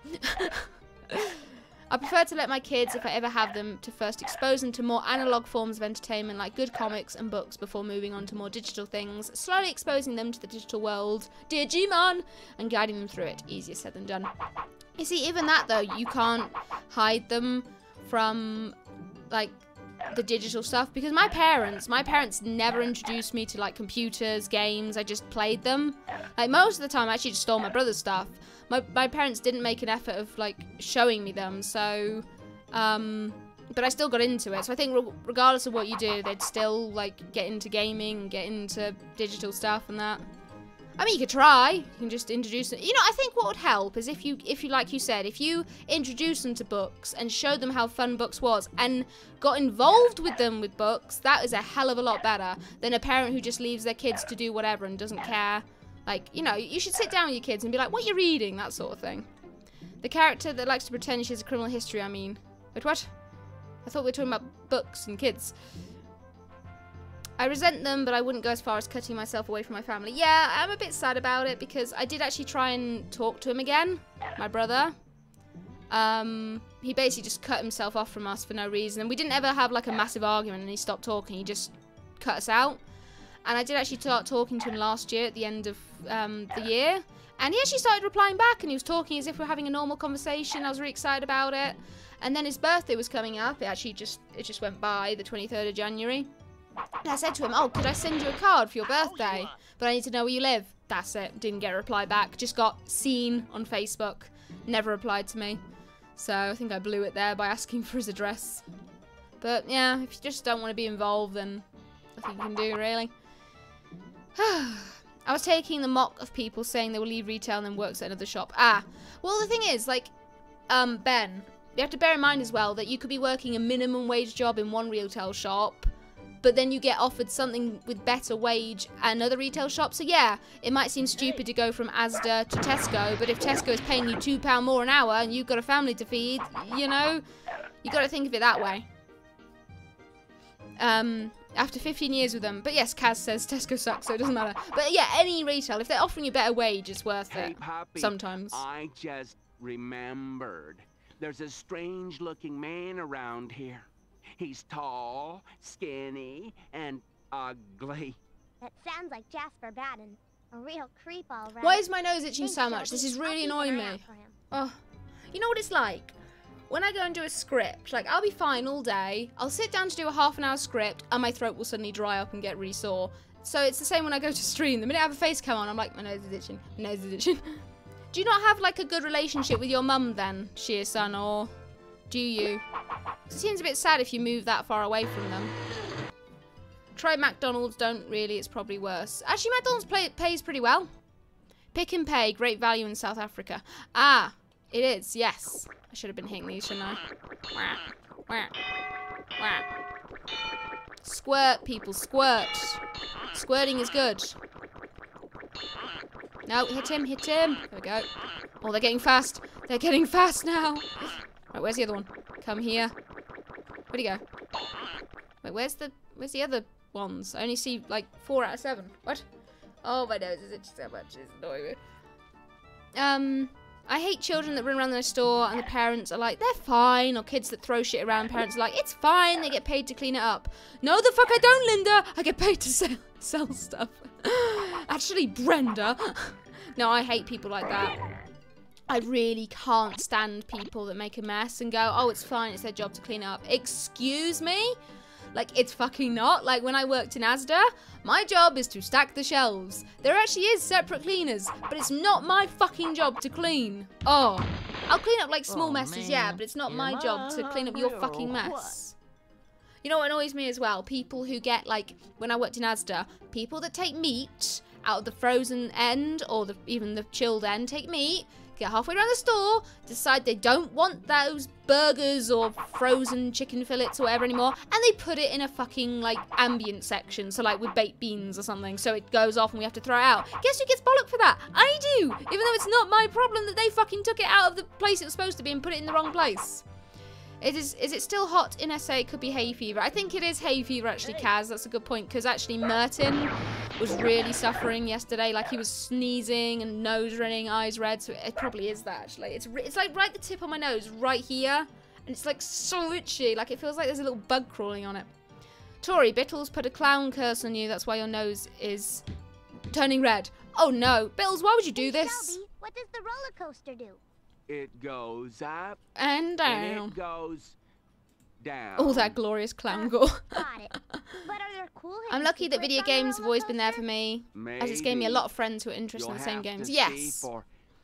I prefer to let my kids, if I ever have them, to first expose them to more analog forms of entertainment like good comics and books before moving on to more digital things, slowly exposing them to the digital world, Digimon, and guiding them through it. Easier said than done. You see, even that though, you can't hide them from, like, the digital stuff, because my parents never introduced me to like computers, games. I just played them. Like most of the time I actually just stole my brother's stuff. My parents didn't make an effort of like showing me them, so but I still got into it. So I think regardless of what you do, they'd still like get into gaming, get into digital stuff and that. I mean, you could try. You can just introduce them. You know, I think what would help is if you, like you said, if you introduce them to books and showed them how fun books was and got involved with them with books, that is a hell of a lot better than a parent who just leaves their kids to do whatever and doesn't care. Like, you know, you should sit down with your kids and be like, what are you reading? That sort of thing. The character that likes to pretend she has a criminal history, I mean. Wait, what? I thought we were talking about books and kids. I resent them, but I wouldn't go as far as cutting myself away from my family. Yeah, I'm a bit sad about it because I did actually try and talk to him again, my brother. He basically just cut himself off from us for no reason. And we didn't ever have like a massive argument and he stopped talking. He just cut us out. And I did actually start talking to him last year at the end of the year. And he actually started replying back and he was talking as if we were having a normal conversation. I was really excited about it. And then his birthday was coming up. It actually just went by, the 23rd of January. And I said to him, oh, could I send you a card for your birthday? But I need to know where you live. That's it. Didn't get a reply back. Just got seen on Facebook. Never replied to me. So I think I blew it there by asking for his address. But yeah, if you just don't want to be involved, then nothing you can do, really. I was taking the mock of people saying they will leave retail and then works at another shop. Ah, well, the thing is, like, Ben, you have to bear in mind as well that you could be working a minimum wage job in one retail shop, but then you get offered something with better wage at another retail shop. So yeah, it might seem stupid to go from Asda to Tesco, but if Tesco is paying you £2 more an hour and you've got a family to feed, you know, you got to think of it that way. After 15 years with them. But yes, Kaz says Tesco sucks, so it doesn't matter. But yeah, any retail, if they're offering you better wage, it's worth it. Puppy, sometimes. I just remembered. There's a strange-looking man around here. He's tall, skinny, and ugly. That sounds like Jasper Batten. A real creep, all right. Why is my nose itching so much? This is really annoying me. Oh, you know what it's like? When I go and do a script, like, I'll be fine all day. I'll sit down to do a half-an-hour script, and my throat will suddenly dry up and get really sore. So it's the same when I go to stream. The minute I have a face cam on, I'm like, my nose is itching. My nose is itching. Do you not have, like, a good relationship with your mum, then, Shia-san, or do you? It seems a bit sad if you move that far away from them. Try McDonald's, don't really, it's probably worse. Actually, McDonald's pays pretty well. Pick and Pay, great value in South Africa. Ah, it is, yes. I should have been hitting these, shouldn't I? Wah, wah, wah. Squirt, people, squirt. Squirting is good. No, hit him, hit him. There we go. Oh, they're getting fast. They're getting fast now. Right, where's the other one? Come here. Where'd he go? Wait, where's the other ones? I only see, like, 4 out of 7. What? Oh, my nose is itching so much. It's annoying me. I hate children that run around the store and the parents are like, they're fine. Or kids that throw shit around, parents are like, it's fine. They get paid to clean it up. No, the fuck I don't, Linda. I get paid to sell stuff. Actually, Brenda. No, I hate people like that. I really can't stand people that make a mess and go, oh, it's fine. It's their job to clean it up. Excuse me? Like, it's fucking not. Like, when I worked in Asda, my job is to stack the shelves. There actually is separate cleaners, but it's not my fucking job to clean. Oh. I'll clean up, like, small messes, yeah, but it's not my job to clean up your fucking mess. You know what annoys me as well? People who get, like, when I worked in Asda, people that take meat out of the frozen end, or even the chilled end, take meat, get halfway around the store, decide they don't want those burgers or frozen chicken fillets or whatever anymore, and they put it in a fucking, like, ambient section, so, like, with baked beans or something, so it goes off and we have to throw it out. Guess who gets bollocked for that? I do! Even though it's not my problem that they fucking took it out of the place it was supposed to be and put it in the wrong place. Is it still hot in SA? It could be hay fever. I think it is hay fever, actually, Kaz. That's a good point, because actually Merton was really suffering yesterday. Like, he was sneezing and nose running, eyes red, so it probably is that, actually. It's like right at the tip of my nose, right here, and it's, like, so itchy. Like, it feels like there's a little bug crawling on it. Tori, Bittles put a clown curse on you. That's why your nose is turning red. Oh, no. Bittles, why would you do this? Shelby, what does the roller coaster do? It goes up and down. And it goes down. All that glorious clown gore. Got it. But are there cool I'm lucky that video games have always been there for me, as it's gave me a lot of friends who are interested in the same games. Yes.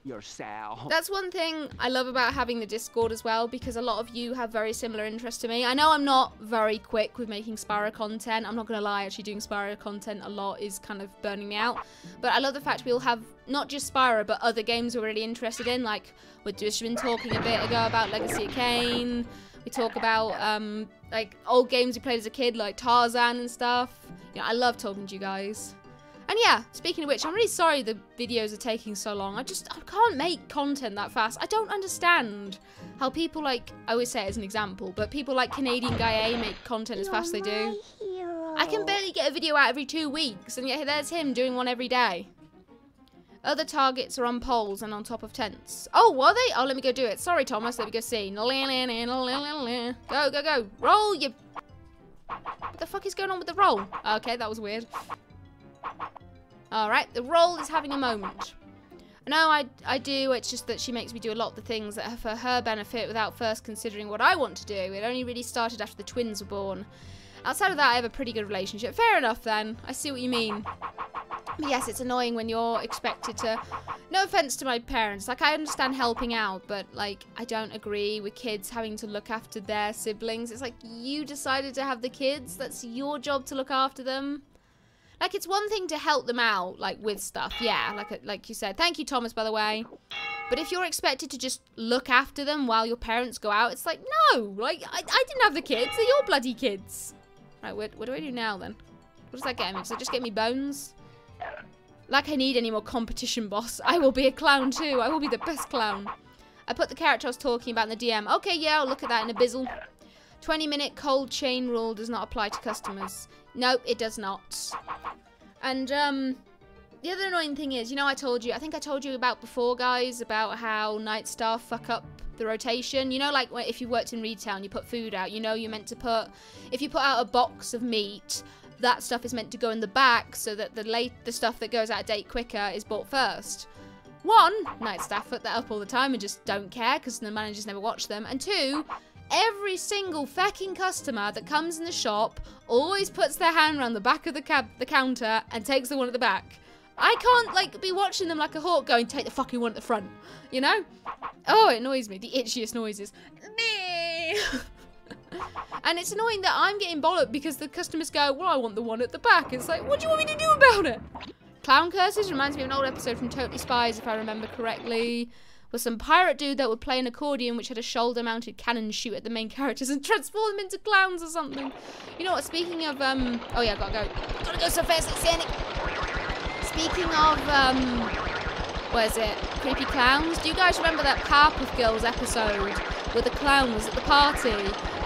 Yourself. That's one thing I love about having the Discord as well, because a lot of you have very similar interests to me. I know I'm not very quick with making Spyro content. I'm not going to lie, actually doing Spyro content a lot is kind of burning me out. But I love the fact we all have not just Spyro, but other games we're really interested in. Like, we've just been talking a bit ago about Legacy of Kain. We talk about, like, old games we played as a kid, like Tarzan and stuff. You know, I love talking to you guys. And yeah, speaking of which, I'm really sorry the videos are taking so long. I can't make content that fast. I don't understand how people like, I always say it as an example, but people like Canadian Guy A make content as fast as they do. I can barely get a video out every 2 weeks, and yet there's him doing one every day. Other targets are on poles and on top of tents. Oh, were they? Oh, let me go do it. Sorry, Thomas. Let me go see. Go, go, go. Roll, you... What the fuck is going on with the roll? Okay, that was weird. Alright, the roll is having a moment. No, I do, it's just that she makes me do a lot of the things that are for her benefit without first considering what I want to do. It only really started after the twins were born. Outside of that, I have a pretty good relationship. Fair enough, then. I see what you mean. But yes, it's annoying when you're expected to... No offense to my parents. Like, I understand helping out, but, like, I don't agree with kids having to look after their siblings. It's like, you decided to have the kids. That's your job to look after them. Like, it's one thing to help them out, like, with stuff, yeah, like you said. Thank you, Thomas, by the way. But if you're expected to just look after them while your parents go out, it's like, no, like, I didn't have the kids, they're your bloody kids. Right, what do I do now, then? What does that get me? Does it just get me bones? Like I need any more competition, boss. I will be a clown, too. I will be the best clown. I put the character I was talking about in the DM. Okay, yeah, I'll look at that in a bizzle. 20-minute cold chain rule does not apply to customers. No, it does not. And, the other annoying thing is, you know, I think I told you about before, guys, about how night staff fuck up the rotation. You know, like, if you worked in retail and you put food out, you know you're meant to put, if you put out a box of meat, that stuff is meant to go in the back so that the stuff that goes out of date quicker is bought first. One, night staff put that up all the time and just don't care because the managers never watch them. And two, every single fucking customer that comes in the shop always puts their hand around the back of the counter and takes the one at the back. I can't, like, be watching them like a hawk going, take the fucking one at the front, you know? Oh, it annoys me. The itchiest noises. And it's annoying that I'm getting bollocked because the customers go, well, I want the one at the back. It's like, what do you want me to do about it? Clown curses reminds me of an old episode from Totally Spies, if I remember correctly. Was some pirate dude that would play an accordion which had a shoulder-mounted cannon shoot at the main characters and transform them into clowns or something. You know what, speaking of, oh yeah, gotta go so fast, it's Sonic. Speaking of, what is it, creepy clowns? Do you guys remember that Powerpuff Girls episode where the clown was at the party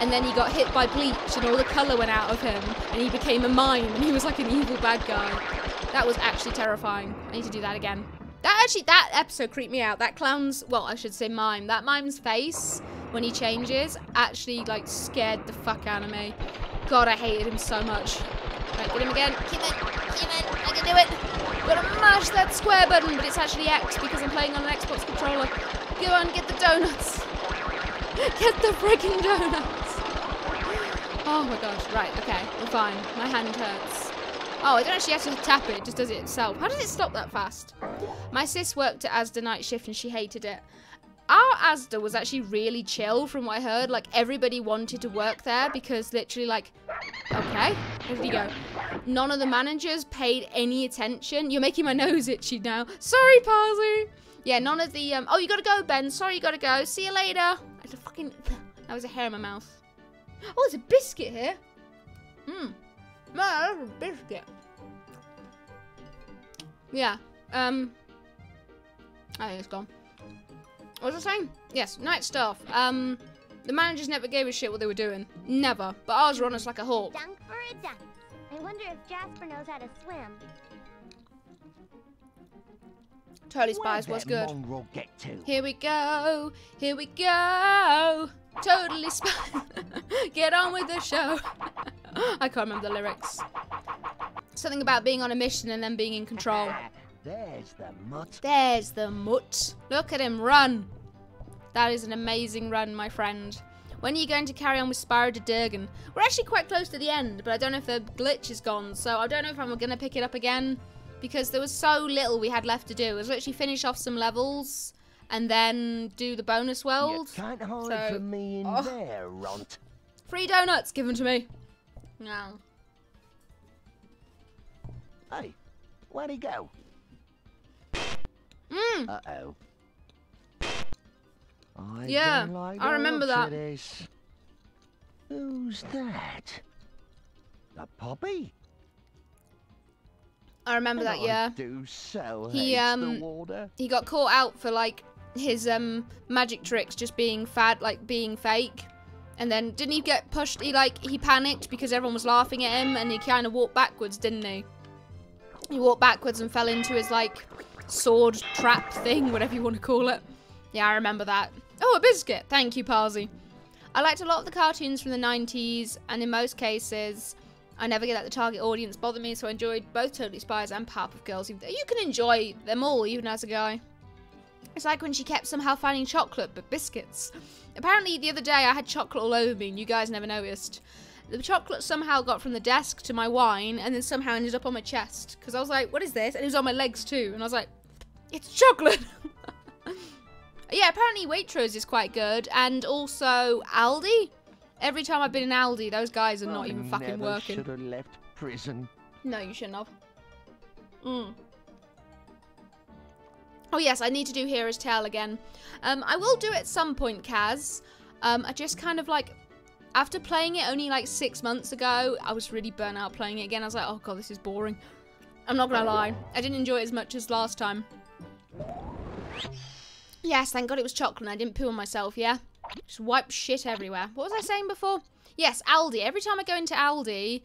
and then he got hit by bleach and all the colour went out of him and he became a mime and he was like an evil bad guy? That was actually terrifying. I need to do that again. That episode creeped me out. That clown's, well, I should say mime. That mime's face, when he changes, actually, like, scared the fuck out of me. God, I hated him so much. Right, get him again. Keep it. I can do it. Gotta mash that square button, but it's actually X because I'm playing on an Xbox controller. Go on, get the donuts. Get the friggin' donuts. Oh my gosh. Right, okay, we're fine. My hand hurts. Oh, I don't actually have to tap it, it just does it itself. How does it stop that fast? My sis worked at Asda night shift and she hated it. Our Asda was actually really chill from what I heard. Like, everybody wanted to work there because literally, like, okay, where did he go? None of the managers paid any attention. You're making my nose itchy now. Sorry, Parsley. Yeah, none of the, oh, you gotta go, Ben. Sorry, you gotta go. See you later. I had a fucking, that was a hair in my mouth. Oh, there's a biscuit here. No, that's a biscuit. Yeah, oh, it's gone. What was I saying? Yes, night staff. The managers never gave a shit what they were doing. Never. But ours were on us like a hawk. Dunk for a duck. I wonder if Jasper knows how to swim. Totally Spies was good. Get to? Here we go. Here we go. Totally Spies. Get on with the show. I can't remember the lyrics. Something about being on a mission and then being in control. There's the mutt. There's the mutt. Look at him run. That is an amazing run, my friend. When are you going to carry on with Spyro de Durgan? We're actually quite close to the end, but I don't know if the glitch is gone, so I don't know if I'm going to pick it up again, because there was so little we had left to do. It was literally finish off some levels, and then do the bonus world. You can't hide from me in there, runt. Free donuts given to me. No. Hey, where'd he go? Uh-oh. Yeah, don't like I remember the looks that. of this. Who's that? A puppy? I remember that, yeah. I do so He hate the water. he got caught out for like his magic tricks just being being fake. And then didn't he get pushed? He panicked because everyone was laughing at him, and he kind of walked backwards, didn't he? He walked backwards and fell into his like sword trap thing, whatever you want to call it. Yeah, I remember that. Oh, a biscuit. Thank you, Parsley. I liked a lot of the cartoons from the 90s, and in most cases, I never get that the target audience bothered me, so I enjoyed both Totally Spies and Powerpuff Girls. You can enjoy them all, even as a guy. It's like when she kept somehow finding chocolate, but biscuits. Apparently, the other day, I had chocolate all over me, and you guys never noticed. The chocolate somehow got from the desk to my wine, and then somehow ended up on my chest. Because I was like, what is this? And it was on my legs, too. And I was like, it's chocolate! Yeah, apparently Waitrose is quite good, and also Aldi. Every time I've been in Aldi, those guys are not even fucking working. Should have left prison. No, you shouldn't have. Oh yes, I need to do Hero's Tale again. I will do it at some point, Kaz. I just kind of like, after playing it only like 6 months ago, I was really burnt out playing it again. I was like, oh god, this is boring. I'm not gonna lie, I didn't enjoy it as much as last time. Yes, thank God it was chocolate and I didn't poo on myself, yeah? Just wipe shit everywhere. What was I saying before? Yes, Aldi. Every time I go into Aldi,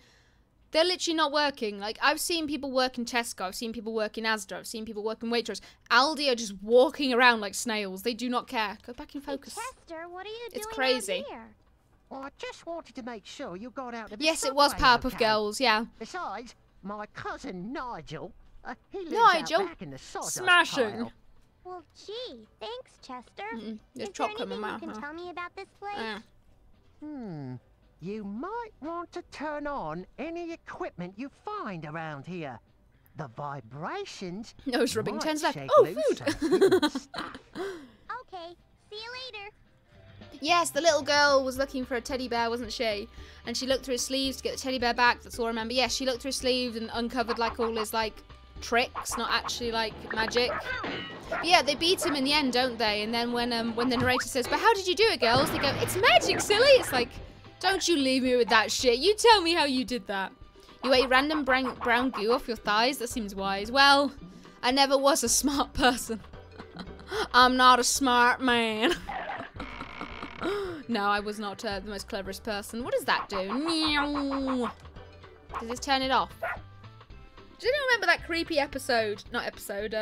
they're literally not working. Like, I've seen people work in Tesco, I've seen people work in Asda, I've seen people work in Waitrose. Aldi are just walking around like snails. They do not care. Go back in focus. Hey, Chester, what are you doing It's crazy. out here? Well, I just wanted to make sure you got out of the Yes, it was subway Powerpuff okay. Girls, yeah. Besides, my cousin Nigel, he lives Nigel? out back in the sawdust Smashing. pile. Well, gee, thanks, Chester. There's Is there chocolate in anything my you mouth can now. tell me about this place? You might want to turn on any equipment you find around here. The vibrations. Nose rubbing, might turns left. shake Oh, loose food! some hidden stuff. Okay, see you later. Yes, the little girl was looking for a teddy bear, wasn't she? And she looked through his sleeves to get the teddy bear back. That's all I remember. Yes, she looked through his sleeves and uncovered like all his like tricks, not actually like magic. But yeah, they beat him in the end, don't they? And then when the narrator says, "But how did you do it, girls?" They go, "It's magic, silly." It's like, don't you leave me with that shit. You tell me how you did that. You ate random brown goo off your thighs? That seems wise. Well, I never was a smart person. I'm not a smart man. No, I was not the most cleverest person. What does that do? Meow. Does this turn it off? Do you remember that creepy episode? Not episode,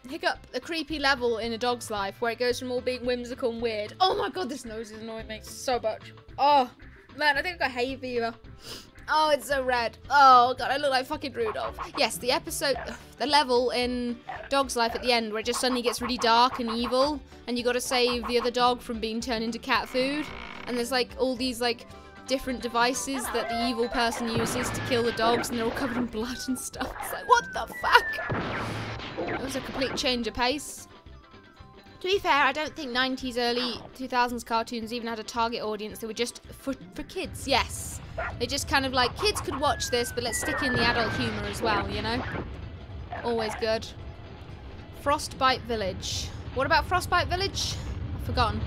Hiccup, a creepy level in A Dog's Life where it goes from all being whimsical and weird. Oh my god, this nose is annoying me so much. Oh, man, I think I got hay fever. Oh, it's so red. Oh god, I look like fucking Rudolph. Yes, the episode, the level in Dog's Life at the end where it just suddenly gets really dark and evil and you gotta save the other dog from being turned into cat food. And there's like all these like different devices that the evil person uses to kill the dogs and they're all covered in blood and stuff. It's like, what the fuck? It was a complete change of pace. To be fair, I don't think 90s, early 2000s cartoons even had a target audience. They were just for kids, yes. They just kind of like, kids could watch this, but let's stick in the adult humour as well, you know? Always good. Frostbite Village. What about Frostbite Village? I've forgotten.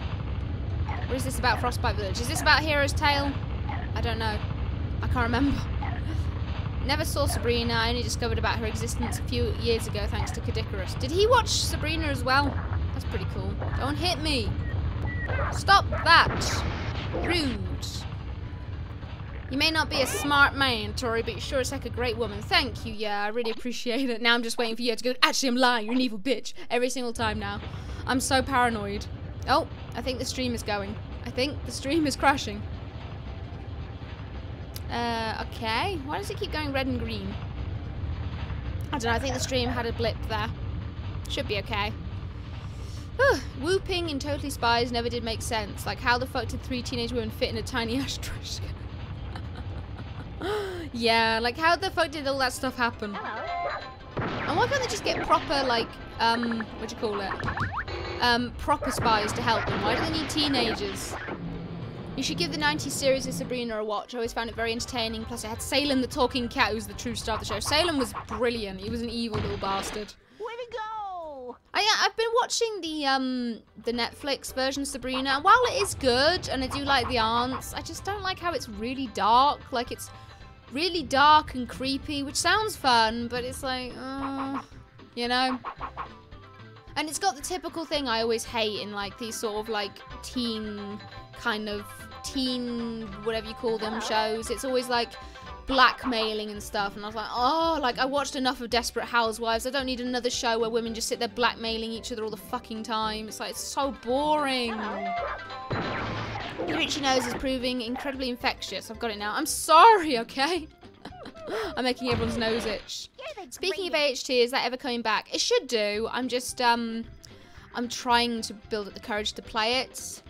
What is this about Frostbite Village? Is this about Hero's Tale? I don't know. I can't remember. Never saw Sabrina. I only discovered about her existence a few years ago thanks to Kadikarus. Did he watch Sabrina as well? That's pretty cool. Don't hit me. Stop that. Rude. You may not be a smart man, Tori, but you sure as heck a great woman. Thank you, yeah, I really appreciate it. Now I'm just waiting for you to go, actually I'm lying, you're an evil bitch. Every single time now. I'm so paranoid. Oh, I think the stream is going. I think the stream is crashing. Okay. Why does it keep going red and green? I don't know, I think the stream had a blip there. Should be okay. Whooping in Totally Spies never did make sense. Like, how the fuck did 3 teenage women fit in a tiny ashtray? Yeah, like, how the fuck did all that stuff happen? And why can't they just get proper, like, what do you call it? Proper spies to help them? Why do they need teenagers? You should give the 90s series of Sabrina a watch. I always found it very entertaining. Plus, it had Salem the talking cat, who's the true star of the show. Salem was brilliant. He was an evil little bastard. Way to go! I've been watching the Netflix version of Sabrina. And while it is good, and I do like the aunts, I just don't like how it's really dark. Like, it's really dark and creepy, which sounds fun, but it's like, you know? And it's got the typical thing I always hate in, like, these sort of, like, teen, whatever you call them, shows. It's always, like, blackmailing and stuff, and I was like, oh, like, I watched enough of Desperate Housewives. I don't need another show where women just sit there blackmailing each other all the fucking time. It's like, it's so boring. Your itchy nose is proving incredibly infectious. I've got it now. I'm sorry, okay? I'm making everyone's nose itch. Speaking of AHT, is that ever coming back? It should do. I'm just, I'm trying to build up the courage to play it.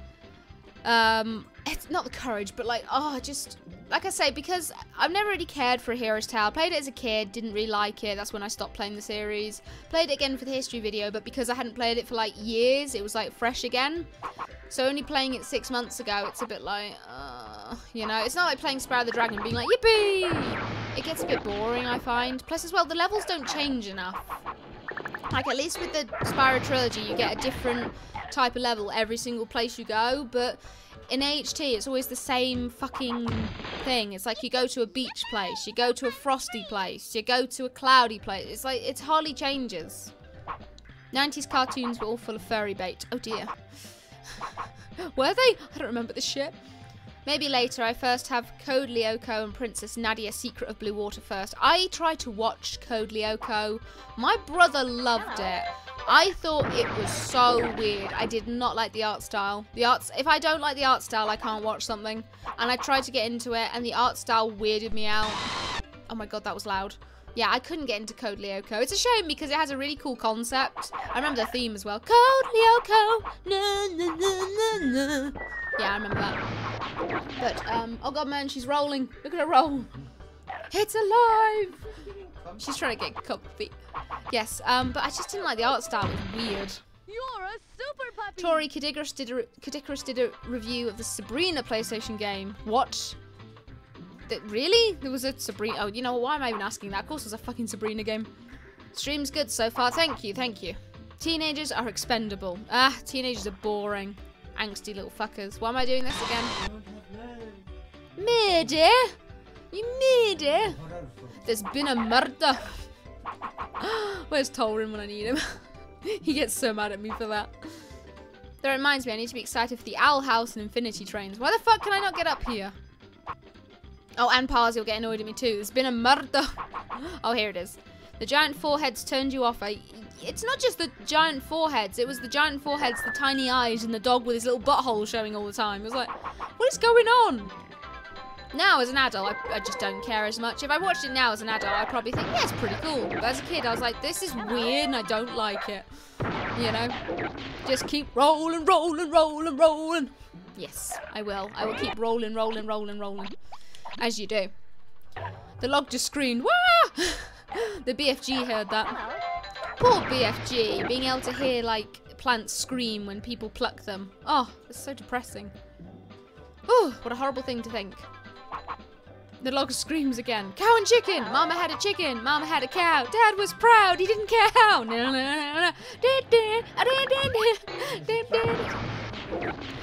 It's not the courage, but like, just, like I say, because I've never really cared for A Hero's Tale. Played it as a kid, didn't really like it. That's when I stopped playing the series. Played it again for the history video, but because I hadn't played it for like years, it was like fresh again. So only playing it 6 months ago, it's a bit like, you know, it's not like playing Spyro the Dragon being like, yippee! It gets a bit boring, I find. Plus as well, the levels don't change enough. Like, at least with the Spyro trilogy, you get a different type of level every single place you go, but in AHT, it's always the same fucking thing. It's like you go to a beach place, you go to a frosty place, you go to a cloudy place. It's like, it hardly changes. 90s cartoons were all full of furry bait. Oh dear. Were they? I don't remember this shit. Maybe later. I first have Code Lyoko and Princess Nadia Secret of Blue Water first. I tried to watch Code Lyoko. My brother loved it. I thought it was so weird. I did not like the art style. If I don't like the art style, I can't watch something. And I tried to get into it, and the art style weirded me out. Oh my god, that was loud. Yeah, I couldn't get into Code Lyoko. It's a shame because it has a really cool concept. I remember the theme as well. Code Lyoko. Na, na, na, na, na. Yeah, I remember that. But, oh god, man, she's rolling. Look at her roll. It's alive. She's trying to get comfy. Yes, but I just didn't like the art style. It was weird. You're a super puppy. Tori Kadigaris did a review of the Sabrina PlayStation game. What? Really? There was a Sabrina... Oh, you know, why am I even asking that? Of course there's a fucking Sabrina game. Stream's good so far. Thank you, thank you. Teenagers are expendable. Teenagers are boring. Angsty little fuckers. Why am I doing this again? Murder? You murder? There's been a murder. Where's Torin when I need him? He gets so mad at me for that. That reminds me, I need to be excited for the Owl House and Infinity Trains. Why the fuck can I not get up here? Oh, and Parsi will get annoyed at me too. There's been a murder. Oh, here it is. The giant foreheads turned you off. It's not just the giant foreheads. It was the giant foreheads, the tiny eyes, and the dog with his little butthole showing all the time. It was like, what is going on? Now, as an adult, I just don't care as much. If I watched it now as an adult, I'd probably think, yeah, it's pretty cool. But as a kid, I was like, this is weird and I don't like it. You know? Just keep rolling, rolling, rolling, rolling. Yes, I will. I will keep rolling, rolling, rolling, rolling. As you do. The log just screamed, wah! The BFG heard that. Poor BFG, being able to hear, like, plants scream when people pluck them. Oh, it's so depressing. Oh, what a horrible thing to think. The log screams again. Cow and chicken! Mama had a chicken! Mama had a cow! Dad was proud! He didn't cow!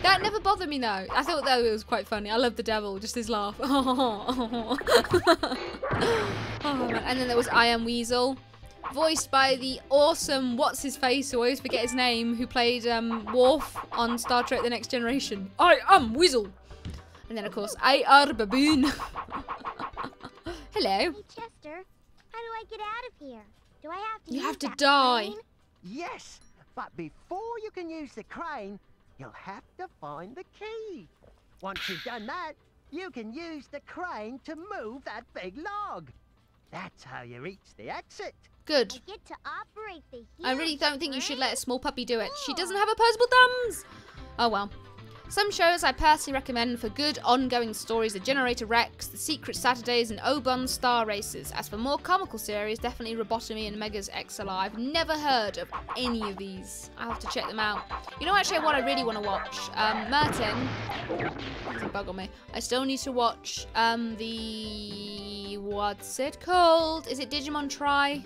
That never bothered me though. I thought that it was quite funny. I love the devil, just his laugh. Oh, man. And then there was I Am Weasel, voiced by the awesome what's-his-face, who I always forget his name, who played Worf on Star Trek The Next Generation. I am Weasel! And then, of course, I are Baboon. Hello. Hey, Chester, how do I get out of here? Do I have to You use have to that die. crane? Yes, but before you can use the crane, you'll have to find the key. Once you've done that, you can use the crane to move that big log. That's how you reach the exit. Good. I get to operate the I really don't think you should let a brain. small puppy do it. She doesn't have opposable thumbs. Oh well. Some shows I personally recommend for good ongoing stories are Generator Rex, The Secret Saturdays, and Oban Star Races. As for more comical series, definitely Robotomy and Megas XLR. I've never heard of any of these. I'll have to check them out. You know actually what I really want to watch? Merton. There's a bug on me. I still need to watch the... What's it called? Is it Digimon Tri?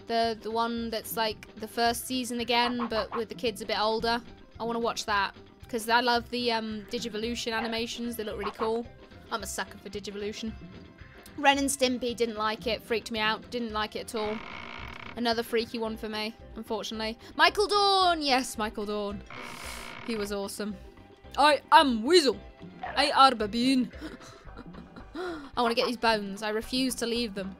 The one that's like the first season again, but with the kids a bit older. I want to watch that. Because I love the Digivolution animations. They look really cool. I'm a sucker for Digivolution. Ren and Stimpy, didn't like it. Freaked me out. Didn't like it at all. Another freaky one for me, unfortunately. Michael Dawn! Yes, Michael Dawn. He was awesome. I am Weasel. I are Baboon. I want to get these bones. I refuse to leave them.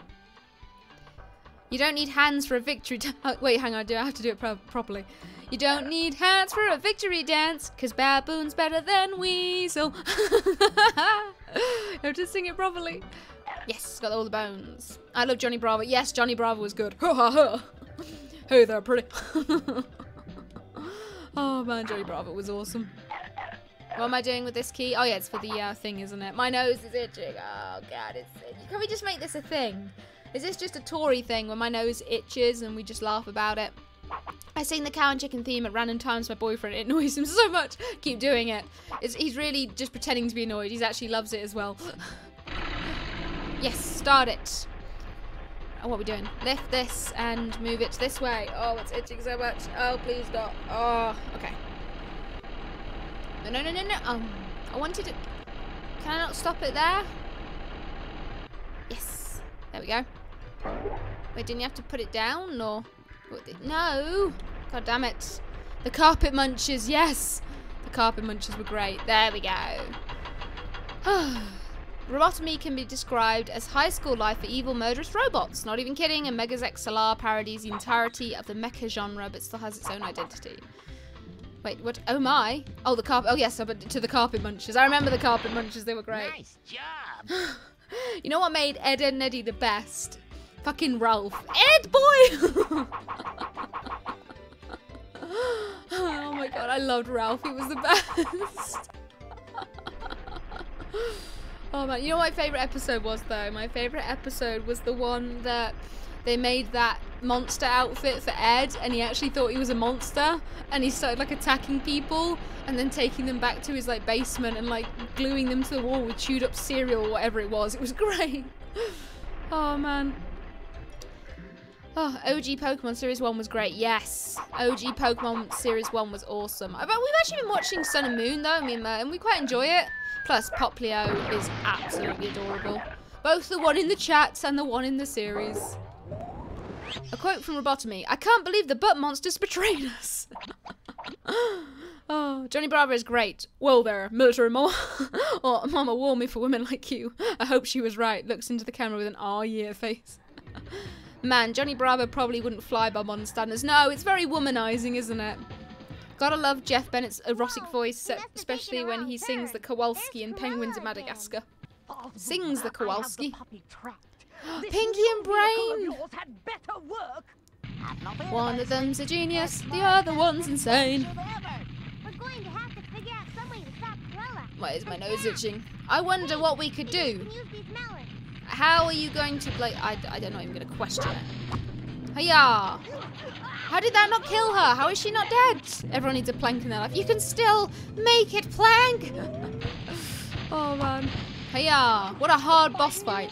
You don't need hands for a victory wait, hang on. I have to do it properly. You don't need hands for a victory dance, 'cause Baboon's better than Weasel. I have to sing it properly. Yes, got all the bones. I love Johnny Bravo. Yes, Johnny Bravo was good. Ha ha ha. Hey there, pretty. Oh man, Johnny Bravo was awesome. What am I doing with this key? Oh yeah, it's for the thing, isn't it? My nose is itching. Oh god, it's itching. Can we just make this a thing? Is this just a Tory thing where my nose itches and we just laugh about it? I sing the cow and chicken theme at random times to my boyfriend. It annoys him so much. Keep doing it. He's really just pretending to be annoyed. He actually loves it as well. Yes, start it. Oh, what are we doing? Lift this and move it this way. Oh, it's itching so much. Oh, please stop. Oh, okay. No. I wanted to... Can I not stop it there? Yes. There we go. Wait, didn't you have to put it down, or... No! God damn it. The carpet munchers, yes! The carpet munchers were great. There we go. Robotomy can be described as high school life for evil, murderous robots. Not even kidding, and Megas XLR parodies the entirety of the mecha genre, but still has its own identity. Wait, what? Oh my! Oh, the carpet. Oh yes, but to the carpet munchers. I remember the carpet munchers. They were great. Nice job. You know what made Ed, Edd and Eddy the best? Fucking Ralph. Ed, boy! Oh my god, I loved Ralph. He was the best. Oh man, you know what my favourite episode was though? My favourite episode was the one that they made that monster outfit for Ed, and he actually thought he was a monster, and he started like attacking people and then taking them back to his like basement and like gluing them to the wall with chewed up cereal or whatever it was. It was great. Oh man. Oh, OG Pokemon Series 1 was great. Yes. OG Pokemon Series 1 was awesome. We've actually been watching Sun and Moon though, and we quite enjoy it. Plus, Poplio is absolutely adorable. Both the one in the chats and the one in the series. A quote from Robotomy. I can't believe the butt monsters betrayed us. Oh, Johnny Bravo is great. Well there, military mama. Oh, mama warned me for women like you. I hope she was right. Looks into the camera with an "aw yeah" face. Man, Johnny Bravo probably wouldn't fly by modern standards. No, it's very womanizing, isn't it? Gotta love Jeff Bennett's erotic voice, especially when he sings the Kowalski in Penguins of Madagascar. Sings the Kowalski. Pinky and Brain! One of them's a genius, the other one's insane. We're going to have to figure out some way to stop Cruella. Why is my nose itching? I wonder what we could do. We can use these melons. How are you going to, like, I'm not even going to question it. Hiya! How did that not kill her? How is she not dead? Everyone needs a plank in their life. You can still make it, Plank! Oh, man. Hiya! What a hard boss fight.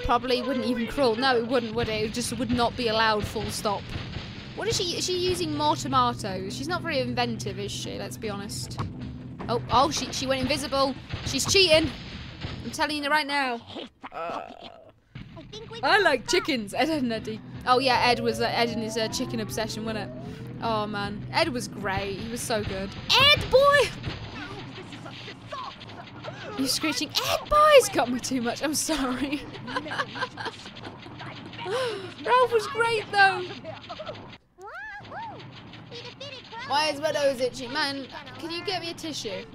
Probably wouldn't even crawl. No, it wouldn't, would it? It just would not be allowed, full stop. What is she? Is she using more tomatoes? She's not very inventive, is she? Let's be honest. Oh, she went invisible. She's cheating. I'm telling you right now. I like chickens, Ed and Eddy. Oh yeah, Ed and his chicken obsession, wasn't it? Oh man, Ed was great. He was so good. Ed boy! You screeching, Ed boy's got me too much. I'm sorry. Ralph was great though. Why is my nose itchy? Man, can you get me a tissue?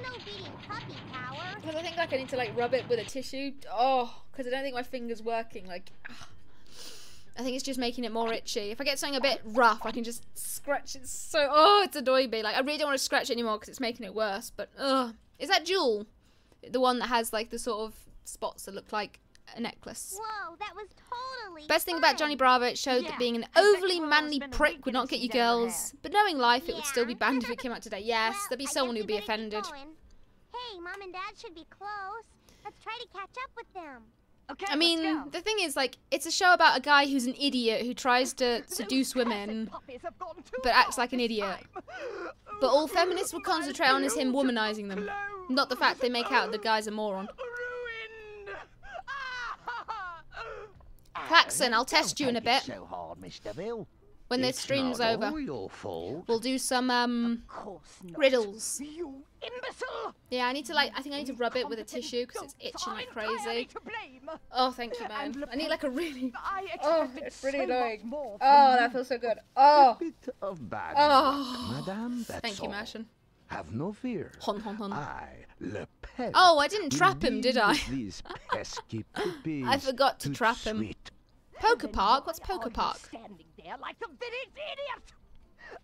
Because I think like I need to like rub it with a tissue. Oh, because I don't think my finger's working. Like, I think it's just making it more itchy. If I get something a bit rough, I can just scratch it so... Oh, it's annoying me. Like, I really don't want to scratch it anymore because it's making it worse. But, ugh. Is that Jewel? The one that has, like, the sort of spots that look like a necklace. Whoa, that was totally Best thing about Johnny Bravo, it showed that being an overly manly prick would not get you girls. But knowing life, it would still be banned if it came out today. Yes, there'd be someone who'd be offended. Hey, Mom and Dad should be close. Let's try to catch up with them. Okay, I mean, the thing is, like, it's a show about a guy who's an idiot who tries to seduce women, but acts like an idiot. But all feminists will concentrate on is him womanizing them, not the fact they make out the guy's a moron. Klaxon, I'll test you in a bit. So hard, Mr. Vil. When this stream's over, we'll do some riddles. You imbecile! Yeah, I think I need to rub it with a tissue because it's itching like crazy. Oh, thank you, man. I need like a really... Oh, it's really annoying. Oh, that feels so good. Oh. A bit of bad luck, madame, that's Thank you, all. Martian. Have no fear. Hon, hon, hon. Oh, I didn't trap him, did I? These pesky puppies I forgot to trap him. Poker Park? What's Poker Park? Standing there like the village idiot!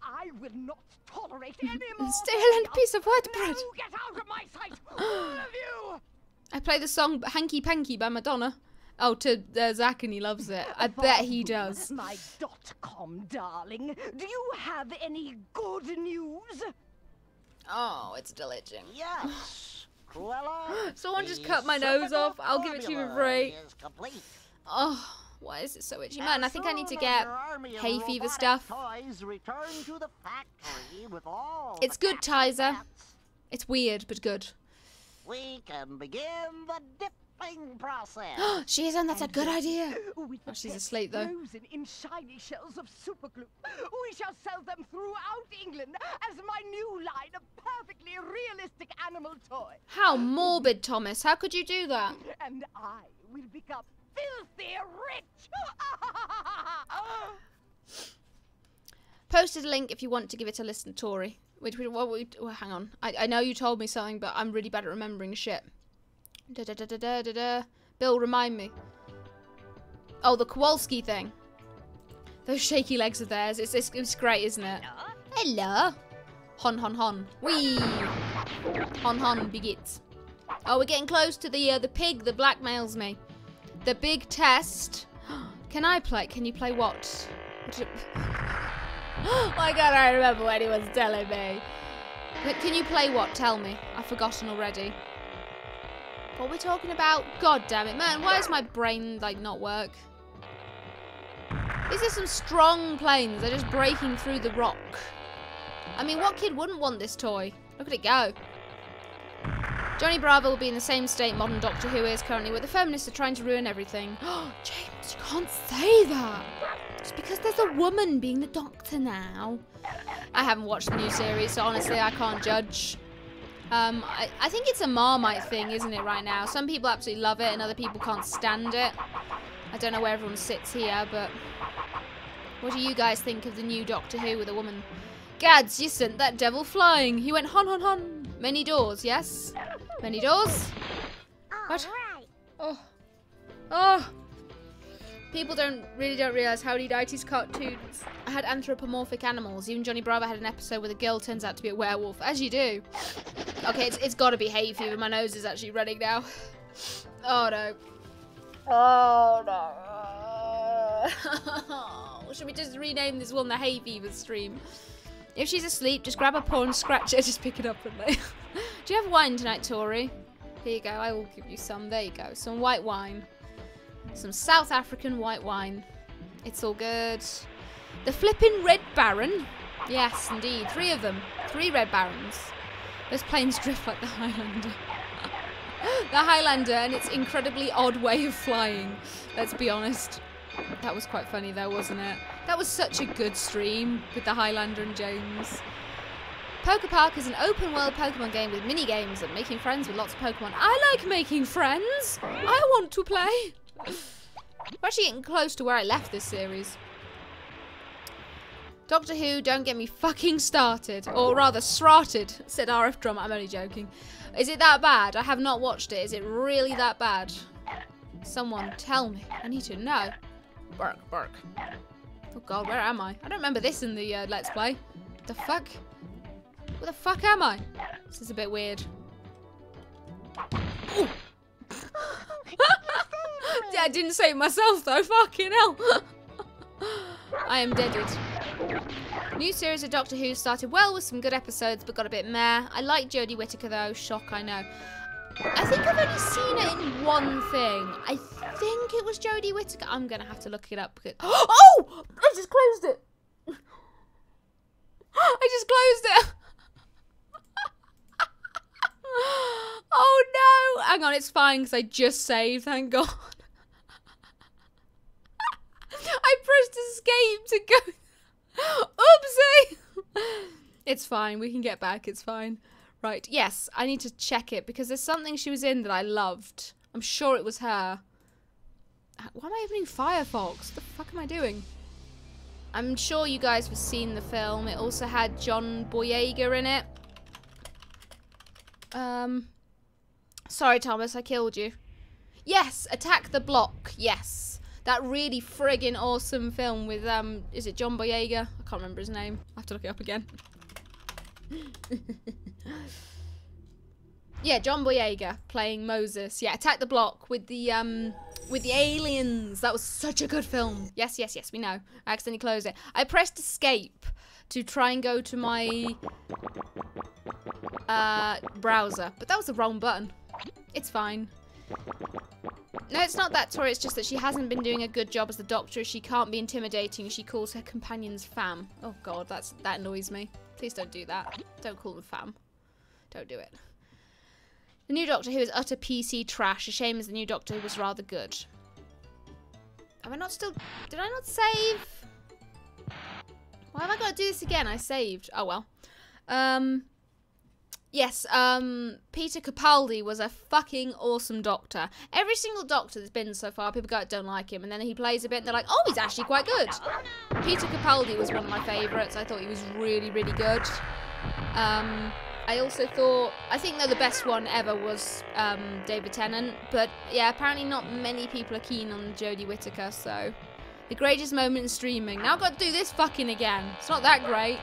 I will not tolerate any more. Stale piece of white bread. You get out of my sight, all of you! I play the song Hanky Panky by Madonna. Oh, to Zach, and he loves it. I bet he does. My .com darling, do you have any good news? Oh, it's delicious. Yes. Cruella. Someone just cut my nose off. I'll give it to you for free. Oh, why is it so itchy? Man, I think I need to get hay fever stuff. It's good, Tizer. It's weird, but good. We can begin the dipping process. She isn't. That's a good idea. Oh, she's asleep though. Frozen in shiny shells of Super-Gloop. We shall sell them throughout England as my new line of perfectly realistic animal toys. How morbid, Thomas. How could you do that? And I will become filthy rich. Posted a link if you want to give it a listen, Tori. Hang on. I know you told me something, but I'm really bad at remembering shit. Bill, remind me. Oh, the Kowalski thing. Those shaky legs of theirs. It's great, isn't it? Hello. Hon, hon, hon. Wee. Hon, hon, begit. Oh, we're getting close to the pig that blackmails me. The big test. Can I play? Can you play what? Why can't I remember what anyone's telling me? Can you play what? Tell me. I've forgotten already. What are we talking about? God damn it, man. Why does my brain, like, not work? These are some strong planes. They're just breaking through the rock. I mean, what kid wouldn't want this toy? Look at it go. Johnny Bravo will be in the same state modern Doctor Who is currently, where the feminists are trying to ruin everything. James, you can't say that. Just because there's a woman being the Doctor now. I haven't watched the new series, so honestly, I can't judge. I think it's a Marmite thing, isn't it, right now? Some people absolutely love it, and other people can't stand it. I don't know where everyone sits here, but... What do you guys think of the new Doctor Who with a woman? Gads, you sent that devil flying. He went hon hon hon. Many doors, yes? Many doors? What? Oh. Oh. People really don't realise how many 90s cartoons had anthropomorphic animals. Even Johnny Bravo had an episode where the girl turns out to be a werewolf. As you do. Okay, it's got to be hay fever. My nose is actually running now. Oh, no. Oh, no. Should we just rename this one the hay fever stream? If she's asleep, just grab a paw and scratch it. Just pick it up and lay. Do you have wine tonight, Tori? Here you go. I will give you some. There you go. Some white wine. Some South African white wine. It's all good. The flippin' Red Baron. Yes, indeed. 3 of them. 3 Red Barons. Those planes drift like the Highlander. The Highlander and its incredibly odd way of flying. Let's be honest. That was quite funny though, wasn't it? That was such a good stream with the Highlander and James. Poker Park is an open world Pokemon game with mini games and making friends with lots of Pokemon. I like making friends. I want to play. We're actually getting close to where I left this series. Doctor Who, don't get me fucking started. Or rather, srarted, said RF Drummer. I'm only joking. Is it that bad? I have not watched it. Is it really that bad? Someone tell me. I need to know. Bark, bark. Oh god, where am I? I don't remember this in the Let's Play. The fuck? Where the fuck am I? This is a bit weird. Yeah, I didn't say it myself though, fucking hell. I am deaded. New series of Doctor Who started well with some good episodes, but got a bit meh. I like Jodie Whittaker though, shock I know. I think I've only seen it in one thing. I think it was Jodie Whittaker. I'm gonna have to look it up because oh! I just closed it! I just closed it! Oh no! Hang on, it's fine because I just saved, thank God. I pressed escape to go. Oopsie! It's fine, we can get back, it's fine. Right, yes, I need to check it because there's something she was in that I loved. I'm sure it was her. Why am I opening Firefox? What the fuck am I doing? I'm sure you guys have seen the film. It also had John Boyega in it. Sorry, Thomas, I killed you. Yes, Attack the Block. Yes. That really friggin' awesome film with, is it John Boyega? I can't remember his name. I have to look it up again. Yeah, John Boyega playing Moses. Yeah, Attack the Block with the aliens. That was such a good film. Yes, yes, yes, we know. I accidentally closed it. I pressed escape to try and go to my browser, but that was the wrong button. It's fine. No, it's not that, Tori. It's just that she hasn't been doing a good job as the Doctor. She can't be intimidating. She calls her companions fam. Oh God, that annoys me. Please don't do that. Don't call them fam. Don't do it. The new Doctor Who is utter PC trash. A shame as the new Doctor Who was rather good. Am I not still... Did I not save? Why have I got to do this again? I saved. Oh well. Yes, Peter Capaldi was a fucking awesome Doctor. Every single Doctor that's been so far, people go, don't like him. And then he plays a bit and they're like, oh, he's actually quite good. Peter Capaldi was one of my favourites. I thought he was really, really good. I also thought, I think though the best one ever was David Tennant. But yeah, apparently not many people are keen on Jodie Whittaker, so... The greatest moment in streaming. Now I've got to do this fucking again. It's not that great.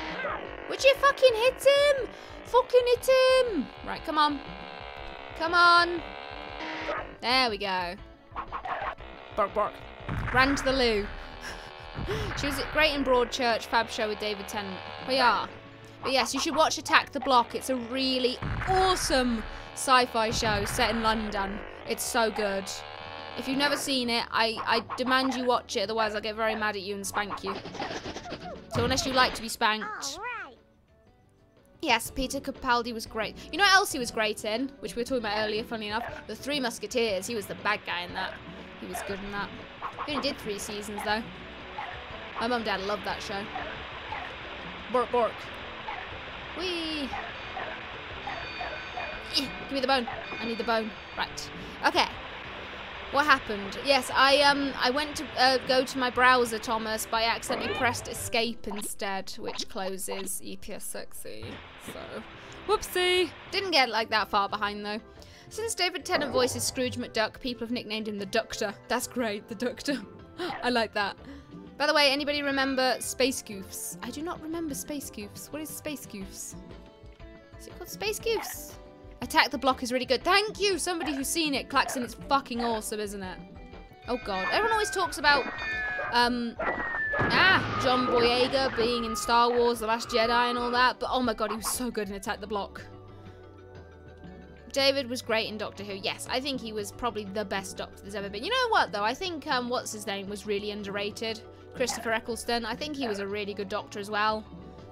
Would you fucking hit him? Fucking hit him! Right, come on. Come on. There we go. Bark, bark. Ran to the loo. She was great in Broadchurch, fab show with David Tennant. We are. But yes, you should watch Attack the Block. It's a really awesome sci-fi show set in London. It's so good. If you've never seen it, I demand you watch it, otherwise I'll get very mad at you and spank you. So unless you like to be spanked. Yes, Peter Capaldi was great. You know what else he was great in? Which we were talking about earlier, funny enough. The Three Musketeers. He was the bad guy in that. He was good in that. He only did 3 seasons, though. My mum and dad loved that show. Bork, bork. Whee! Give me the bone. I need the bone. Right. Okay. What happened? Yes, I went to go to my browser, Thomas, but I accidentally pressed escape instead, which closes EPS sexy. So, whoopsie. Didn't get like that far behind though. Since David Tennant voices Scrooge McDuck, people have nicknamed him the Doctor. That's great, the Doctor. I like that. By the way, anybody remember Space Goofs? I do not remember Space Goofs. What is Space Goofs? Is it called Space Goofs? Attack the Block is really good. Thank you, somebody who's seen it. Klaxon, it's fucking awesome, isn't it? Oh God, everyone always talks about, John Boyega being in Star Wars, The Last Jedi and all that, but oh my God, he was so good in Attack the Block. David was great in Doctor Who. Yes, I think he was probably the best Doctor there's ever been. You know what, though? I think, what's his name was really underrated. Christopher Eccleston. I think he was a really good Doctor as well.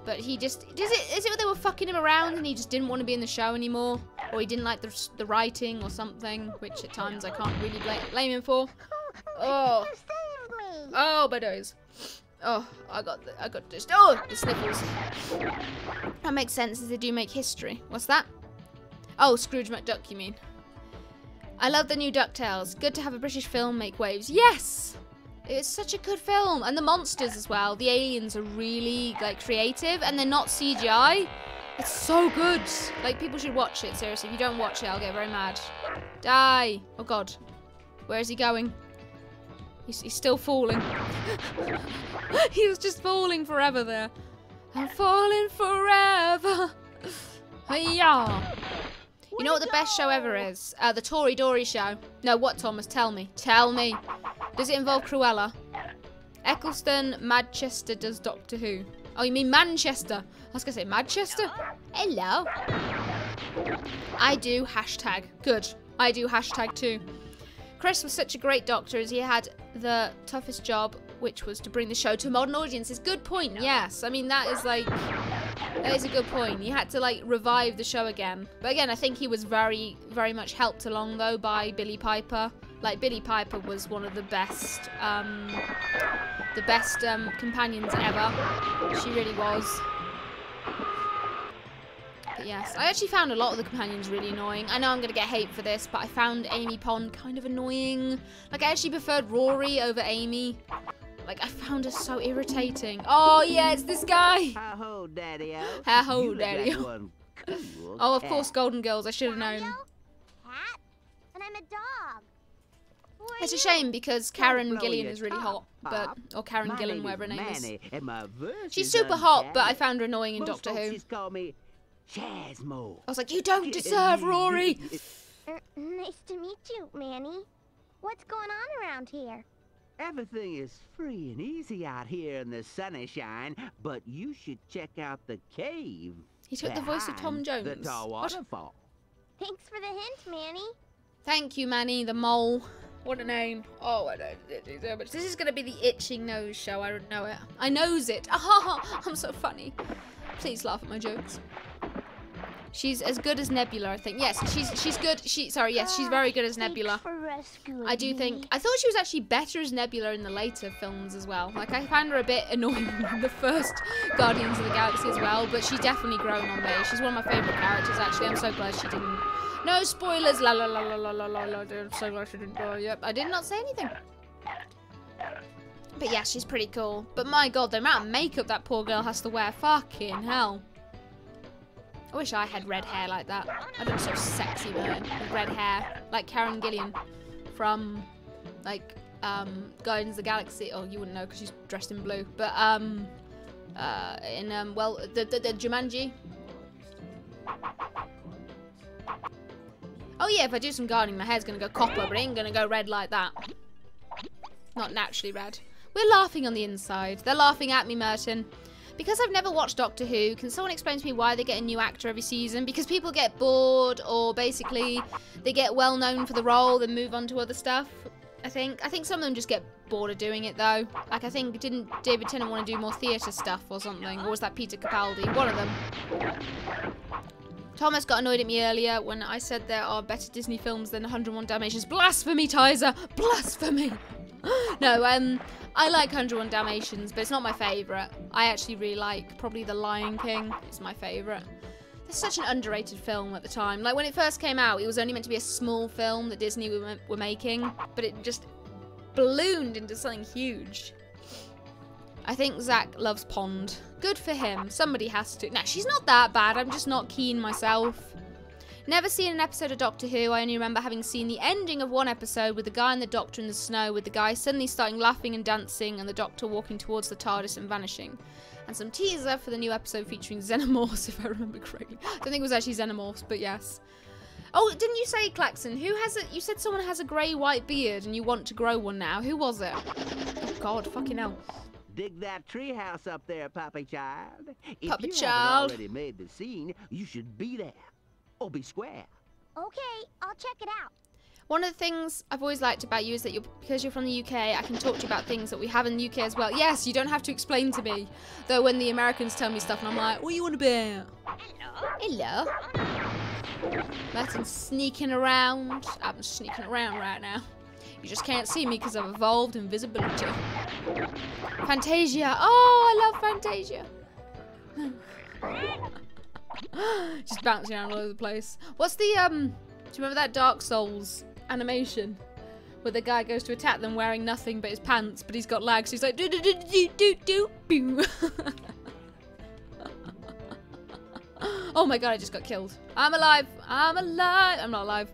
But he just... Is it they were fucking him around and he just didn't want to be in the show anymore? Or he didn't like the writing or something, which at times I can't really blame him for. Oh. Oh, my nose. Oh, I got this. Oh, the sniffles. That makes sense as they do make history. What's that? Oh, Scrooge McDuck, you mean? I love the new DuckTales. Good to have a British film make waves. Yes! It's such a good film. And the monsters as well. The aliens are really, like, creative. And they're not CGI. It's so good. Like, people should watch it, seriously. If you don't watch it, I'll get very mad. Die. Oh, God. Where is he going? He's still falling. He was just falling forever there. I'm falling forever. Yeah. You know what the best show ever is? The Toridori show. No, what, Thomas? Tell me. Tell me. Does it involve Cruella? Eccleston, Manchester does Doctor Who. Oh, you mean Manchester? I was going to say Manchester. Hello. I do hashtag. Good. I do hashtag too. Chris was such a great doctor as he had the toughest job, which was to bring the show to modern audiences. Good point, yes. I mean, that is a good point. He had to like revive the show again. But again, I think he was very, very much helped along though by Billie Piper. Like Billie Piper was one of the best companions ever. She really was. But yes, I actually found a lot of the companions really annoying. I know I'm going to get hate for this, but I found Amy Pond kind of annoying. Like, I actually preferred Rory over Amy. Like, I found her so irritating. Oh, yeah, it's this guy. How-ho, Daddy-o. How-ho, Daddy-o. Cool oh, of course, Golden Girls. I should have known. Cat? And I'm a dog. It's a shame because Karen Gillian is really hot, or Karen Gillan, whatever her name is. She's super hot, but I found her annoying in Doctor Who. Shazmo. I was like, you don't deserve Rory. Nice to meet you, Manny. What's going on around here? Everything is free and easy out here in the sunshine, but you should check out the cave. He took the voice of Tom Jones. The tall waterfall. Thanks for the hint, Manny. Thank you, Manny the mole. What a name. Oh, I don't do so much. This is going to be the itching nose show. I don't know it. I knows it. Ah, I'm so funny. Please laugh at my jokes. She's as good as Nebula, I think. Yes, she's good. She's very good as Nebula. I do think. I thought she was actually better as Nebula in the later films as well. Like, I found her a bit annoying in the first Guardians of the Galaxy as well, but she's definitely grown on me. She's one of my favourite characters, actually. I'm so glad she didn't. No spoilers. La la la la la la la la. I'm so glad she didn't die. Yep, I did not say anything. But yeah, she's pretty cool. But my god, the amount of makeup that poor girl has to wear. Fucking hell. I wish I had red hair like that. I'd look so sexy with red hair. Like Karen Gillian from, like, Guardians of the Galaxy. Oh, you wouldn't know because she's dressed in blue. But, well, the Jumanji. Oh yeah, if I do some gardening, my hair's gonna go copper, but it ain't gonna go red like that. Not naturally red. We're laughing on the inside. They're laughing at me, Merton. Because I've never watched Doctor Who, can someone explain to me why they get a new actor every season? Because people get bored, or basically they get well known for the role, then move on to other stuff. I think some of them just get bored of doing it though. Like, I think, didn't David Tennant want to do more theatre stuff or something? Or was that Peter Capaldi? One of them. Thomas got annoyed at me earlier when I said there are better Disney films than 101 Dalmatians. Blasphemy, Tizer! Blasphemy! No, I like 101 Dalmatians, but it's not my favourite. I actually really like probably The Lion King. It's my favourite. It's such an underrated film at the time. Like, when it first came out, it was only meant to be a small film that Disney were making, but it just ballooned into something huge. I think Zach loves Pond. Good for him. Somebody has to. Nah, she's not that bad. I'm just not keen myself. Never seen an episode of Doctor Who. I only remember having seen the ending of one episode with the guy and the Doctor in the snow, with the guy suddenly starting laughing and dancing and the Doctor walking towards the TARDIS and vanishing. And some teaser for the new episode featuring Xenomorphs, if I remember correctly. I don't think it was actually Xenomorphs, but yes. Oh, didn't you say, Klaxon, who has a... You said someone has a grey-white beard and you want to grow one now. Who was it? Oh, God, fucking hell. Dig that treehouse up there, Puppy Child. Puppy If you Child. haven't already made the scene, you should be there. Or be square. Okay, I'll check it out. One of the things I've always liked about you is that because you're from the UK, I can talk to you about things that we have in the UK as well. Yes, you don't have to explain to me. Though when the Americans tell me stuff and I'm like, what do you want about? Hello. Hello. Merton's sneaking around. I'm sneaking around right now. You just can't see me because I've evolved invisibility. Fantasia. Oh, I love Fantasia. Just bouncing around all over the place. What's the, do you remember that Dark Souls animation? Where the guy goes to attack them wearing nothing but his pants, but he's got legs, so he's like, do do do do do do boo. Oh my god, I just got killed. I'm alive. I'm alive. I'm not alive.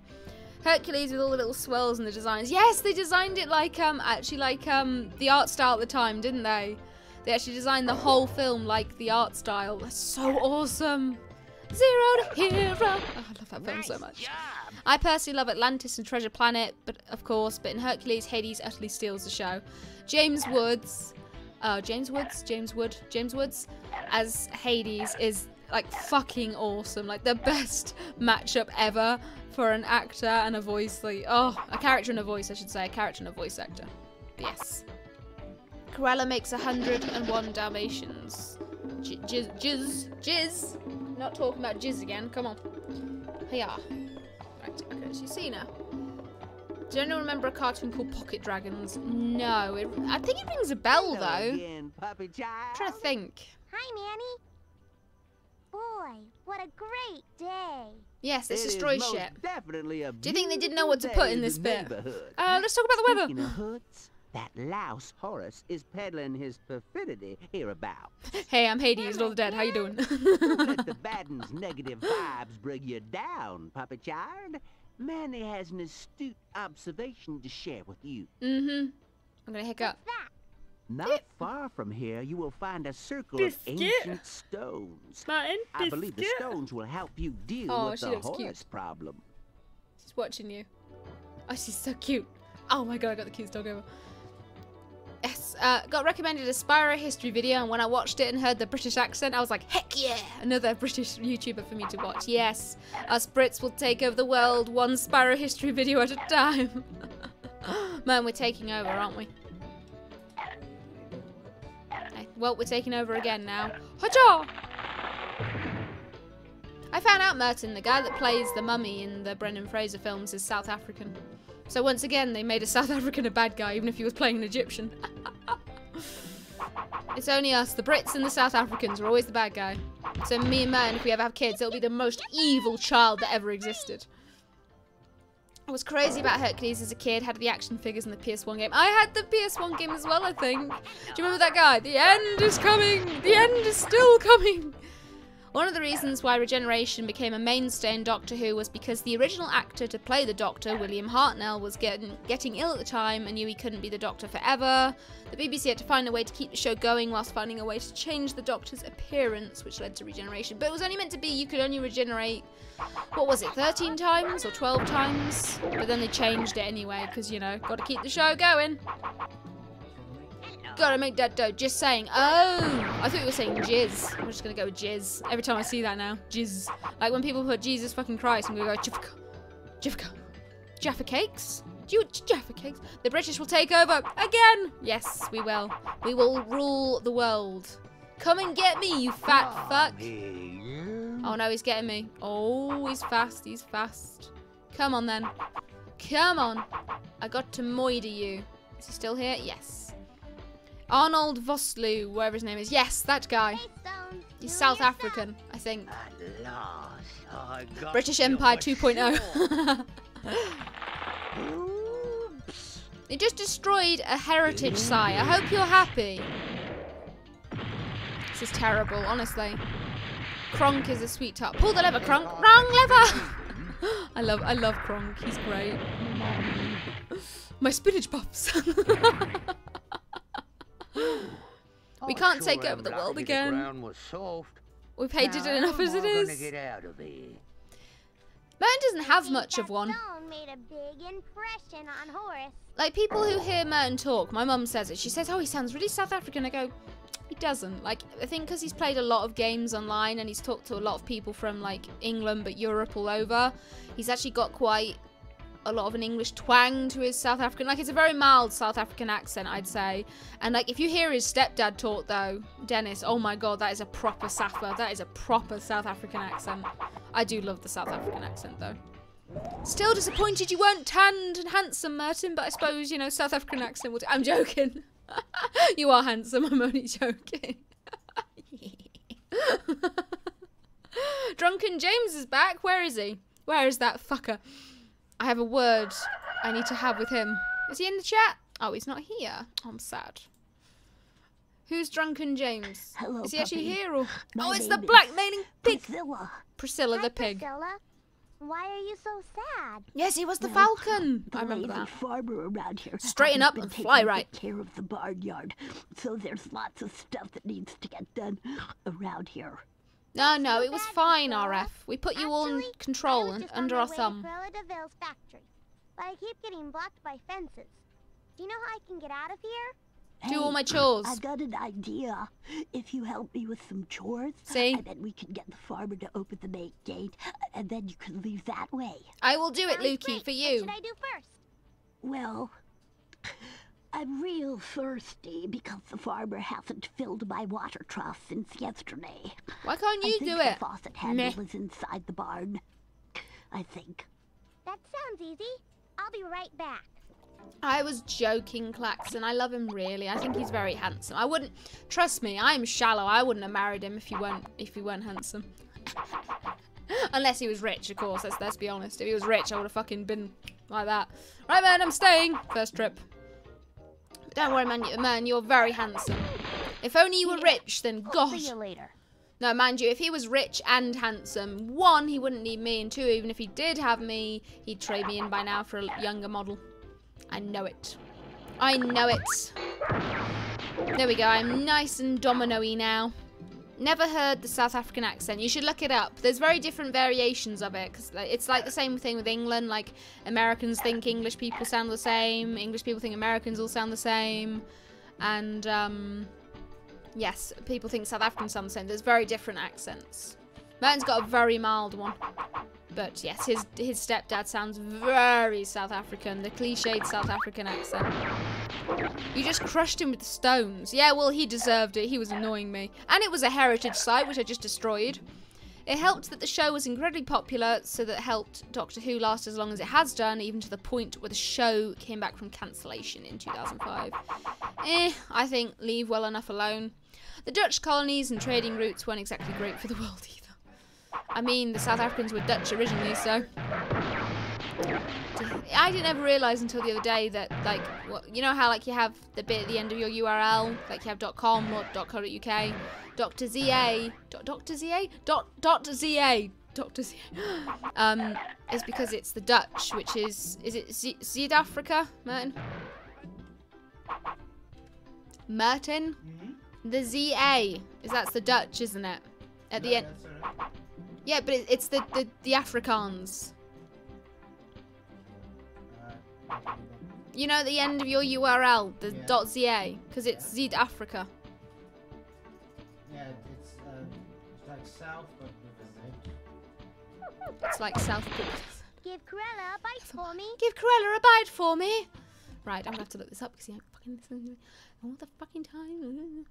Hercules with all the little swirls and the designs. Yes, they designed it like actually like the art style at the time, didn't they? They actually designed the whole film like the art style. That's so awesome. Zero to Hero. Oh, I love that film so much. I personally love Atlantis and Treasure Planet, but in Hercules, Hades utterly steals the show. James Woods as Hades is like fucking awesome. Like the best matchup ever for an actor and a voice. Like, oh, a character and a voice, I should say. A character and a voice actor. Yes. Cruella makes 101 Dalmatians. Jizz. Not talking about jizz again. Come on. Here. Right, okay, so you see now. Do anyone remember a cartoon called Pocket Dragons? No. I think it rings a bell, though. Again, Puppy Child. I'm trying to think. Hi, Manny. Boy, what a great day. Yes, this destroys shit. Definitely a Do you think they didn't know what to put in this bit? Let's talk about the weather. Speaking of hoods, that louse Horace is peddling his perfidy hereabout. Hey, I'm Hades, all the dead. How you doing? Don't let the Baden's negative vibes bring you down, Puppy Child. Manny has an astute observation to share with you. I'm gonna hiccup. Not far from here, you will find a circle of ancient stones. I believe the stones will help you deal with the Horace problem. She's watching you. Oh, she's so cute. Oh my god, I got the cutest dog ever. Yes, got recommended a Spyro history video, and when I watched it and heard the British accent, I was like, heck yeah! Another British YouTuber for me to watch. Yes, us Brits will take over the world, one Spyro history video at a time. Man, we're taking over, aren't we? Okay, well, we're taking over again now. Haja! I found out, Merton, the guy that plays the mummy in the Brendan Fraser films is South African. So once again, they made a South African a bad guy, even if he was playing an Egyptian. It's only us, the Brits and the South Africans are always the bad guy. So me and Merton, if we ever have kids, it'll be the most evil child that ever existed. I was crazy about Hercules as a kid, had the action figures in the PS1 game. I had the PS1 game as well, I think. Do you remember that guy? The end is coming! The end is still coming! One of the reasons why regeneration became a mainstay in Doctor Who was because the original actor to play the Doctor, William Hartnell, was getting ill at the time and knew he couldn't be the Doctor forever. The BBC had to find a way to keep the show going whilst finding a way to change the Doctor's appearance, which led to regeneration. But it was only meant to be you could only regenerate, what was it, 13 times or 12 times? But then they changed it anyway because, you know, got to keep the show going. Gotta make that dough. Just saying. Oh, I thought you were saying jizz. I'm just gonna go with jizz. Every time I see that now. Jizz. Like when people put Jesus fucking Christ, I'm gonna go Jaffa. Jaffa. Jaffa cakes? Jaffa cakes? The British will take over again. Yes, we will. We will rule the world. Come and get me, you fat fuck. Oh no, he's getting me. Oh, he's fast. He's fast. Come on then. Come on. I got to moida you. Is he still here? Yes. Arnold Vosloo, whatever his name is. Yes, that guy. He's South African, I think. British Empire 2.0. They just destroyed a heritage site. I hope you're happy. This is terrible, honestly. Kronk is a sweet tart. Pull the lever, Kronk. Wrong lever! I love Kronk. He's great. My spinach puffs. We can't take over the world again. We've hated it enough as it is. Merton doesn't have much of one. Made a big impression on Horace. Like, people who hear Merton talk, my mum says it. She says, oh, he sounds really South African. I go, he doesn't. Like, I think because he's played a lot of games online and he's talked to a lot of people from, like, England, but Europe all over, he's actually got quite a lot of an English twang to his South African. Like, it's a very mild South African accent, I'd say. And, like, if you hear his stepdad talk, though, Dennis, oh my god, that is a proper Safa. That is a proper South African accent. I do love the South African accent, though. Still disappointed you weren't tanned and handsome, Merton, but I suppose, you know, South African accent would... I'm joking. You are handsome, I'm only joking. Drunken James is back. Where is he? Where is that fucker? I have a word I need to have with him. Is he in the chat? Oh, he's not here. Oh, I'm sad. Who's Drunken James? Hello, is he actually puppy. here? Or... My oh, it's name the is blackmailing pig. Priscilla. Priscilla Hi, the pig. Priscilla. Why are you so sad? Yes, he was the falcon. I remember lazy that. farmer around here. Straighten up and fly right. Take care of the barnyard, so there's lots of stuff that needs to get done around here. No, it was fine, RF. We put you all in control and under our thumb. Cruella de Vil's factory, but I keep getting blocked by fences. Do you know how I can get out of here? Do all my chores. I got an idea. If you help me with some chores, see? And then we can get the farmer to open the main gate, and then you can leave that way. I will do it, Lukey, for you. What should I do first? Well, I'm real thirsty because the farmer hasn't filled my water trough since yesterday. Why can't you do it? The faucet handle is inside the barn. I think. That sounds easy. I'll be right back. I was joking, Claxton. I love him really. I think he's very handsome. I wouldn't, trust me, I'm shallow. I wouldn't have married him if he weren't handsome. Unless he was rich, of course. Let's be honest. If he was rich, I would have fucking been like that. Right, man, I'm staying. First trip. But don't worry, man, you're very handsome. If only you were rich, then gosh. See you later. No, mind you, if he was rich and handsome, one, he wouldn't need me, and two, even if he did have me, he'd trade me in by now for a younger model. I know it. I know it. There we go. I'm nice and domino-y now. Never heard the South African accent. You should look it up. There's very different variations of it. Cause it's like the same thing with England. Like, Americans think English people sound the same. English people think Americans all sound the same. And, yes, people think South Africans sound the same. There's very different accents. Merton's got a very mild one. But yes, his stepdad sounds very South African, the cliched South African accent. You just crushed him with the stones. Yeah, well, he deserved it. He was annoying me. And it was a heritage site, which I just destroyed. It helped that the show was incredibly popular, so that helped Doctor Who last as long as it has done, even to the point where the show came back from cancellation in 2005. I think leave well enough alone. The Dutch colonies and trading routes weren't exactly great for the world either. I mean, the South Africans were Dutch originally, so... I didn't ever realise until the other day that, like, you know how, like, you have the bit at the end of your URL, like you have .com or .co.uk, Dr. ZA, Dr. ZA? .za, Dr. ZA, is because it's the Dutch, which is it Zuid-Africa, Merton? Merton? The ZA, that's the Dutch, isn't it? At the end. Yeah, but it's the Afrikaans. You know, at the end of your URL, the .za, because it's Zuid-Africa. Yeah, it's like south, but with a Z. It's like south. Give Cruella a bite for me. Give Cruella a bite for me. Right, I'm gonna have to look this up because you don't fucking listen to me all the fucking time.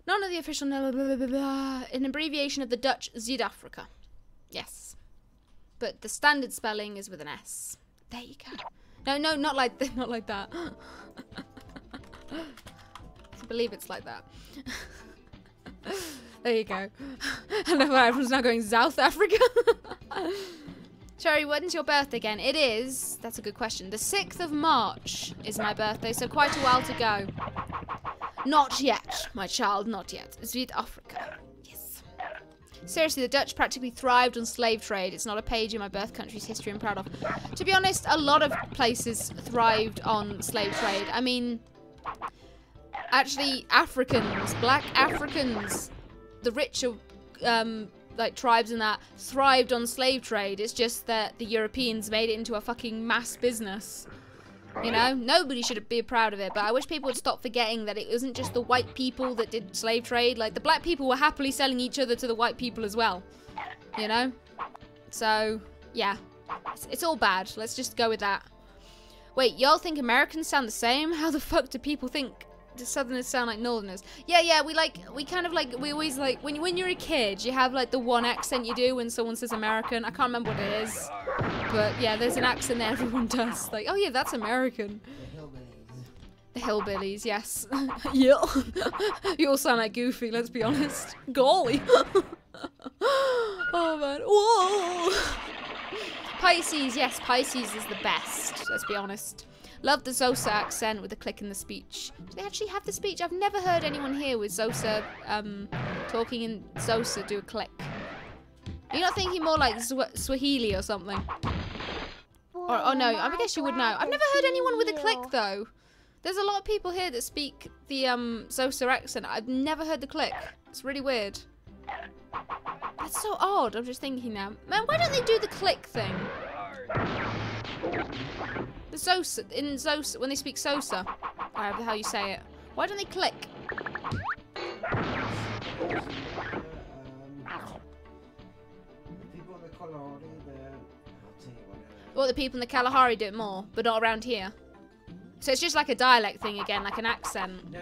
None of the official an abbreviation of the Dutch Zuid-Africa. Yes. But the standard spelling is with an S. There you go. No, not like that. I believe it's like that. There you go. I know why everyone's now going South Africa. Cherry, when's your birthday again? It is, that's a good question, the 6th of March is my birthday, so quite a while to go. Not yet, my child, not yet. Zuid-Africa. Yes. Seriously, the Dutch practically thrived on slave trade. It's not a page in my birth country's history I'm proud of. To be honest, a lot of places thrived on slave trade. I mean, actually, Africans, black Africans, the richer, like, tribes and that, thrived on slave trade. It's just that the Europeans made it into a fucking mass business. You know, nobody should be proud of it, but I wish people would stop forgetting that it wasn't just the white people that did slave trade. Like, the black people were happily selling each other to the white people as well, you know? So, yeah, it's all bad. Let's just go with that. Wait, y'all think Americans sound the same? How the fuck do people think Southerners sound like Northerners? Yeah, we always, like, when you're a kid, you have, like, the one accent you do when someone says American. I can't remember what it is. But, yeah, there's an accent that everyone does. Like, oh, yeah, that's American. The hillbillies, yes. Yeah. You all sound like Goofy, let's be honest. Golly. Oh, man. Whoa. Pisces, yes, Pisces is the best, let's be honest. Love the Xhosa accent with the click in the speech. Do they actually have the speech? I've never heard anyone here with Xhosa, talking in Xhosa do a click. You're not thinking more like Swahili or something? Oh no, I guess you would know. I've never heard anyone with a click though. There's a lot of people here that speak the Xhosa accent. I've never heard the click. It's really weird. That's so odd. I'm just thinking now. Man, why don't they do the click thing? The Xhosa, in Xhosa, when they speak Xhosa, however how you say it. Why don't they click? Well, the people in the Kalahari do it more, but not around here. So it's just like a dialect thing again, like an accent. No,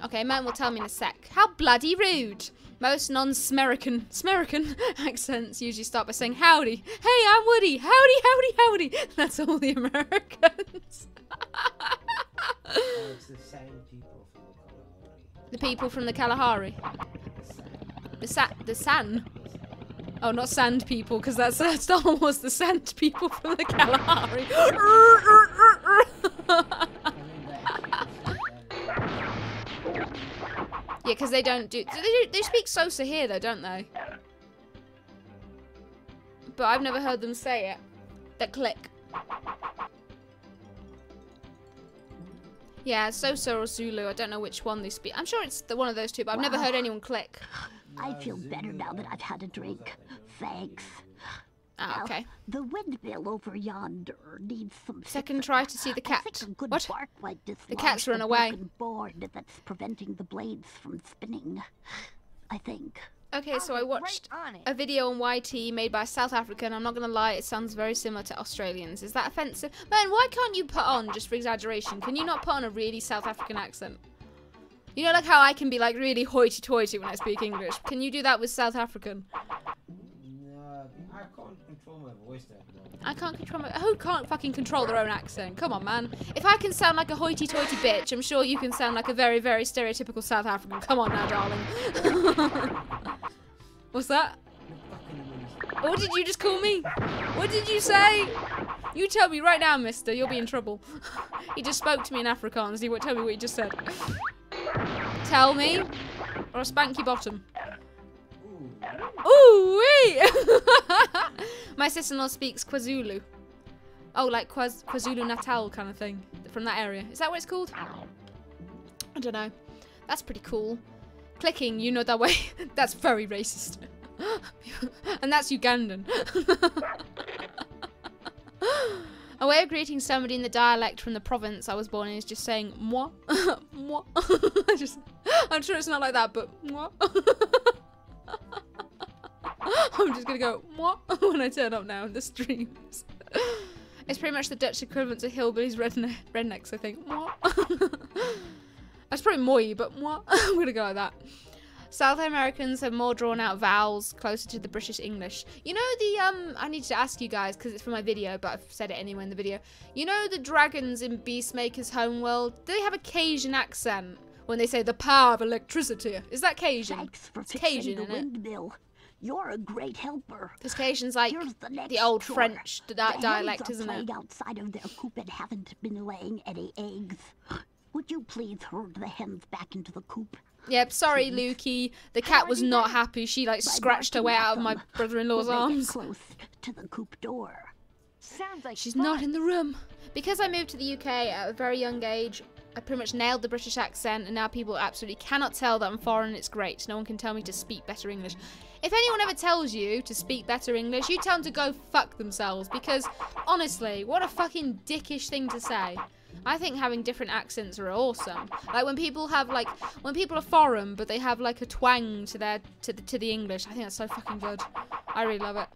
Okay, man will tell me in a sec. How bloody rude. Most non-Smerican accents usually start by saying howdy. Hey, I'm Woody. Howdy, howdy, howdy. That's all the Americans. it's the same people from the Kalahari. The people from the Kalahari. The San. Oh, not sand people, because that's Star Wars. The sand people from the Kalahari. Yeah, because they don't do. They speak Xhosa here, though, don't they? But I've never heard them say it. That click. Yeah, Xhosa or Zulu. I don't know which one they speak. I'm sure it's one of those two, but I've never heard anyone click. I feel better now that I've had a drink. Thanks. Ah, okay. The windmill over yonder needs some. Second try to see the cat. I think a good What? bark might The cat's run the away. broken board that's preventing the blades from spinning. I think. Okay, so I watched a video on YT made by a South African. I'm not gonna lie, it sounds very similar to Australians. Is that offensive? Man, why can't you put on, just for exaggeration, can you not put on a really South African accent? You know, like how I can be like really hoity-toity when I speak English. Can you do that with South African? No, I can't control my voice that well. I can't control my... Who can't fucking control their own accent? Come on, man. If I can sound like a hoity-toity bitch, I'm sure you can sound like a very, very stereotypical South African. Come on now, darling. What's that? What did you just call me? What did you say? You tell me right now, mister. You'll be in trouble. He just spoke to me in Afrikaans. He won't tell me what he just said. Tell me, or I'll spank your bottom. Ooh wee! My sister-in-law speaks KwaZulu. Oh, like KwaZulu Natal kind of thing from that area. Is that what it's called? I don't know. That's pretty cool. Clicking, you know that way. That's very racist. And that's Ugandan. A way of greeting somebody in the dialect from the province I was born in is just saying moi. Moi. I'm sure it's not like that, but moi. I'm just gonna go moi when I turn up now in the streams. It's pretty much the Dutch equivalent to hillbillies rednecks, I think. Moi. That's probably moi, but moi. I'm gonna go like that. South Americans have more drawn out vowels closer to the British English. You know the, I need to ask you guys because it's for my video, but I've said it anyway in the video. You know the dragons in Beastmaker's homeworld? Do they have a Cajun accent when they say the power of electricity? Is that Cajun? Thanks for it's fixing Cajun, the isn't it? windmill. You're a great helper. Because Cajun's like the old chore. French dialect, the hens isn't are it? playing outside of their coop and haven't been laying any eggs. Would you please herd the hens back into the coop? Yep, sorry, Lukey. The cat was not happy. She, like, scratched her way out of my brother-in-law's arms. Close to the coop door. Sounds like She's not in the room. Because I moved to the UK at a very young age, I pretty much nailed the British accent, and now people absolutely cannot tell that I'm foreign. It's great. No one can tell me to speak better English. If anyone ever tells you to speak better English, you tell them to go fuck themselves. Because, honestly, what a fucking dickish thing to say. I think having different accents are awesome. Like when people have like, when people are foreign but they have like a twang to their to the English. I think that's so fucking good. I really love it.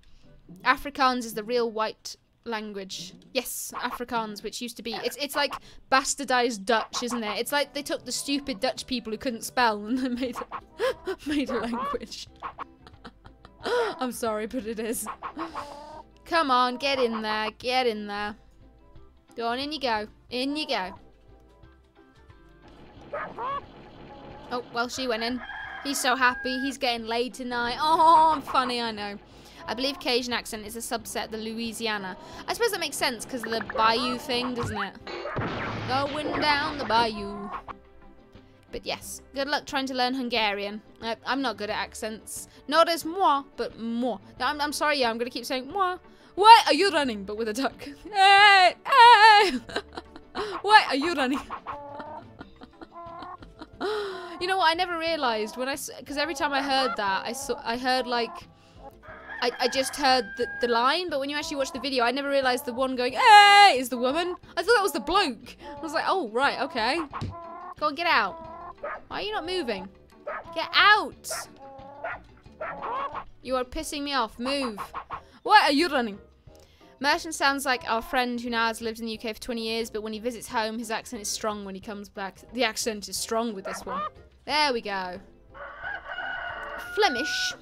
Afrikaans is the real white language. Yes, Afrikaans, which used to be it's like bastardized Dutch, isn't it? It's like they took the stupid Dutch people who couldn't spell and then made a language. I'm sorry, but it is. Come on, get in there, get in there. Go on, in you go. In you go. Oh, well, she went in. He's so happy. He's getting laid tonight. Oh, I'm funny, I know. I believe Cajun accent is a subset of the Louisiana. I suppose that makes sense because of the bayou thing, doesn't it? Going down the bayou. But yes, good luck trying to learn Hungarian. I'm not good at accents. Not as moi, but moi. I'm sorry, yeah, I'm going to keep saying moi. Why are you running? But with a duck. Hey, hey! Why are you running? You know what? I never realised when because every time I heard that, I heard like, I just heard the line, but when you actually watch the video, I never realised the one going, hey, is the woman. I thought that was the bloke. I was like, oh, right, okay. Go on, get out. Why are you not moving? Get out. You are pissing me off. Move. Why are you running? Merchant sounds like our friend who now has lived in the UK for 20 years, but when he visits home, his accent is strong when he comes back. The accent is strong with this one. There we go. Flemish.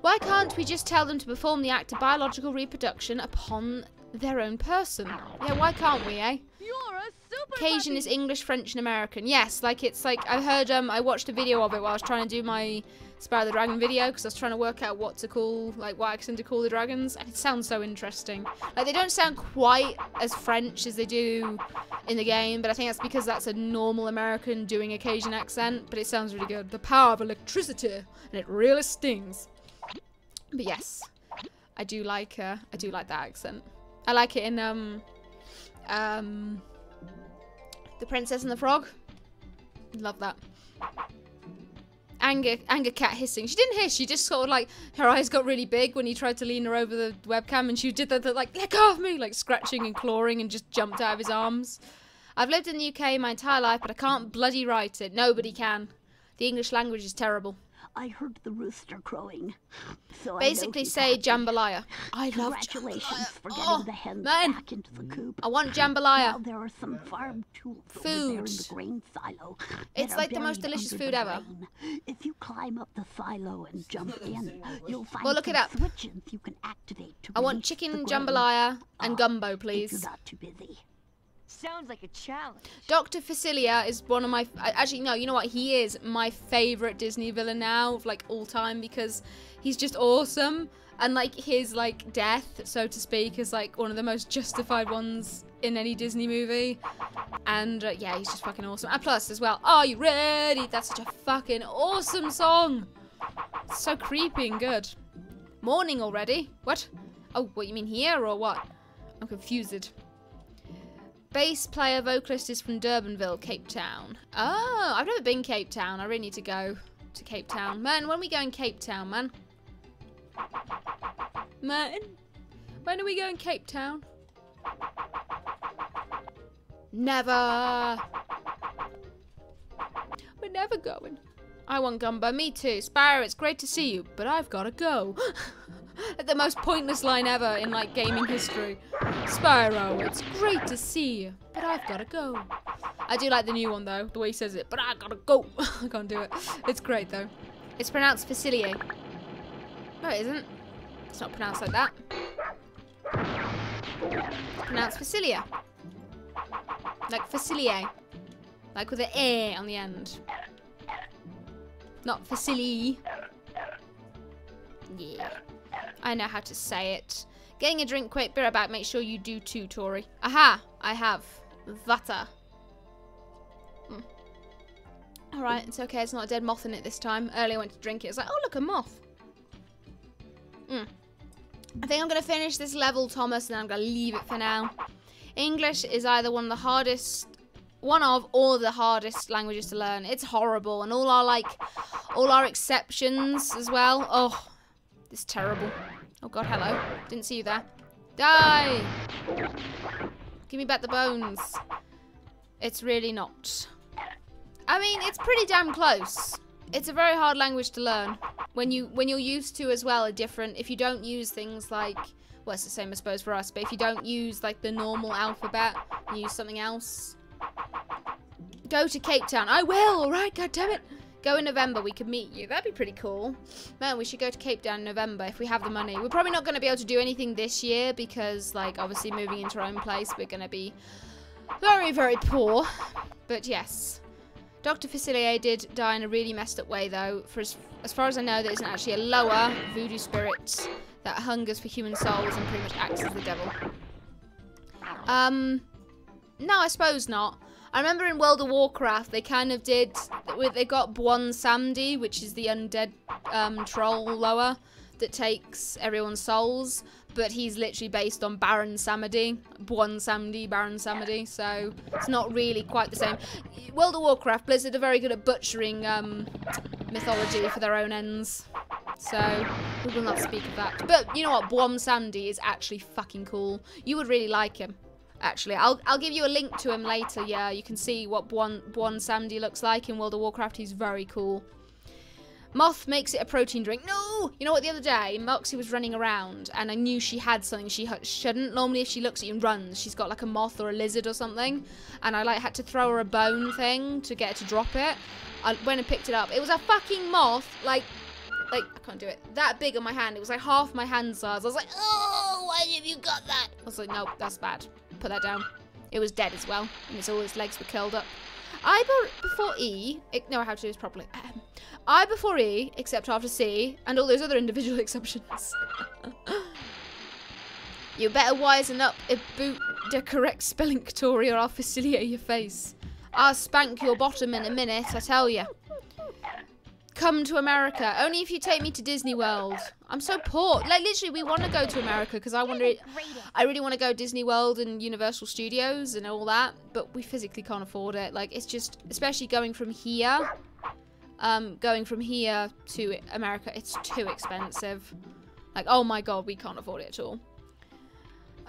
Why can't we just tell them to perform the act of biological reproduction upon their own person? Yeah, why can't we, eh? You're a super Cajun is English, French, and American. Yes, like it's like I heard. I watched a video of it while I was trying to do my Spyro the Dragon video because I was trying to work out what to call, like what accent to call the dragons, and it sounds so interesting. Like they don't sound quite as French as they do in the game, but I think that's because that's a normal American doing a Cajun accent. But it sounds really good. The power of electricity, and it really stings. But yes, I do like that accent. I like it in The Princess and the Frog. Love that. Anger cat hissing. She didn't hiss. She just sort of like her eyes got really big when he tried to lean her over the webcam, and she did that like let go of me, like scratching and clawing, and just jumped out of his arms. I've lived in the UK my entire life, but I can't bloody write it. Nobody can. The English language is terrible. I heard the rooster crowing. So basically say jambalaya. I love Congratulations for getting the hens man. back into the coop. I want jambalaya. Now there are some farm tools over Food. there in the grain silo. It's like the most delicious food ever. If you climb up the silo and jump in, you'll find well, look it up. switches you can activate to I want release chicken the grain. jambalaya and gumbo, please. If you're not too busy. Sounds like a challenge. Dr. Facilia is one of my... Actually, no, you know what? He is my favourite Disney villain now, like, all time, because he's just awesome. And, like, his, like, death, so to speak, is, like, one of the most justified ones in any Disney movie. And, yeah, he's just fucking awesome. And plus, as well, Are You Ready? That's such a fucking awesome song. It's so creepy and good. Morning already? What? Oh, what, you mean here or what? I'm confused. Bass player vocalist is from Durbanville, Cape Town. Oh, I've never been Cape Town. I really need to go to Cape Town. Man, when are we going Cape Town, man? Man, when are we going Cape Town? Never. We're never going. I want gumbo. Me too. Spyro, it's great to see you, but I've got to go. The most pointless line ever in, like, gaming history. Spyro, it's great to see you, but I've gotta go. I do like the new one, though, the way he says it, but I gotta go. I can't do it. It's great, though. It's pronounced Facilier. No, it isn't. It's not pronounced like that. It's pronounced Facilia. Like Facilier. Like with an A on the end. Not Facili. Yeah. I know how to say it. Getting a drink quick, be right back. Make sure you do too, Tori. Aha! I have. Vata. Alright, it's okay. It's not a dead moth in it this time. Earlier I went to drink it. It's like, oh, look, a moth. I think I'm going to finish this level, Thomas, and I'm going to leave it for now. English is either one of the hardest... One of or the hardest languages to learn. It's horrible. And all our exceptions as well. Oh, it's terrible. Oh god, hello. Didn't see you there. Die! Give me back the bones. It's really not. I mean, it's pretty damn close. It's a very hard language to learn. When you're used to as well a different, if you don't use things like, well, it's the same I suppose for us, but if you don't use like the normal alphabet, and use something else. Go to Cape Town. I will, alright, god damn it. Go in November, we could meet you. That'd be pretty cool. Man, we should go to Cape Town in November if we have the money. We're probably not going to be able to do anything this year because, like, obviously moving into our own place, we're going to be very, very poor. But yes. Dr. Facilier did die in a really messed up way, though. For as far as I know, there isn't actually a lower voodoo spirit that hungers for human souls and pretty much acts as the devil. No, I suppose not. I remember in World of Warcraft, they kind of did... They got Bwon Samdi, which is the undead troll lower that takes everyone's souls. But he's literally based on Baron Samedi. Bwon Samdi, Baron Samedi. So it's not really quite the same. World of Warcraft, Blizzard are very good at butchering mythology for their own ends. So we will not speak of that. But you know what? Bwon Samdi is actually fucking cool. You would really like him. Actually, I'll give you a link to him later. Yeah, you can see what Bwon Samdi looks like in World of Warcraft. He's very cool. Moth makes it a protein drink. No! You know what, the other day, Moxie was running around, and I knew she had something she shouldn't. Normally, if she looks at you and runs, she's got like a moth or a lizard or something. And I like had to throw her a bone thing to get her to drop it. I went and picked it up. It was a fucking moth, like, I can't do it. That big on my hand. It was like half my hand size. I was like, oh, why have you got that? I was like, nope, that's bad. Put that down. It was dead as well, and all its legs were curled up. I before E, know how to do this properly. I before E, except after C, and all those other individual exceptions. You better wisen up and boot the correct spelling, Tori, or I'll facilitate your face. I'll spank your bottom in a minute, I tell you. Come to America. Only if you take me to Disney World. I'm so poor. Like, literally, we want to go to America because I really want to go Disney World and Universal Studios and all that, but we physically can't afford it. Like, it's just, especially going from here to America, it's too expensive. Like, oh my god, we can't afford it at all.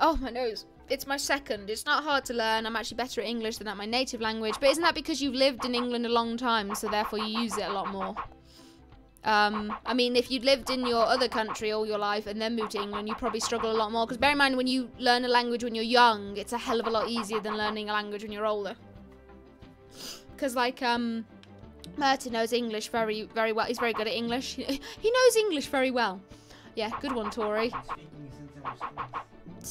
Oh, my nose. It's my second. It's not hard to learn. I'm actually better at English than at my native language. But isn't that because you've lived in England a long time, so therefore you use it a lot more? I mean, if you'd lived in your other country all your life and then moved to England, you'd probably struggle a lot more. Because bear in mind, when you learn a language when you're young, it's a hell of a lot easier than learning a language when you're older. Because, like, Merton knows English very, very well. He's very good at English. He knows English very well. Yeah, good one, Tori.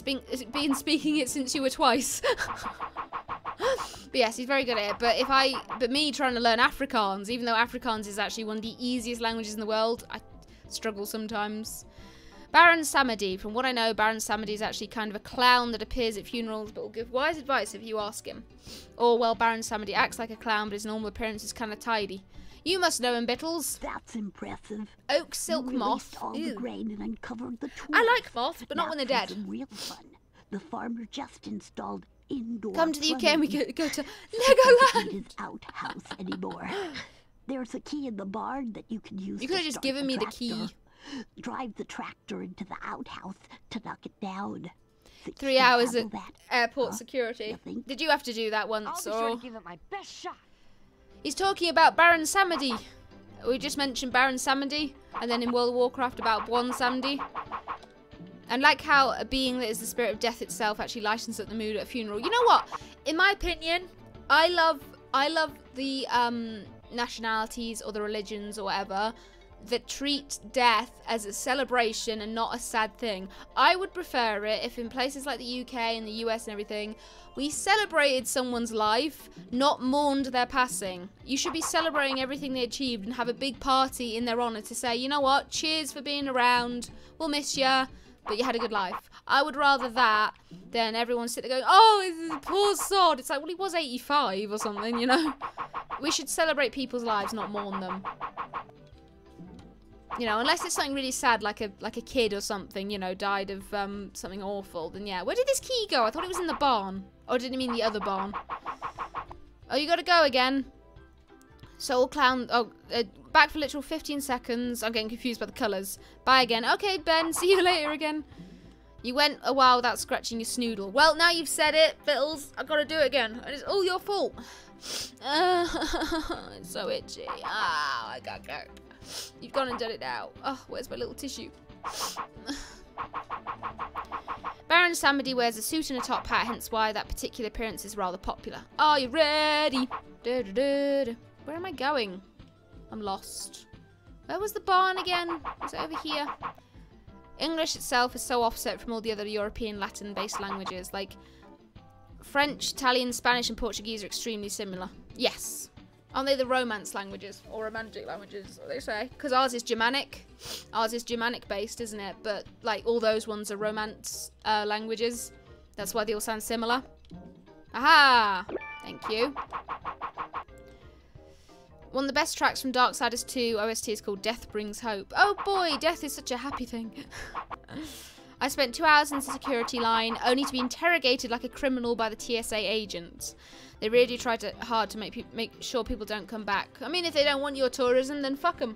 Been speaking it since you were twice. But yes, he's very good at it. But me trying to learn Afrikaans, even though Afrikaans is actually one of the easiest languages in the world, I struggle sometimes. Baron Samedi. From what I know, Baron Samedi is actually kind of a clown that appears at funerals, but will give wise advice if you ask him. Or, well, Baron Samedi acts like a clown, but his normal appearance is kind of tidy. You must know him, Bittles. That's impressive. Oak silk moth. All the grain and uncovered the tools. I like moths, but not when they're dead. Real fun. The farmer just installed indoor. Come to the UK and we go to Legoland. His outhouse anymore. There's a key in the barn that you can use. You could have just given me the key. Drive the tractor into the outhouse to knock it down. 3 hours at airport security. Did you have to do that once? I'll be sure to give it my best shot. He's talking about Baron Samedi. We just mentioned Baron Samedi, and then in World of Warcraft about Bwon Samdi. And like how a being that is the spirit of death itself actually lightens up the mood at a funeral. You know what? In my opinion, I love the nationalities or the religions or whatever that treat death as a celebration and not a sad thing. I would prefer it if in places like the UK and the US and everything, we celebrated someone's life, not mourned their passing. You should be celebrating everything they achieved and have a big party in their honour to say, you know what, cheers for being around, we'll miss ya, but you had a good life. I would rather that than everyone sit there going, oh, poor sod. It's like, well, he was 85 or something, you know? We should celebrate people's lives, not mourn them. You know, unless it's something really sad, like a kid or something, you know, died of something awful, then yeah. Where did this key go? I thought it was in the barn. Or did it mean the other barn? Oh, you gotta go again. Soul clown. Oh, back for literal 15 seconds. I'm getting confused by the colours. Bye again. Okay, Ben, see you later again. You went a while without scratching your snoodle. Well, now you've said it, Bittles. I've got to do it again. And it's all your fault. It's so itchy. Ah, I gotta go. You've gone and done it now. Oh, where's my little tissue? Baron Samedi wears a suit and a top hat, hence why that particular appearance is rather popular. Are you ready? Where am I going? I'm lost. Where was the barn again? Was it over here? English itself is so offset from all the other European Latin-based languages. Like, French, Italian, Spanish, and Portuguese are extremely similar. Yes. Aren't they the romance languages or romantic languages, what they say? Because ours is Germanic. Ours is Germanic based, isn't it? But like all those ones are romance languages. That's why they all sound similar. Aha! Thank you. One of the best tracks from Darksiders 2 OST is called Death Brings Hope. Oh boy, death is such a happy thing. I spent 2 hours in the security line, only to be interrogated like a criminal by the TSA agents. They really try hard to make sure people don't come back. I mean, if they don't want your tourism, then fuck them.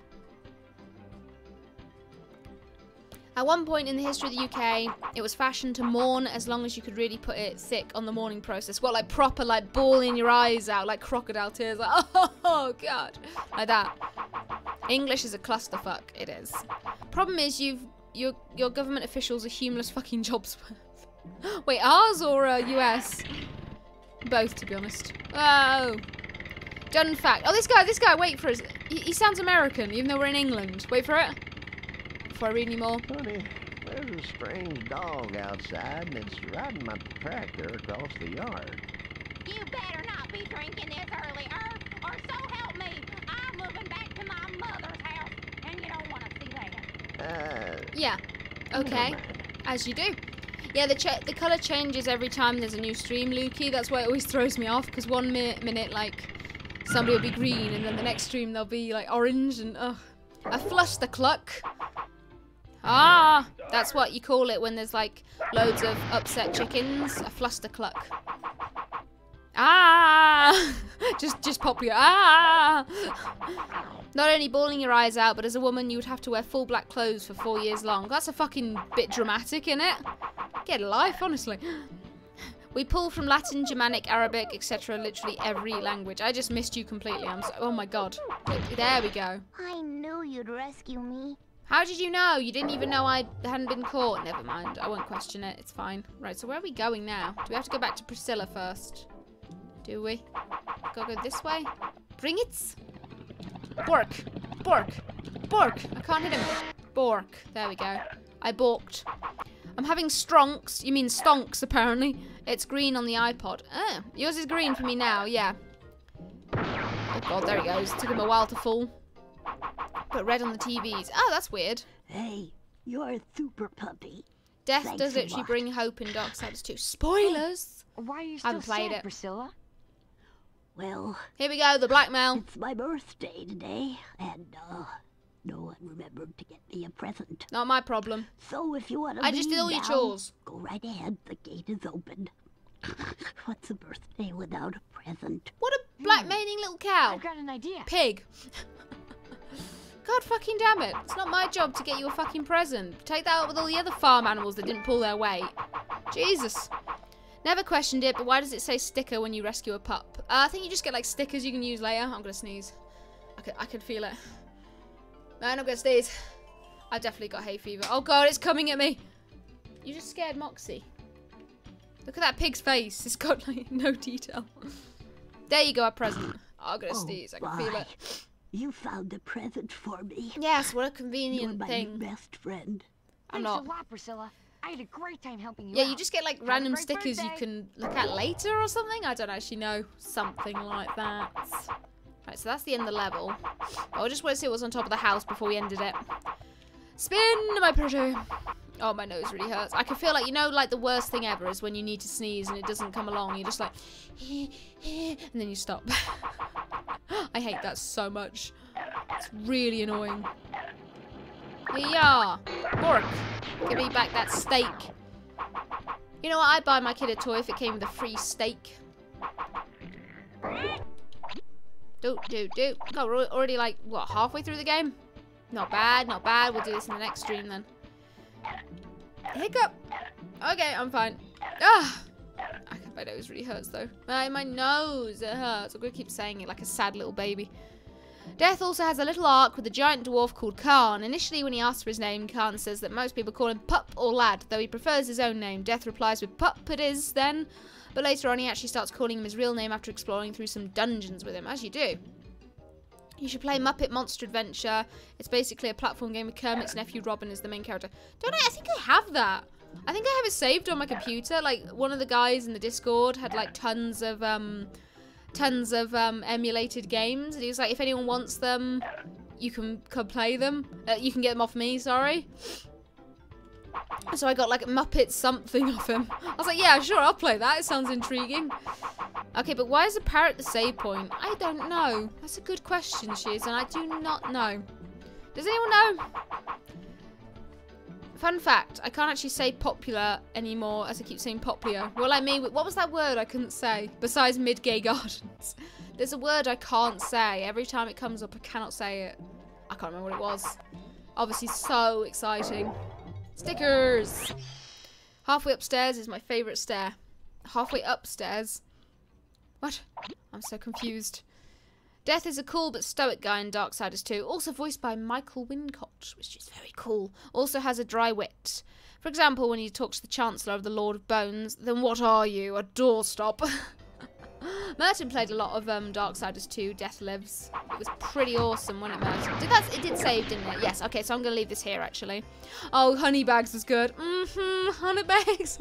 At one point in the history of the UK, it was fashion to mourn as long as you could really put it thick on the mourning process. What, like proper, like bawling your eyes out, like crocodile tears, like oh god, like that. English is a clusterfuck. It is. Problem is, your government officials are humorless fucking jobs worth. Wait, ours or US? Both, to be honest. Oh. Done fact. Oh, this guy, wait for us. He sounds American, even though we're in England. Wait for it. Before I read any more. Honey, there's a strange dog outside, and it's riding my tractor across the yard. You better not be drinking this early, or so help me, I'm moving back to my mother's house, and you don't want to see that. Yeah. Okay. As you do. Yeah, the colour changes every time there's a new stream, Lukey. That's why it always throws me off, because one minute, like, somebody will be green, and then the next stream they'll be, like, orange, and, ugh. A flustercluck. Ah! That's what you call it when there's, like, loads of upset chickens. A flustercluck. Ah! just pop your ah! Not only bawling your eyes out, but as a woman you would have to wear full black clothes for 4 years long. That's a fucking bit dramatic, innit? Get a life, honestly. We pull from Latin, Germanic, Arabic, etc. Literally every language. I just missed you completely. Oh my god. There we go. I knew you'd rescue me. How did you know? You didn't even know I hadn't been caught. Never mind. I won't question it. It's fine. Right, so where are we going now? Do we have to go back to Priscilla first? Do we? Gotta go this way? Bring it! Bork! Bork! Bork! I can't hit him. Bork. There we go. I balked. I'm having stronks. You mean stonks, apparently. It's green on the iPod. Ah, yours is green for me now, yeah. Oh god, there he goes. Took him a while to fall. But red on the TVs. Oh, that's weird. Hey, you're a super puppy. Death Thanks does a literally lot. bring hope in Darksiders 2. Spoilers! Why are you I still haven't played sad, it. Priscilla? Well, here we go, the blackmail. It's my birthday today, and no one remembered to get me a present. Not my problem. So if you want to I just did all your chores. Go right ahead. The gate is open. What's a birthday without a present? What a blackmailing little cow. I've got an idea. Pig. God fucking damn it. It's not my job to get you a fucking present. Take that out with all the other farm animals that didn't pull their weight. Jesus. Never questioned it, but why does it say sticker when you rescue a pup? I think you just get like stickers you can use later. I'm gonna sneeze. I can feel it. No, I'm not gonna sneeze. I definitely got hay fever. Oh god, it's coming at me. You just scared Moxie. Look at that pig's face. It's got like no detail. There you go, a present. Oh, I'm gonna sneeze. I can feel it. You found a present for me. Yes, what a convenient You're thing. my best friend. I'm Thanks not. a lot, Priscilla. I had a great time helping you Yeah, out. you just get like Have a random great stickers you birthday. can look at later or something. I don't actually know. Something like that. Right, so that's the end of the level. But I just want to see what's on top of the house before we ended it. Spin, my pretty. Oh, my nose really hurts. I can feel like, you know, like the worst thing ever is when you need to sneeze and it doesn't come along. You're just like, and then you stop. I hate that so much. It's really annoying. Here you are. Bork. Give me back that steak. You know what? I'd buy my kid a toy if it came with a free steak. Do. God, we're already like, what, halfway through the game? Not bad, not bad. We'll do this in the next stream then. Hiccup. Okay, I'm fine. Ah! My nose really hurts though. My nose, it hurts. I'm gonna keep saying it like a sad little baby. Death also has a little arc with a giant dwarf called Khan. Initially, when he asks for his name, Khan says that most people call him Pup or Lad, though he prefers his own name. Death replies with Pup it is then, but later on he actually starts calling him his real name after exploring through some dungeons with him, as you do. You should play Muppet Monster Adventure. It's basically a platform game with Kermit's nephew Robin as the main character. Don't I? I think I have that. I think I have it saved on my computer. Like, one of the guys in the Discord had like tons of tons of emulated games. And he was like, if anyone wants them, you can come play them. You can get them off me, sorry. So I got like Muppet something off him. I was like, yeah, sure, I'll play that. It sounds intriguing. Okay, but why is the parrot the save point? I don't know. That's a good question, Shiz, and I do not know. Does anyone know? Fun fact, I can't actually say popular anymore as I keep saying popular. Well, I mean, what was that word I couldn't say? Besides Midgay Gardens. There's a word I can't say. Every time it comes up, I cannot say it. I can't remember what it was. Obviously, so exciting. Stickers! Halfway upstairs is my favourite stair. Halfway upstairs? What? I'm so confused. Death is a cool but stoic guy in Darksiders 2, also voiced by Michael Wincott, which is very cool. Also has a dry wit. For example, when he talks to the Chancellor of the Lord of Bones, then what are you, a doorstop? Merton played a lot of Darksiders 2, Death Lives. It was pretty awesome, wasn't it, Merton? It did save, didn't it? Yes, okay, so I'm going to leave this here, actually. Oh, Honeybags was good. Honeybags.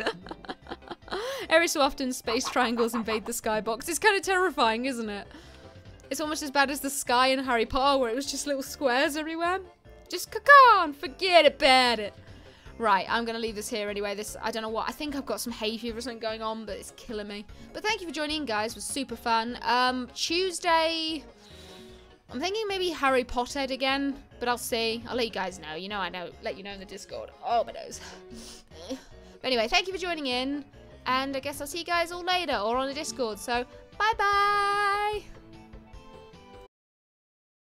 Every so often, space triangles invade the skybox. It's kind of terrifying, isn't it? It's almost as bad as the sky in Harry Potter, where it was just little squares everywhere. Just cacan, forget about it. Right, I'm going to leave this here anyway. I don't know what. I think I've got some hay fever or something going on, but it's killing me. But thank you for joining in, guys. It was super fun. Tuesday, I'm thinking maybe Harry Potter again, but I'll see. I'll let you guys know. You know I know. Let you know in the Discord. Oh, my nose. But anyway, thank you for joining in, and I guess I'll see you guys all later or on the Discord. So, bye-bye.